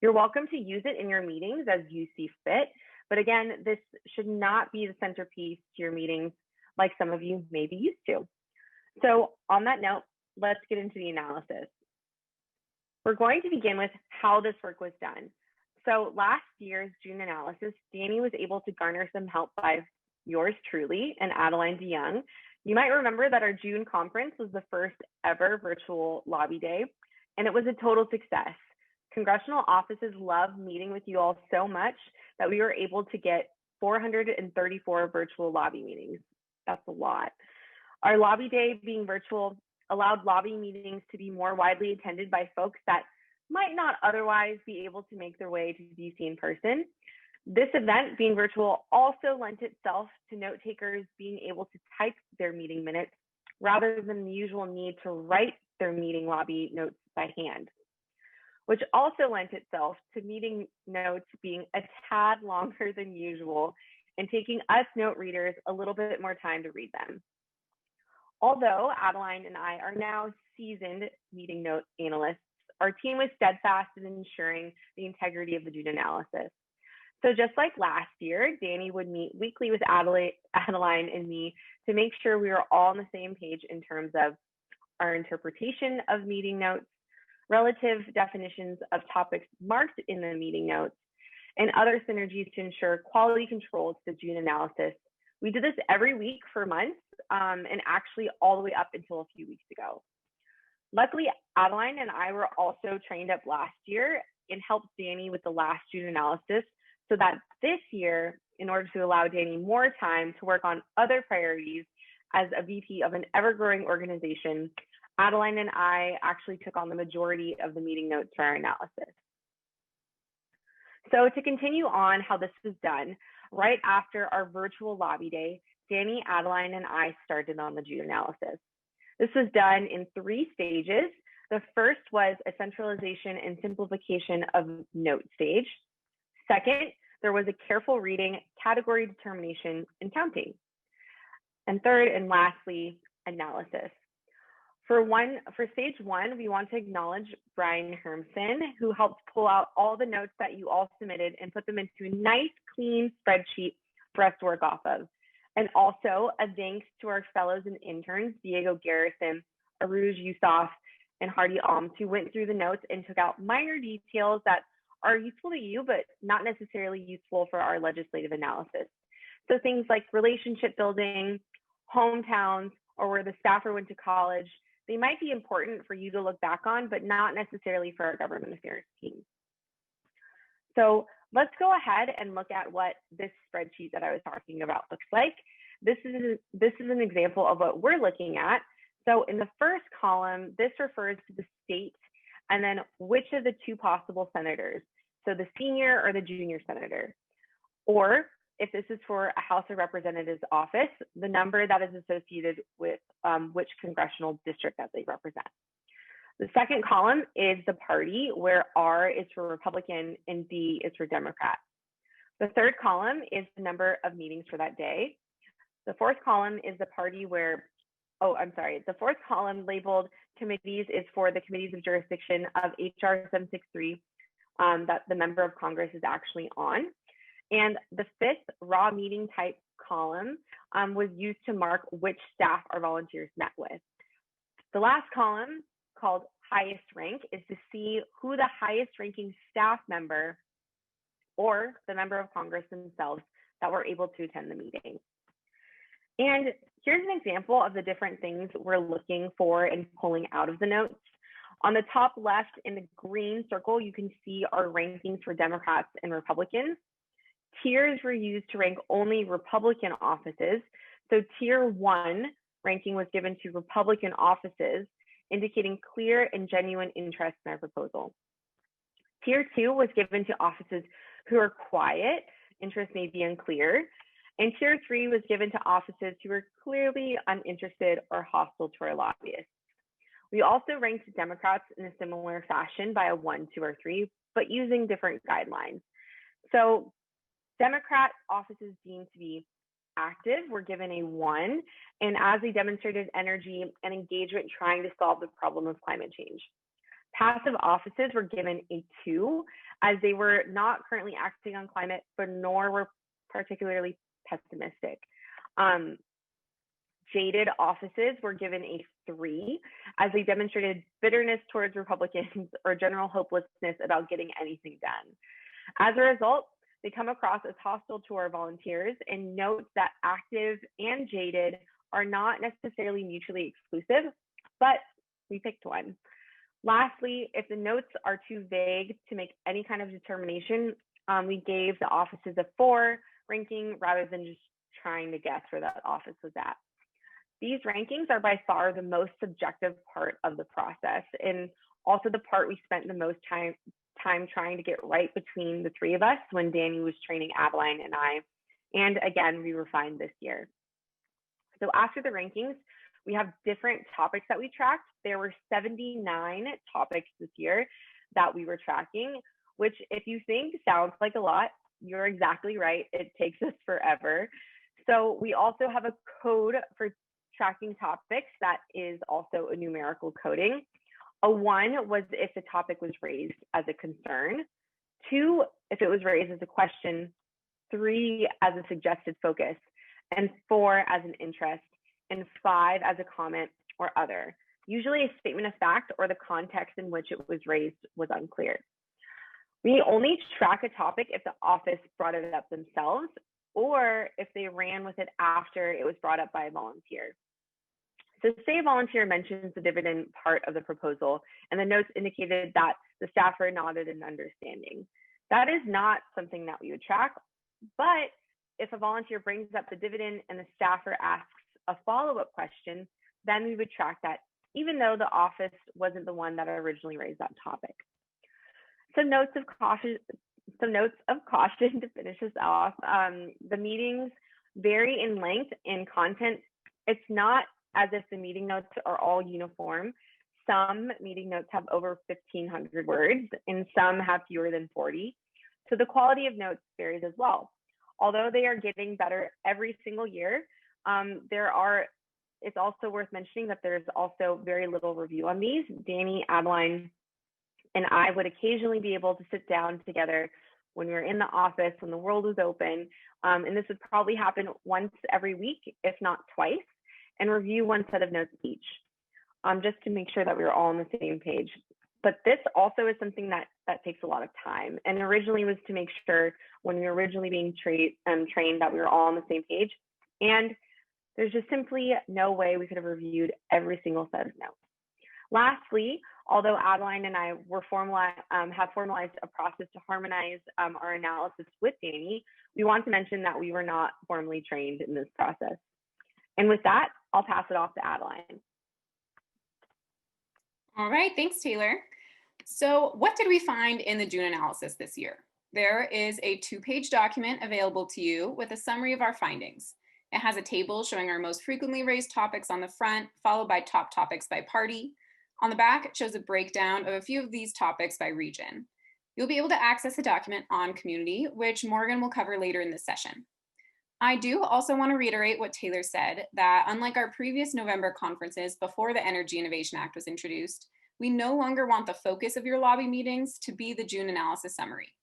You're welcome to use it in your meetings as you see fit, but again, this should not be the centerpiece to your meetings like some of you may be used to. So on that note, let's get into the analysis. We're going to begin with how this work was done. So last year's June analysis, Danny was able to garner some help by yours truly and Adeline DeYoung. You might remember that our June conference was the first ever virtual lobby day, and it was a total success. Congressional offices love meeting with you all so much that we were able to get 434 virtual lobby meetings. That's a lot. Our lobby day being virtual allowed lobby meetings to be more widely attended by folks that might not otherwise be able to make their way to DC in person. This event being virtual also lent itself to note takers being able to type their meeting minutes rather than the usual need to write their meeting lobby notes by hand, which also lent itself to meeting notes being a tad longer than usual and taking us note readers a little bit more time to read them. Although Adeline and I are now seasoned meeting note analysts, our team was steadfast in ensuring the integrity of the June analysis. So just like last year, Danny would meet weekly with Adeline and me to make sure we were all on the same page in terms of our interpretation of meeting notes, relative definitions of topics marked in the meeting notes, and other synergies to ensure quality control to the June analysis. We did this every week for months, and actually all the way up until a few weeks ago. Luckily, Adeline and I were also trained up last year and helped Danny with the last June analysis, so that this year, in order to allow Danny more time to work on other priorities as a VP of an ever-growing organization, Adeline and I actually took on the majority of the meeting notes for our analysis. So to continue on how this was done, Right after our virtual lobby day, Danny, Adeline, and I started on the June analysis. This was done in 3 stages. The first was a centralization and simplification of note stage. Second, there was a careful reading, category determination, and counting. And third, and lastly, analysis. For stage 1, we want to acknowledge Brian Hermson, who helped pull out all the notes that you all submitted and put them into a nice, clean spreadsheet for us to work off of. And also a thanks to our fellows and interns, Diego Garrison, Aruj Yusuf, and Hardy Alms, who went through the notes and took out minor details that are useful to you, but not necessarily useful for our legislative analysis. So things like relationship building, hometowns, or where the staffer went to college, they might be important for you to look back on, but not necessarily for our government affairs team. So let's go ahead and look at what this spreadsheet that I was talking about looks like. This is an example of what we're looking at. So in the first column, this refers to the state and then which of the 2 possible senators. So the senior or the junior senator. Or if this is for a House of Representatives office, the number that is associated with which congressional district that they represent. The second column is the party, where R is for Republican and D is for Democrat. The third column is the number of meetings for that day. The fourth column is the party where, the fourth column labeled committees is for the committees of jurisdiction of HR 763 that the member of Congress is actually on. And the fifth raw meeting type column was used to mark which staff our volunteers met with. The last column, called highest rank, is to see who the highest ranking staff member or the member of Congress themselves that were able to attend the meeting. And here's an example of the different things we're looking for and pulling out of the notes. On the top left in the green circle, you can see our rankings for Democrats and Republicans. Tiers were used to rank only Republican offices. So tier 1 ranking was given to Republican offices, indicating clear and genuine interest in our proposal. Tier 2 was given to offices who are quiet, interest may be unclear. And tier 3 was given to offices who are clearly uninterested or hostile to our lobbyists. We also ranked Democrats in a similar fashion by a 1, 2, or 3, but using different guidelines. So Democrat offices deemed to be active were given a 1, and as they demonstrated energy and engagement trying to solve the problem of climate change. Passive offices were given a 2, as they were not currently acting on climate, but nor were particularly pessimistic. Jaded offices were given a 3, as they demonstrated bitterness towards Republicans or general hopelessness about getting anything done. As a result, they come across as hostile to our volunteers, and note that active and jaded are not necessarily mutually exclusive, but we picked one. Lastly, if the notes are too vague to make any kind of determination, we gave the offices a 4 ranking rather than just trying to guess where that office was at. These rankings are by far the most subjective part of the process, and also the part we spent the most time trying to get right between the 3 of us when Danny was training Adeline and I. And again, we refined this year. So after the rankings, we have different topics that we tracked. There were 79 topics this year that we were tracking, which if you think sounds like a lot, you're exactly right. It takes us forever. So we also have a code for tracking topics that is also a numerical coding. A 1 was if the topic was raised as a concern, 2 if it was raised as a question, 3 as a suggested focus, and 4 as an interest, and 5 as a comment or other. Usually a statement of fact or the context in which it was raised was unclear. We only track a topic if the office brought it up themselves or if they ran with it after it was brought up by a volunteer. So say a volunteer mentions the dividend part of the proposal and the notes indicated that the staffer nodded in understanding. That is not something that we would track, but if a volunteer brings up the dividend and the staffer asks a follow-up question, then we would track that even though the office wasn't the one that originally raised that topic. Some notes of caution some notes of caution to finish us off. The meetings vary in length and content. It's not as if the meeting notes are all uniform. Some meeting notes have over 1,500 words and some have fewer than 40. So the quality of notes varies as well. Although they are getting better every single year, it's also worth mentioning that there's also very little review on these. Danny, Adeline, and I would occasionally be able to sit down together when we were in the office, when the world was open, and this would probably happen once every week, if not twice, and review one set of notes each, just to make sure that we were all on the same page. But this also is something that takes a lot of time, and originally was to make sure when we were originally being trained that we were all on the same page, and there's just simply no way we could have reviewed every single set of notes. Lastly, although Adeline and I have formalized a process to harmonize our analysis with Danny, we want to mention that we were not formally trained in this process. And with that, I'll pass it off to Adeline. All right, thanks, Taylor. So what did we find in the June analysis this year? There is a 2-page document available to you with a summary of our findings. It has a table showing our most frequently raised topics on the front, followed by top topics by party. On the back, it shows a breakdown of a few of these topics by region. You'll be able to access the document on Community, which Morgan will cover later in this session. I do also want to reiterate what Taylor said, that unlike our previous November conferences before the Energy Innovation Act was introduced, we no longer want the focus of your lobby meetings to be the June analysis summary.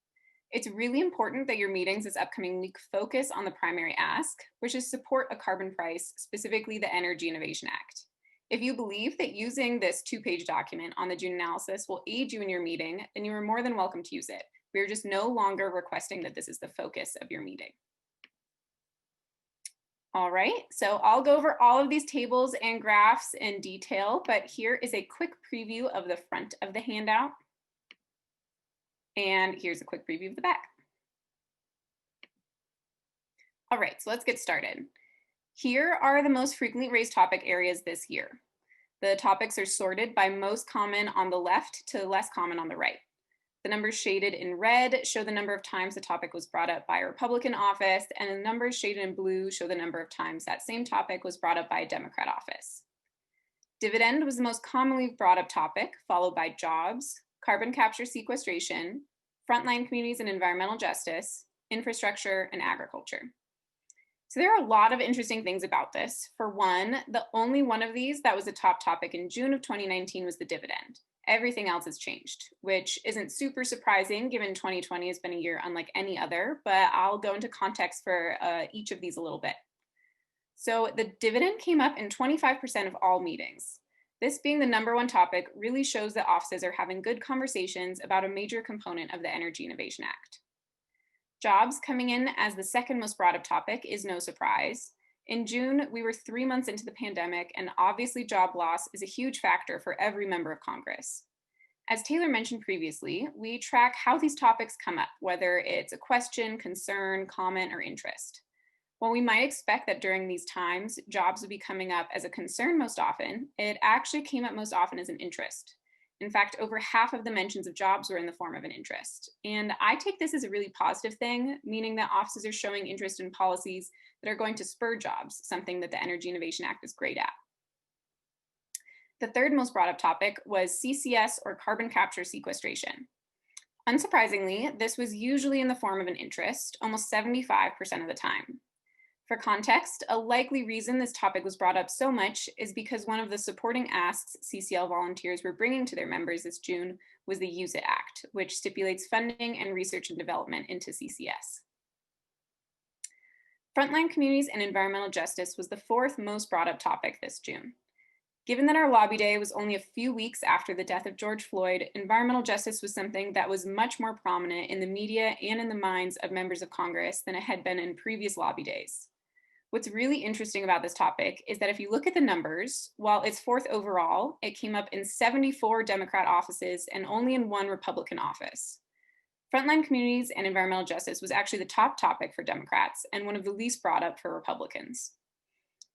It's really important that your meetings this upcoming week focus on the primary ask, which is support a carbon price, specifically the Energy Innovation Act. If you believe that using this 2-page document on the June analysis will aid you in your meeting, then you are more than welcome to use it. We are just no longer requesting that this is the focus of your meeting. All right, so I'll go over all of these tables and graphs in detail, but here is a quick preview of the front of the handout. And here's a quick preview of the back. All right, so let's get started. Here are the most frequently raised topic areas this year. The topics are sorted by most common on the left to less common on the right. The numbers shaded in red show the number of times the topic was brought up by a Republican office, and the numbers shaded in blue show the number of times that same topic was brought up by a Democrat office. Dividend was the most commonly brought up topic, followed by jobs, carbon capture sequestration, frontline communities and environmental justice, infrastructure, and agriculture. So there are a lot of interesting things about this. For one, the only one of these that was a top topic in June of 2019 was the dividend. Everything else has changed, which isn't super surprising given 2020 has been a year unlike any other, but I'll go into context for each of these a little bit. So the dividend came up in 25% of all meetings. This being the #1 topic really shows that offices are having good conversations about a major component of the Energy Innovation Act. Jobs coming in as the second most brought up topic is no surprise. In June, we were 3 months into the pandemic, and obviously job loss is a huge factor for every member of Congress. As Taylor mentioned previously, we track how these topics come up, whether it's a question, concern, comment, or interest. While we might expect that during these times, jobs would be coming up as a concern most often, it actually came up most often as an interest. In fact, over half of the mentions of jobs were in the form of an interest. And I take this as a really positive thing, meaning that offices are showing interest in policies that are going to spur jobs, something that the Energy Innovation Act is great at. The third most brought up topic was CCS, or carbon capture sequestration. Unsurprisingly, this was usually in the form of an interest, almost 75% of the time. For context, a likely reason this topic was brought up so much is because one of the supporting asks CCL volunteers were bringing to their members this June was the Use It Act, which stipulates funding and research and development into CCS. Frontline communities and environmental justice was the fourth most brought up topic this June. Given that our lobby day was only a few weeks after the death of George Floyd, environmental justice was something that was much more prominent in the media and in the minds of members of Congress than it had been in previous lobby days. What's really interesting about this topic is that if you look at the numbers, while it's fourth overall, it came up in 74 Democrat offices and only in 1 Republican office. Frontline communities and environmental justice was actually the top topic for Democrats and one of the least brought up for Republicans.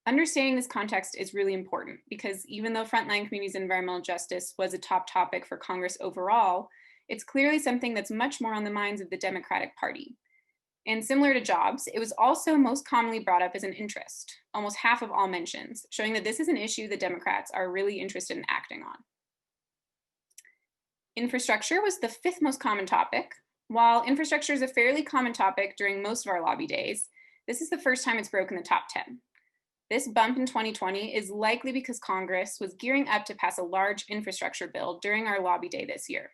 Understanding this context is really important because even though frontline communities and environmental justice was a top topic for Congress overall, it's clearly something that's much more on the minds of the Democratic Party. And similar to jobs, it was also most commonly brought up as an interest, almost half of all mentions, showing that this is an issue the Democrats are really interested in acting on. Infrastructure was the 5th most common topic. While infrastructure is a fairly common topic during most of our lobby days, this is the first time it's broken the top 10. This bump in 2020 is likely because Congress was gearing up to pass a large infrastructure bill during our lobby day this year.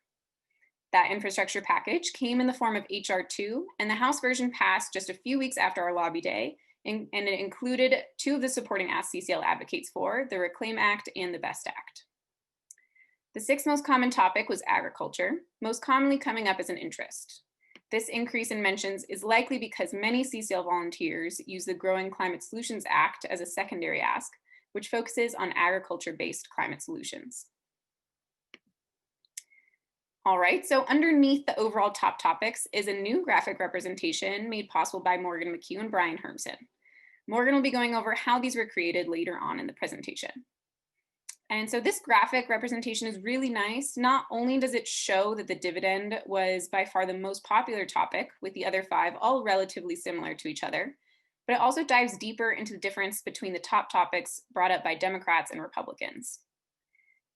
That infrastructure package came in the form of HR 2, and the House version passed just a few weeks after our lobby day, and it included 2 of the supporting asks CCL advocates for, the Reclaim Act and the BEST Act. The 6th most common topic was agriculture, most commonly coming up as an interest. This increase in mentions is likely because many CCL volunteers use the Growing Climate Solutions Act as a secondary ask, which focuses on agriculture-based climate solutions. All right, so underneath the overall top topics is a new graphic representation made possible by Morgan McCue and Brian Hermsen. Morgan will be going over how these were created later on in the presentation. And so this graphic representation is really nice. Not only does it show that the dividend was by far the most popular topic, with the other 5 all relatively similar to each other, but it also dives deeper into the difference between the top topics brought up by Democrats and Republicans.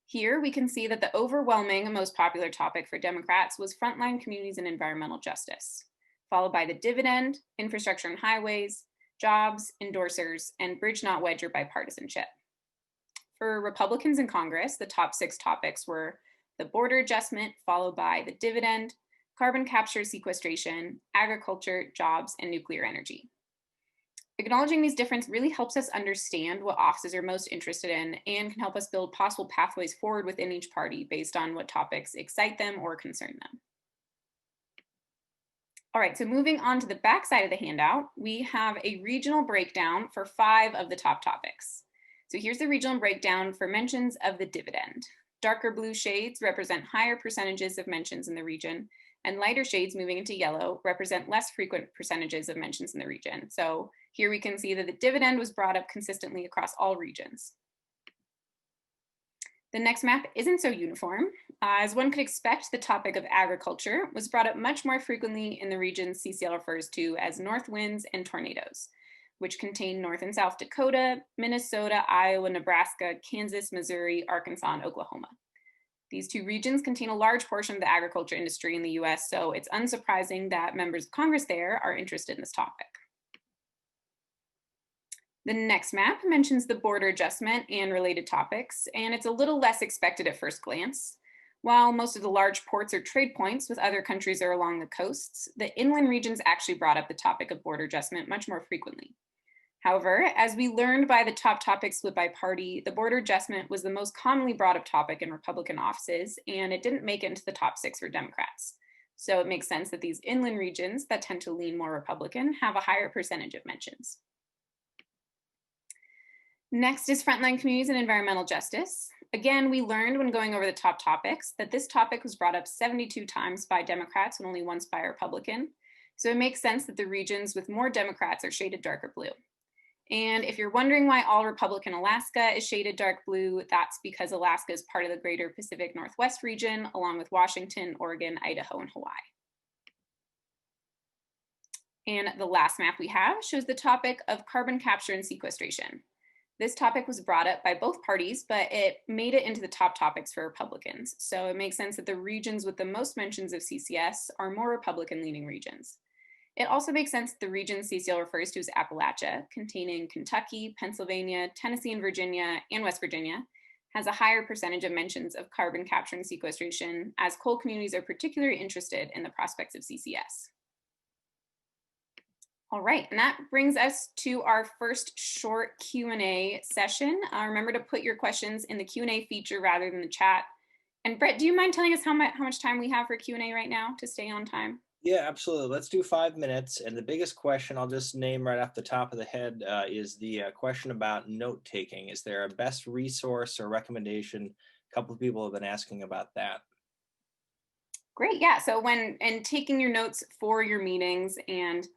Here we can see that the overwhelming most popular topic for Democrats was frontline communities and environmental justice, followed by the dividend, infrastructure and highways, jobs, endorsers, and bridge not wedge or bipartisanship. For Republicans in Congress, the top 6 topics were the border adjustment, followed by the dividend, carbon capture sequestration, agriculture, jobs, and nuclear energy. Acknowledging these differences really helps us understand what offices are most interested in and can help us build possible pathways forward within each party based on what topics excite them or concern them. All right, so moving on to the back side of the handout, we have a regional breakdown for 5 of the top topics. So here's the regional breakdown for mentions of the dividend. Darker blue shades represent higher percentages of mentions in the region, and lighter shades moving into yellow represent less frequent percentages of mentions in the region. So here we can see that the dividend was brought up consistently across all regions. The next map isn't so uniform. As one could expect, the topic of agriculture was brought up much more frequently in the regions CCL refers to as north winds and tornadoes, which contain North and South Dakota, Minnesota, Iowa, Nebraska, Kansas, Missouri, Arkansas, and Oklahoma. These 2 regions contain a large portion of the agriculture industry in the US, so it's unsurprising that members of Congress there are interested in this topic. The next map mentions the border adjustment and related topics, and it's a little less expected at first glance. While most of the large ports are trade points with other countries that are along the coasts, the inland regions actually brought up the topic of border adjustment much more frequently. However, as we learned by the top topic split by party, the border adjustment was the most commonly brought up topic in Republican offices, and it didn't make it into the top 6 for Democrats. So it makes sense that these inland regions that tend to lean more Republican have a higher percentage of mentions. Next is frontline communities and environmental justice. Again, we learned when going over the top topics that this topic was brought up 72 times by Democrats and only once by a Republican. So it makes sense that the regions with more Democrats are shaded darker blue. And if you're wondering why all Republican Alaska is shaded dark blue, that's because Alaska is part of the greater Pacific Northwest region, along with Washington, Oregon, Idaho, and Hawaii. And the last map we have shows the topic of carbon capture and sequestration. This topic was brought up by both parties, but it made it into the top topics for Republicans. So it makes sense that the regions with the most mentions of CCS are more Republican-leaning regions. It also makes sense that the region CCL refers to as Appalachia, containing Kentucky, Pennsylvania, Tennessee, and Virginia, and West Virginia, has a higher percentage of mentions of carbon capture and sequestration, as coal communities are particularly interested in the prospects of CCS. All right, and that brings us to our first short Q&A session. Remember to put your questions in the Q&A feature rather than the chat. And Brett, do you mind telling us how much time we have for Q&A right now to stay on time? Yeah, absolutely. Let's do 5 minutes. And the biggest question I'll just name right off the top of the head is the question about note taking. Is there a best resource or recommendation? A couple of people have been asking about that. Great, yeah. So when taking your notes for your meetings and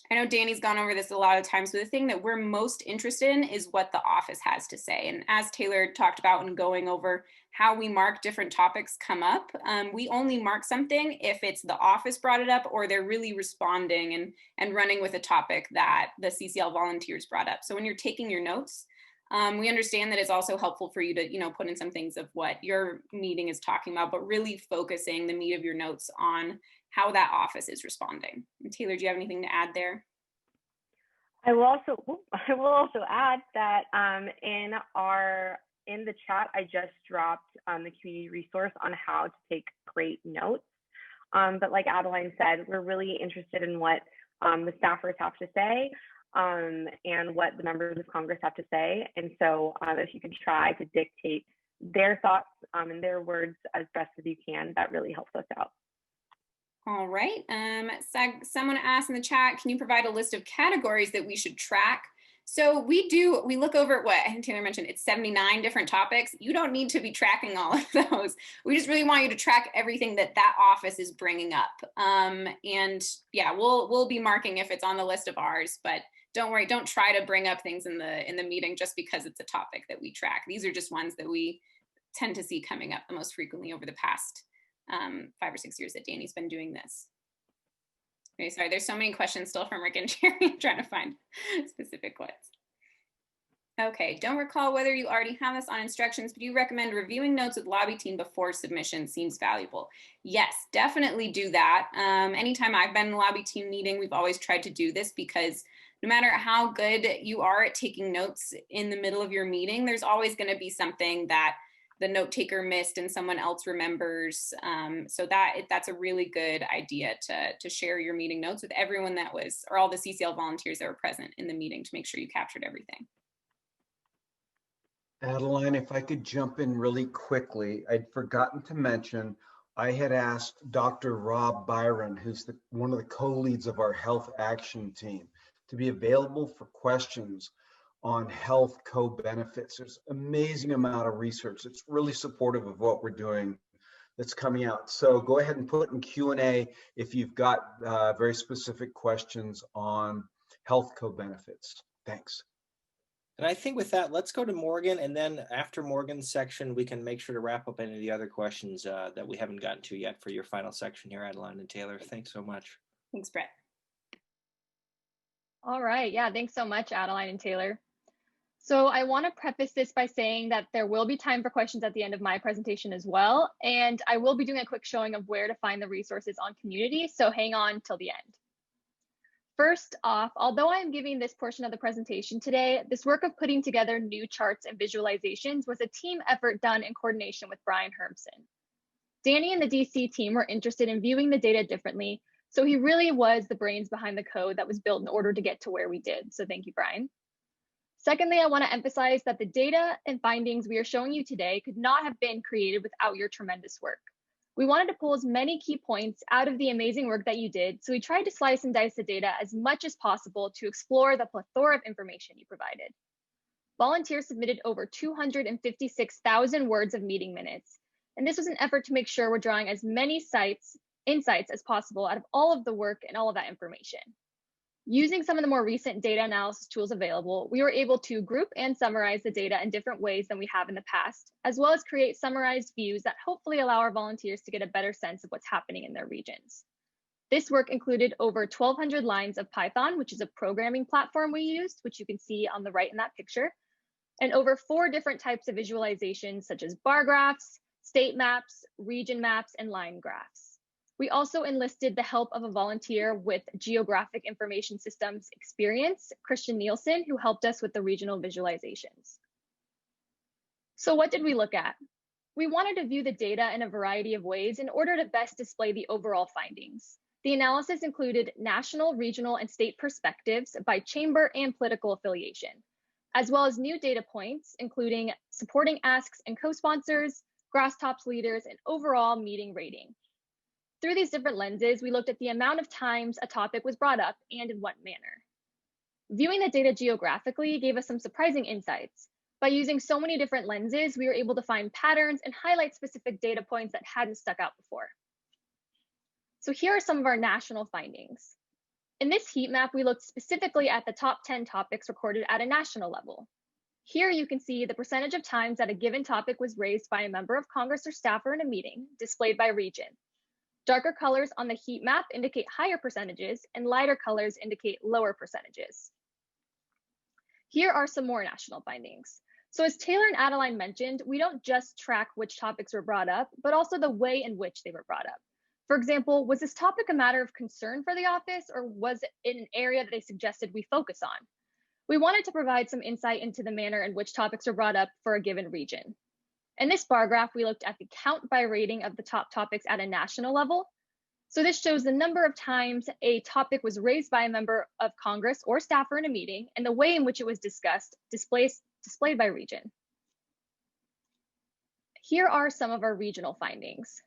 I know Danny's gone over this a lot of times, but the thing that we're most interested in is what the office has to say. And as Taylor talked about when going over how we mark different topics come up, we only mark something if it's the office brought it up or they're really responding and running with a topic that the CCL volunteers brought up. So when you're taking your notes, we understand that it's also helpful for you to, put in some things of what your meeting is talking about, but really focusing the meat of your notes on how that office is responding. And Taylor, do you have anything to add there? I will also add that in the chat, I just dropped the community resource on how to take great notes. But like Adeline said, we're really interested in what the staffers have to say and what the members of Congress have to say. And so if you can try to dictate their thoughts in their words as best as you can, that really helps us out. All right. Someone asked in the chat, can you provide a list of categories that we should track? So we look over at what I think Taylor mentioned, it's 79 different topics. You don't need to be tracking all of those. We just really want you to track everything that office is bringing up. And yeah, we'll be marking if it's on the list of ours, but don't worry, don't try to bring up things in the meeting just because it's a topic that we track. These are just ones that we tend to see coming up the most frequently over the past 5 or 6 years that Danny's been doing this. Okay, sorry, there's so many questions still from Rick and Jerry. I'm trying to find specific ones. Okay, don't recall whether you already have this on instructions, but you recommend reviewing notes with lobby team before submission seems valuable. Yes, definitely do that. Anytime I've been in a lobby team meeting, we've always tried to do this because no matter how good you are at taking notes in the middle of your meeting, there's always going to be something that the note taker missed and someone else remembers. So that's a really good idea to share your meeting notes with everyone that was, or all the CCL volunteers that were present in the meeting to make sure you captured everything. Adeline, if I could jump in really quickly, I'd forgotten to mention, I had asked Dr. Rob Byron, who's one of the co-leads of our health action team, to be available for questions on health co-benefits. There's an amazing amount of research that's really supportive of what we're doing that's coming out. So go ahead and put in Q&A if you've got very specific questions on health co-benefits. Thanks. And I think with that, let's go to Morgan, and then after Morgan's section, we can make sure to wrap up any of the other questions that we haven't gotten to yet for your final section here, Adeline and Taylor. Thanks so much. Thanks, Brett. All right, yeah, thanks so much, Adeline and Taylor. So I want to preface this by saying that there will be time for questions at the end of my presentation as well, and I will be doing a quick showing of where to find the resources on community, so hang on till the end. First off, although I am giving this portion of the presentation today, this work of putting together new charts and visualizations was a team effort done in coordination with Brian Hermsen. Danny and the DC team were interested in viewing the data differently, so he really was the brains behind the code that was built in order to get to where we did, so thank you, Brian. Secondly, I want to emphasize that the data and findings we are showing you today could not have been created without your tremendous work. We wanted to pull as many key points out of the amazing work that you did, so we tried to slice and dice the data as much as possible to explore the plethora of information you provided. Volunteers submitted over 256,000 words of meeting minutes, and this was an effort to make sure we're drawing as many insights as possible out of all of the work and all of that information. Using some of the more recent data analysis tools available, we were able to group and summarize the data in different ways than we have in the past, as well as create summarized views that hopefully allow our volunteers to get a better sense of what's happening in their regions. This work included over 1,200 lines of Python, which is a programming platform we used, which you can see on the right in that picture, and over 4 different types of visualizations, such as bar graphs, state maps, region maps, and line graphs. We also enlisted the help of a volunteer with geographic information systems experience, Christian Nielsen, who helped us with the regional visualizations. So what did we look at? We wanted to view the data in a variety of ways in order to best display the overall findings. The analysis included national, regional, and state perspectives by chamber and political affiliation, as well as new data points, including supporting asks and co-sponsors, Grasstops leaders, and overall meeting rating. Through these different lenses, we looked at the amount of times a topic was brought up and in what manner. Viewing the data geographically gave us some surprising insights. By using so many different lenses, we were able to find patterns and highlight specific data points that hadn't stuck out before. So here are some of our national findings. In this heat map, we looked specifically at the top 10 topics recorded at a national level. Here you can see the percentage of times that a given topic was raised by a member of Congress or staffer in a meeting, displayed by region. Darker colors on the heat map indicate higher percentages, and lighter colors indicate lower percentages. Here are some more national findings. So as Taylor and Adeline mentioned, we don't just track which topics were brought up, but also the way in which they were brought up. For example, was this topic a matter of concern for the office, or was it an area that they suggested we focus on? We wanted to provide some insight into the manner in which topics are brought up for a given region. In this bar graph, we looked at the count by rating of the top topics at a national level. So this shows the number of times a topic was raised by a member of Congress or staffer in a meeting, and the way in which it was discussed, displayed by region. Here are some of our regional findings.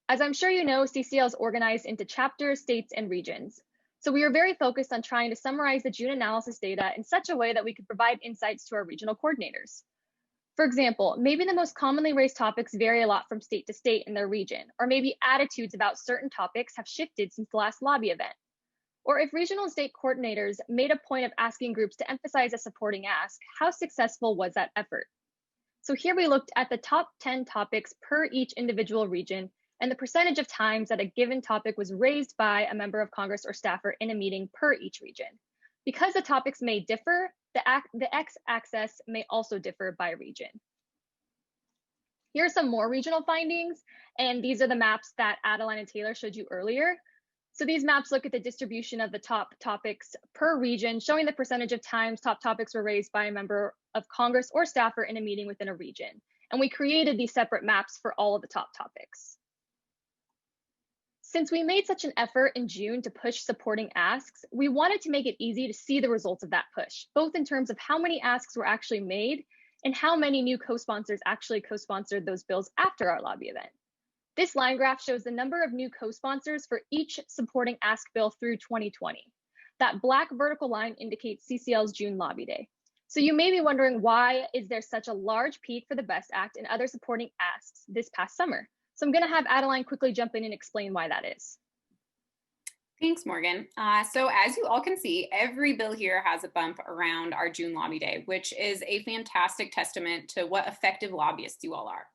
As I'm sure you know, CCL is organized into chapters, states, and regions. So we are very focused on trying to summarize the June analysis data in such a way that we could provide insights to our regional coordinators. For example, maybe the most commonly raised topics vary a lot from state to state in their region, or maybe attitudes about certain topics have shifted since the last lobby event. Or if regional and state coordinators made a point of asking groups to emphasize a supporting ask, how successful was that effort? So here we looked at the top 10 topics per each individual region and the percentage of times that a given topic was raised by a member of Congress or staffer in a meeting per each region. Because the topics may differ, the x-axis may also differ by region. Here are some more regional findings, and these are the maps that Adeline and Taylor showed you earlier. So these maps look at the distribution of the top topics per region, showing the percentage of times top topics were raised by a member of Congress or staffer in a meeting within a region. And we created these separate maps for all of the top topics. Since we made such an effort in June to push supporting asks, we wanted to make it easy to see the results of that push, both in terms of how many asks were actually made and how many new co-sponsors actually co-sponsored those bills after our lobby event. This line graph shows the number of new co-sponsors for each supporting ask bill through 2020. That black vertical line indicates CCL's June lobby day. So you may be wondering, why is there such a large peak for the BEST Act and other supporting asks this past summer? So I'm going to have Adeline quickly jump in and explain why that is. Thanks, Morgan. So as you all can see, every bill here has a bump around our June lobby day, which is a fantastic testament to what effective lobbyists you all are.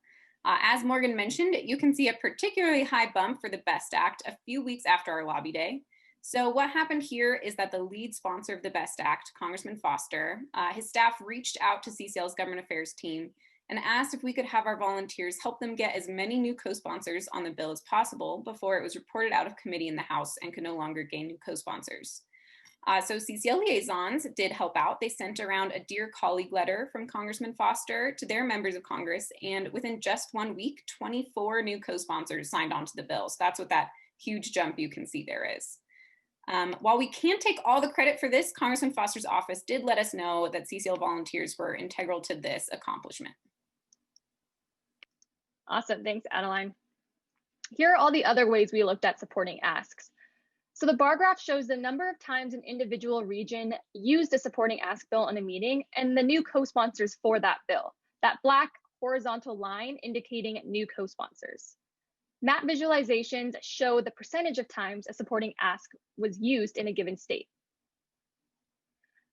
As Morgan mentioned, you can see a particularly high bump for the BEST Act a few weeks after our lobby day. So what happened here is that the lead sponsor of the BEST Act, Congressman Foster, his staff reached out to CCL's Government Affairs team and asked if we could have our volunteers help them get as many new co-sponsors on the bill as possible before it was reported out of committee in the House and could no longer gain new co-sponsors. So CCL liaisons did help out. They sent around a Dear Colleague letter from Congressman Foster to their members of Congress, and within just 1 week, 24 new co-sponsors signed on to the bill. So that's what that huge jump you can see there is. While we can't take all the credit for this, Congressman Foster's office did let us know that CCL volunteers were integral to this accomplishment. Awesome, thanks, Adeline. Here are all the other ways we looked at supporting asks. So the bar graph shows the number of times an individual region used a supporting ask bill in a meeting and the new co-sponsors for that bill. That black horizontal line indicating new co-sponsors. Map visualizations show the percentage of times a supporting ask was used in a given state.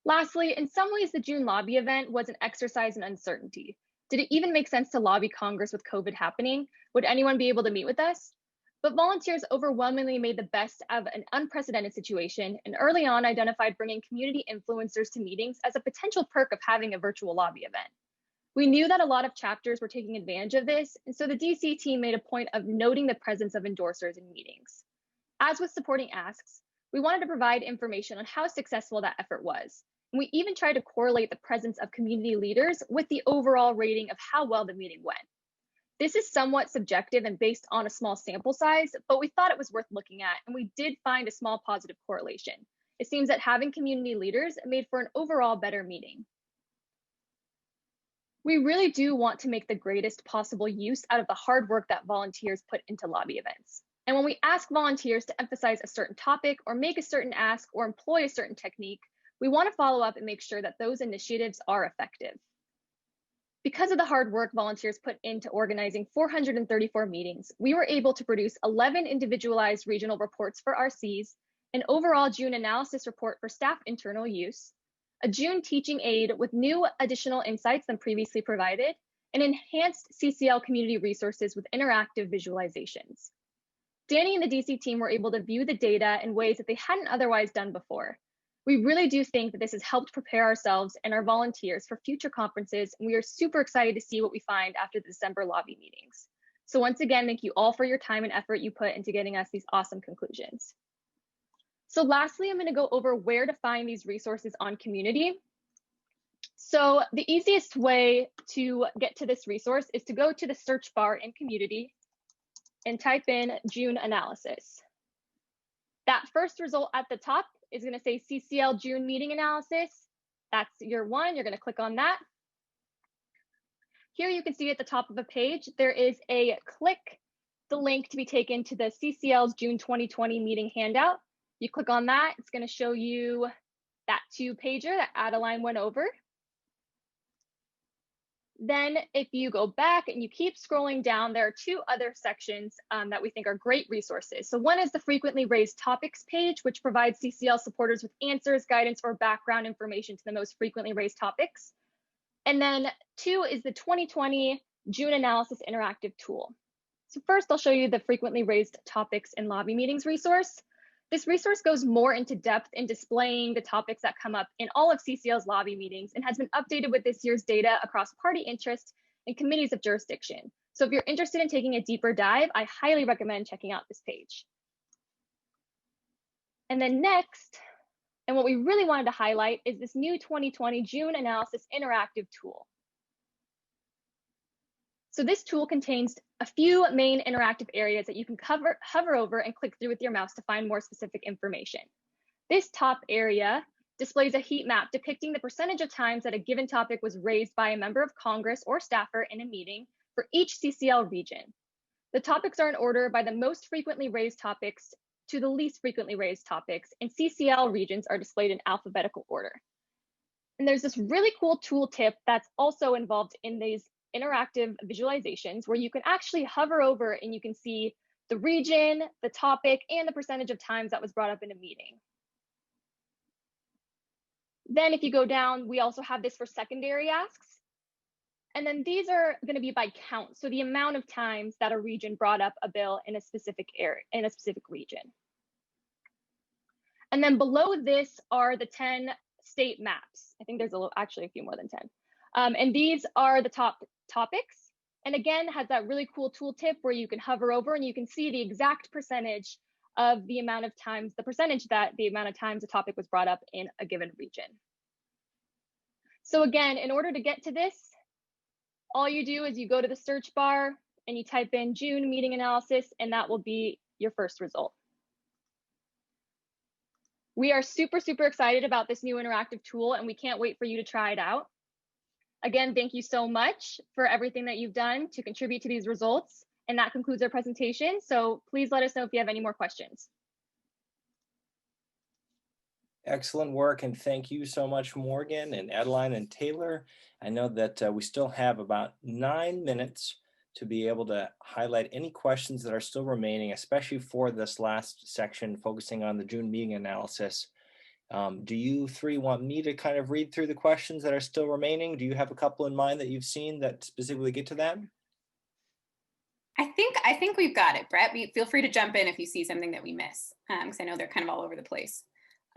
Lastly, in some ways, the June lobby event was an exercise in uncertainty. Did it even make sense to lobby Congress with COVID happening? Would anyone be able to meet with us? But volunteers overwhelmingly made the best of an unprecedented situation and early on identified bringing community influencers to meetings as a potential perk of having a virtual lobby event. We knew that a lot of chapters were taking advantage of this, and so the DC team made a point of noting the presence of endorsers in meetings. As with supporting asks, we wanted to provide information on how successful that effort was. And we even tried to correlate the presence of community leaders with the overall rating of how well the meeting went. This is somewhat subjective and based on a small sample size, but we thought it was worth looking at, and we did find a small positive correlation. It seems that having community leaders made for an overall better meeting. We really do want to make the greatest possible use out of the hard work that volunteers put into lobby events. And when we ask volunteers to emphasize a certain topic or make a certain ask or employ a certain technique, we want to follow up and make sure that those initiatives are effective. Because of the hard work volunteers put into organizing 434 meetings, we were able to produce 11 individualized regional reports for RCs an overall June analysis report for staff internal use, a June teaching aid with new additional insights than previously provided, and enhanced CCL community resources with interactive visualizations. Danny and the DC team were able to view the data in ways that they hadn't otherwise done before. We really do think that this has helped prepare ourselves and our volunteers for future conferences, and we are super excited to see what we find after the December lobby meetings. So once again, thank you all for your time and effort you put into getting us these awesome conclusions. So lastly, I'm going to go over where to find these resources on Community. So the easiest way to get to this resource is to go to the search bar in Community and type in June analysis. That first result at the top is going to say CCL June meeting analysis. That's your one. You're going to click on that. Here you can see at the top of the page, there is a click the link to be taken to the CCL's June 2020 meeting handout. You click on that, it's going to show you that 2-pager that Adeline went over. Then if you go back and you keep scrolling down, there are 2 other sections that we think are great resources. So one is the frequently raised topics page, which provides CCL supporters with answers, guidance, or background information to the most frequently raised topics. And then 2 is the 2020 June analysis interactive tool. So first I'll show you the frequently raised topics in lobby meetings resource. This resource goes more into depth in displaying the topics that come up in all of CCL's lobby meetings and has been updated with this year's data across party interest and committees of jurisdiction. So if you're interested in taking a deeper dive, I highly recommend checking out this page. And then next, and what we really wanted to highlight is this new 2020 June analysis interactive tool. So this tool contains a few main interactive areas that you can hover over and click through with your mouse to find more specific information. This top area displays a heat map depicting the percentage of times that a given topic was raised by a member of Congress or staffer in a meeting for each CCL region. The topics are in order by the most frequently raised topics to the least frequently raised topics, and CCL regions are displayed in alphabetical order. And there's this really cool tooltip that's also involved in these interactive visualizations where you can actually hover over and you can see the region, the topic, and the percentage of times that was brought up in a meeting. Then if you go down, we also have this for secondary asks. And then these are going to be by count. So the amount of times that a region brought up a bill in a specific area, in a specific region. And then below this are the 10 state maps. I think there's actually a few more than 10. And these are the top topics. And again, has that really cool tooltip where you can hover over and you can see the exact percentage of the amount of times, the amount of times a topic was brought up in a given region. So again, in order to get to this, all you do is you go to the search bar and you type in June meeting analysis, and that will be your first result. We are super, super excited about this new interactive tool, and we can't wait for you to try it out. Again, thank you so much for everything that you've done to contribute to these results. And that concludes our presentation. So please let us know if you have any more questions. Excellent work, and thank you so much, Morgan and Adeline and Taylor. I know that we still have about 9 minutes to be able to highlight any questions that are still remaining, especially for this last section focusing on the June meeting analysis. Do you 3 want me to kind of read through the questions that are still remaining? Do you have a couple in mind that you've seen that specifically get to that? I think we've got it, Brett. Feel free to jump in if you see something that we miss, because I know they're kind of all over the place.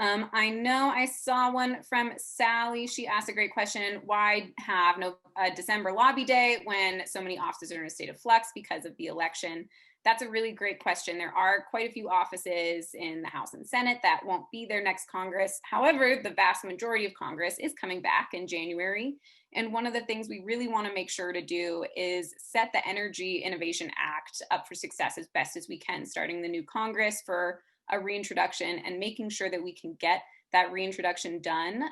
I know I saw one from Sally. She asked a great question. Why have no December lobby day when so many offices are in a state of flux because of the election? That's a really great question. There are quite a few offices in the House and Senate that won't be there next Congress. However, the vast majority of Congress is coming back in January. And one of the things we really want to make sure to do is set the Energy Innovation Act up for success as best as we can, starting the new Congress for a reintroduction and making sure that we can get that reintroduction done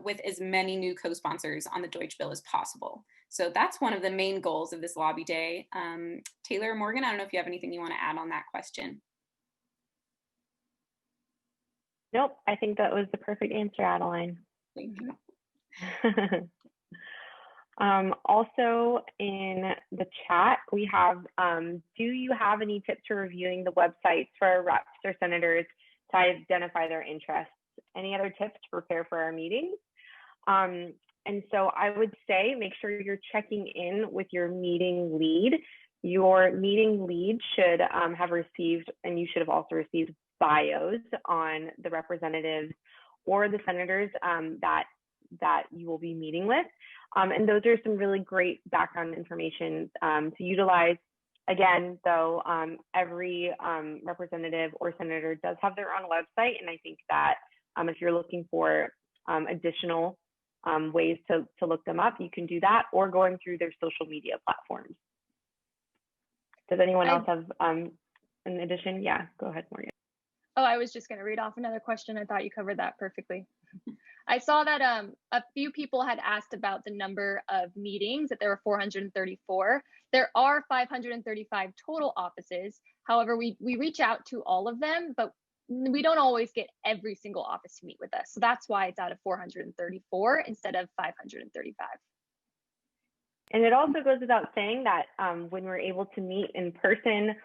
with as many new co-sponsors on the Deutsche Bill as possible. So that's one of the main goals of this lobby day. Taylor or Morgan, I don't know if you have anything you want to add on that question. Nope, I think that was the perfect answer, Adeline. Thank you. Also in the chat, we have, do you have any tips for reviewing the websites for our reps or senators to identify their interests. Any other tips to prepare for our meetings? And so I would say make sure you're checking in with your meeting lead. Your meeting lead should have received, and you should have also received, bios on the representatives or the senators that you will be meeting with. And those are some really great background information to utilize. Again, though, every representative or senator does have their own website, and I think that if you're looking for additional ways to look them up, you can do that, or going through their social media platforms. Does anyone else have an addition? Yeah, go ahead, Morgan. Oh, I was just going to read off another question. I thought you covered that perfectly. I saw that a few people had asked about the number of meetings, that there were 434. There are 535 total offices. However, we reach out to all of them, but we don't always get every single office to meet with us. So that's why it's out of 434 instead of 535. And it also goes without saying that when we're able to meet in person,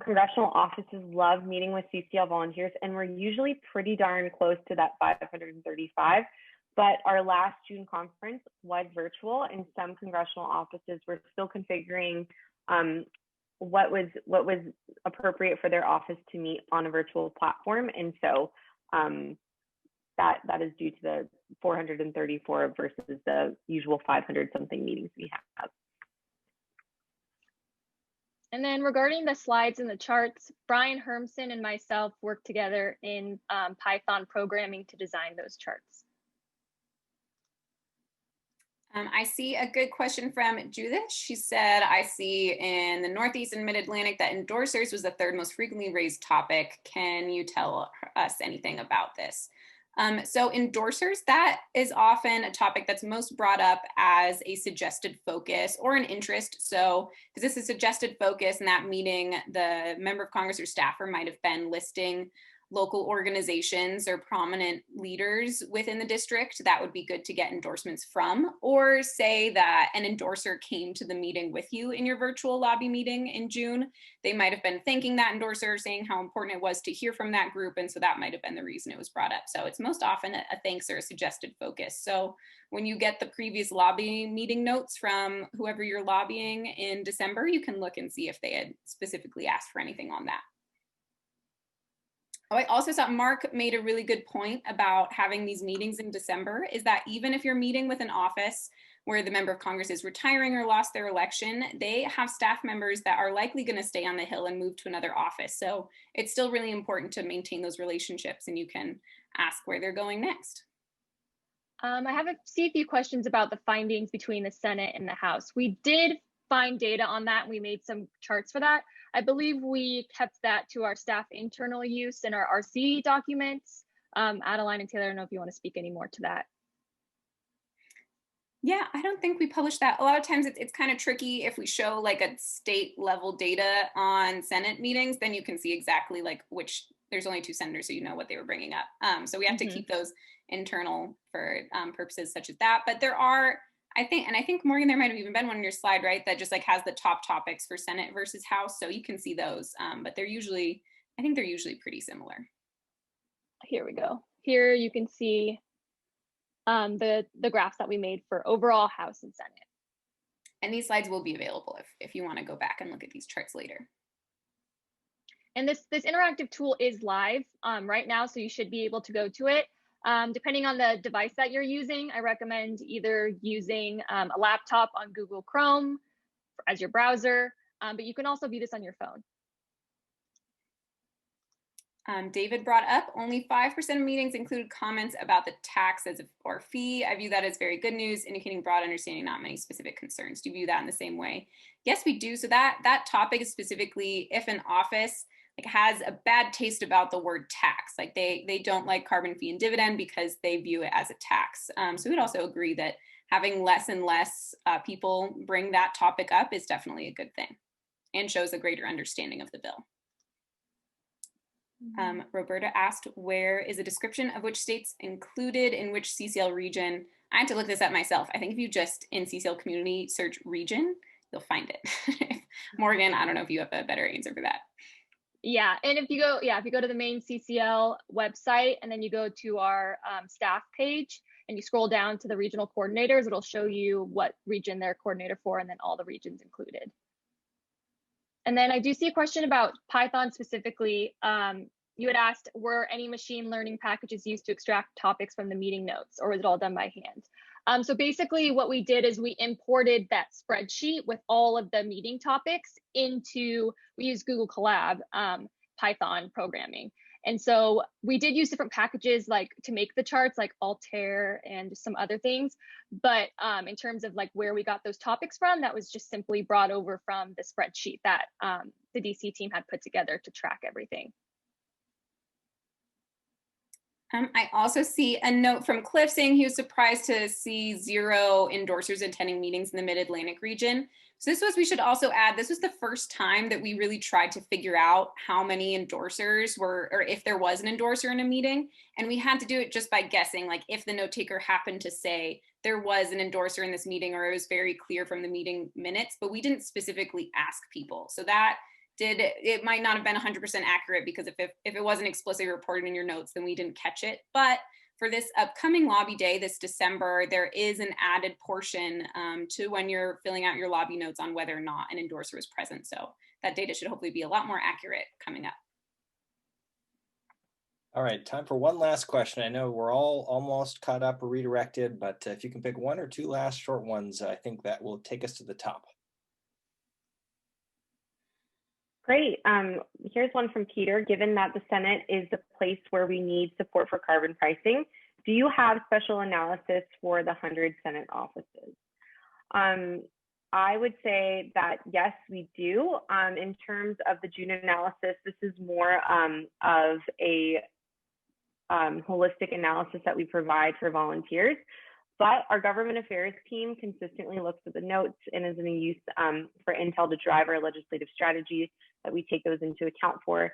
congressional offices love meeting with CCL volunteers, and we're usually pretty darn close to that 535. But our last June conference was virtual, and some congressional offices were still configuring what was appropriate for their office to meet on a virtual platform. And so that is due to the 434 versus the usual 500 something meetings we have. And then regarding the slides and the charts, Brian Hermson and myself worked together in Python programming to design those charts. I see a good question from Judith. She said, I see in the Northeast and Mid-Atlantic that endorsers was the third most frequently raised topic. Can you tell us anything about this? So endorsers, that is often a topic that's most brought up as a suggested focus or an interest. So is this a suggested focus in that meeting, the member of Congress or staffer might have been listing local organizations or prominent leaders within the district that would be good to get endorsements from, or say that an endorser came to the meeting with you in your virtual lobby meeting in June. They might have been thanking that endorser, saying how important it was to hear from that group, and so that might have been the reason it was brought up. So it's most often a thanks or a suggested focus. So when you get the previous lobby meeting notes from whoever you're lobbying in December, you can look and see if they had specifically asked for anything on that. Oh, I also thought Mark made a really good point about having these meetings in December, is that even if you're meeting with an office where the member of Congress is retiring or lost their election, they have staff members that are likely going to stay on the Hill and move to another office. So it's still really important to maintain those relationships, and you can ask where they're going next. I see a few questions about the findings between the Senate and the House. We did find data on that, and we made some charts for that. I believe we kept that to our staff internal use in our RC documents. Adeline and Taylor, I don't know if you want to speak any more to that. Yeah, I don't think we published that. A lot of times it's kind of tricky if we show like a state level data on Senate meetings, then you can see exactly like which, there's only 2 senators, so you know what they were bringing up. So we have to keep those internal for purposes such as that. But there are, I think Morgan, there might have even been one on your slide, right, that just like has the top topics for Senate versus House. So you can see those, but they're usually, I think they're usually pretty similar. Here we go. Here you can see the graphs that we made for overall House and Senate. And these slides will be available if you want to go back and look at these charts later. And this interactive tool is live right now, so you should be able to go to it. Depending on the device that you're using, I recommend either using a laptop on Google Chrome as your browser, but you can also view this on your phone. David brought up only 5% of meetings include comments about the tax or fee. I view that as very good news, indicating broad understanding, not many specific concerns. Do you view that in the same way? Yes, we do. So that topic is specifically if an office has a bad taste about the word tax, like they don't like carbon fee and dividend because they view it as a tax. So we'd also agree that having less and less people bring that topic up is definitely a good thing and shows a greater understanding of the bill. Roberta asked, where is a description of which states included in which CCL region? I had to look this up myself. I think if you just in CCL community search region, you'll find it. Morgan, I don't know if you have a better answer for that. Yeah, and if you go to the main CCL website and then you go to our staff page and you scroll down to the regional coordinators, it'll show you what region they're coordinator for and then all the regions included. And then I do see a question about Python specifically. You had asked, were any machine learning packages used to extract topics from the meeting notes, or was it all done by hand? So basically what we did is we imported that spreadsheet with all of the meeting topics we used Google Colab Python programming. And so we did use different packages like to make the charts, like Altair and some other things. But in terms of like where we got those topics from, that was just simply brought over from the spreadsheet that the DC team had put together to track everything. I also see a note from Cliff saying he was surprised to see 0 endorsers attending meetings in the Mid-Atlantic region. So we should also add, this was the first time that we really tried to figure out how many endorsers were, or if there was an endorser in a meeting. And we had to do it just by guessing, like if the note taker happened to say there was an endorser in this meeting, or it was very clear from the meeting minutes, but we didn't specifically ask people. So it might not have been 100% accurate, because if it wasn't explicitly reported in your notes, then we didn't catch it. But for this upcoming lobby day this December, there is an added portion to when you're filling out your lobby notes on whether or not an endorser was present. So that data should hopefully be a lot more accurate coming up. All right, time for one last question. I know we're all almost caught up or redirected, but if you can pick 1 or 2 last short ones, I think that will take us to the top. Great. Here's one from Peter. Given that the Senate is the place where we need support for carbon pricing, do you have special analysis for the 100 Senate offices? I would say that yes, we do. In terms of the June analysis, this is more of a holistic analysis that we provide for volunteers. But our government affairs team consistently looks at the notes and is in use for intel to drive our legislative strategy, that we take those into account for.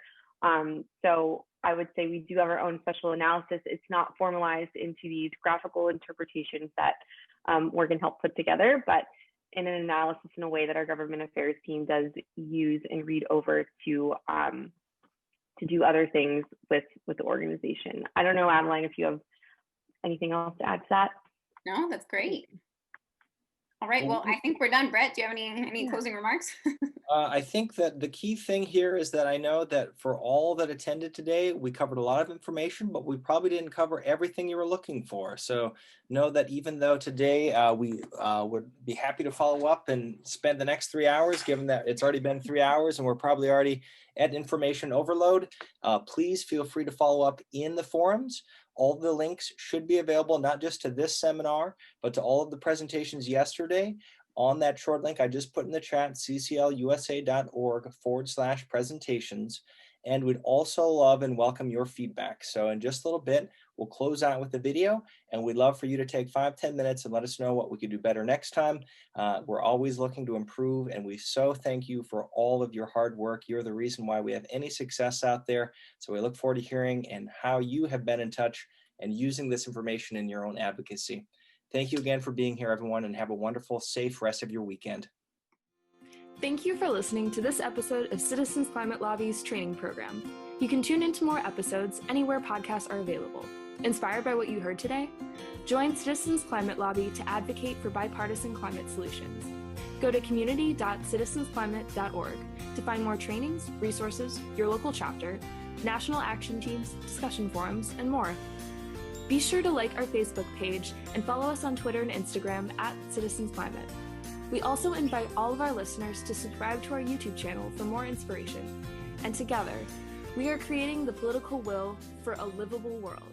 So I would say we do have our own special analysis. It's not formalized into these graphical interpretations that Morgan helped put together, but in an analysis in a way that our government affairs team does use and read over to do other things with the organization. I don't know, Adeline, if you have anything else to add to that. No, that's great. All right, well, I think we're done. Brett, do you have any closing remarks? I think that the key thing here is that I know that for all that attended today, we covered a lot of information, but we probably didn't cover everything you were looking for. So know that even though today we would be happy to follow up and spend the next 3 hours, given that it's already been 3 hours and we're probably already at information overload, please feel free to follow up in the forums. All the links should be available, not just to this seminar, but to all of the presentations yesterday. On that short link I just put in the chat, cclusa.org/presentations. And we'd also love and welcome your feedback. So in just a little bit, we'll close out with the video, and we'd love for you to take 5-10 minutes and let us know what we could do better next time. We're always looking to improve, and we so thank you for all of your hard work. You're the reason why we have any success out there. So we look forward to hearing and how you have been in touch and using this information in your own advocacy. Thank you again for being here, everyone, and have a wonderful, safe rest of your weekend. Thank you for listening to this episode of Citizens Climate Lobby's training program. You can tune into more episodes anywhere podcasts are available. Inspired by what you heard today? Join Citizens Climate Lobby to advocate for bipartisan climate solutions. Go to community.citizensclimate.org to find more trainings, resources, your local chapter, national action teams, discussion forums, and more. Be sure to like our Facebook page and follow us on Twitter and Instagram @CitizensClimate. We also invite all of our listeners to subscribe to our YouTube channel for more inspiration. And together, we are creating the political will for a livable world.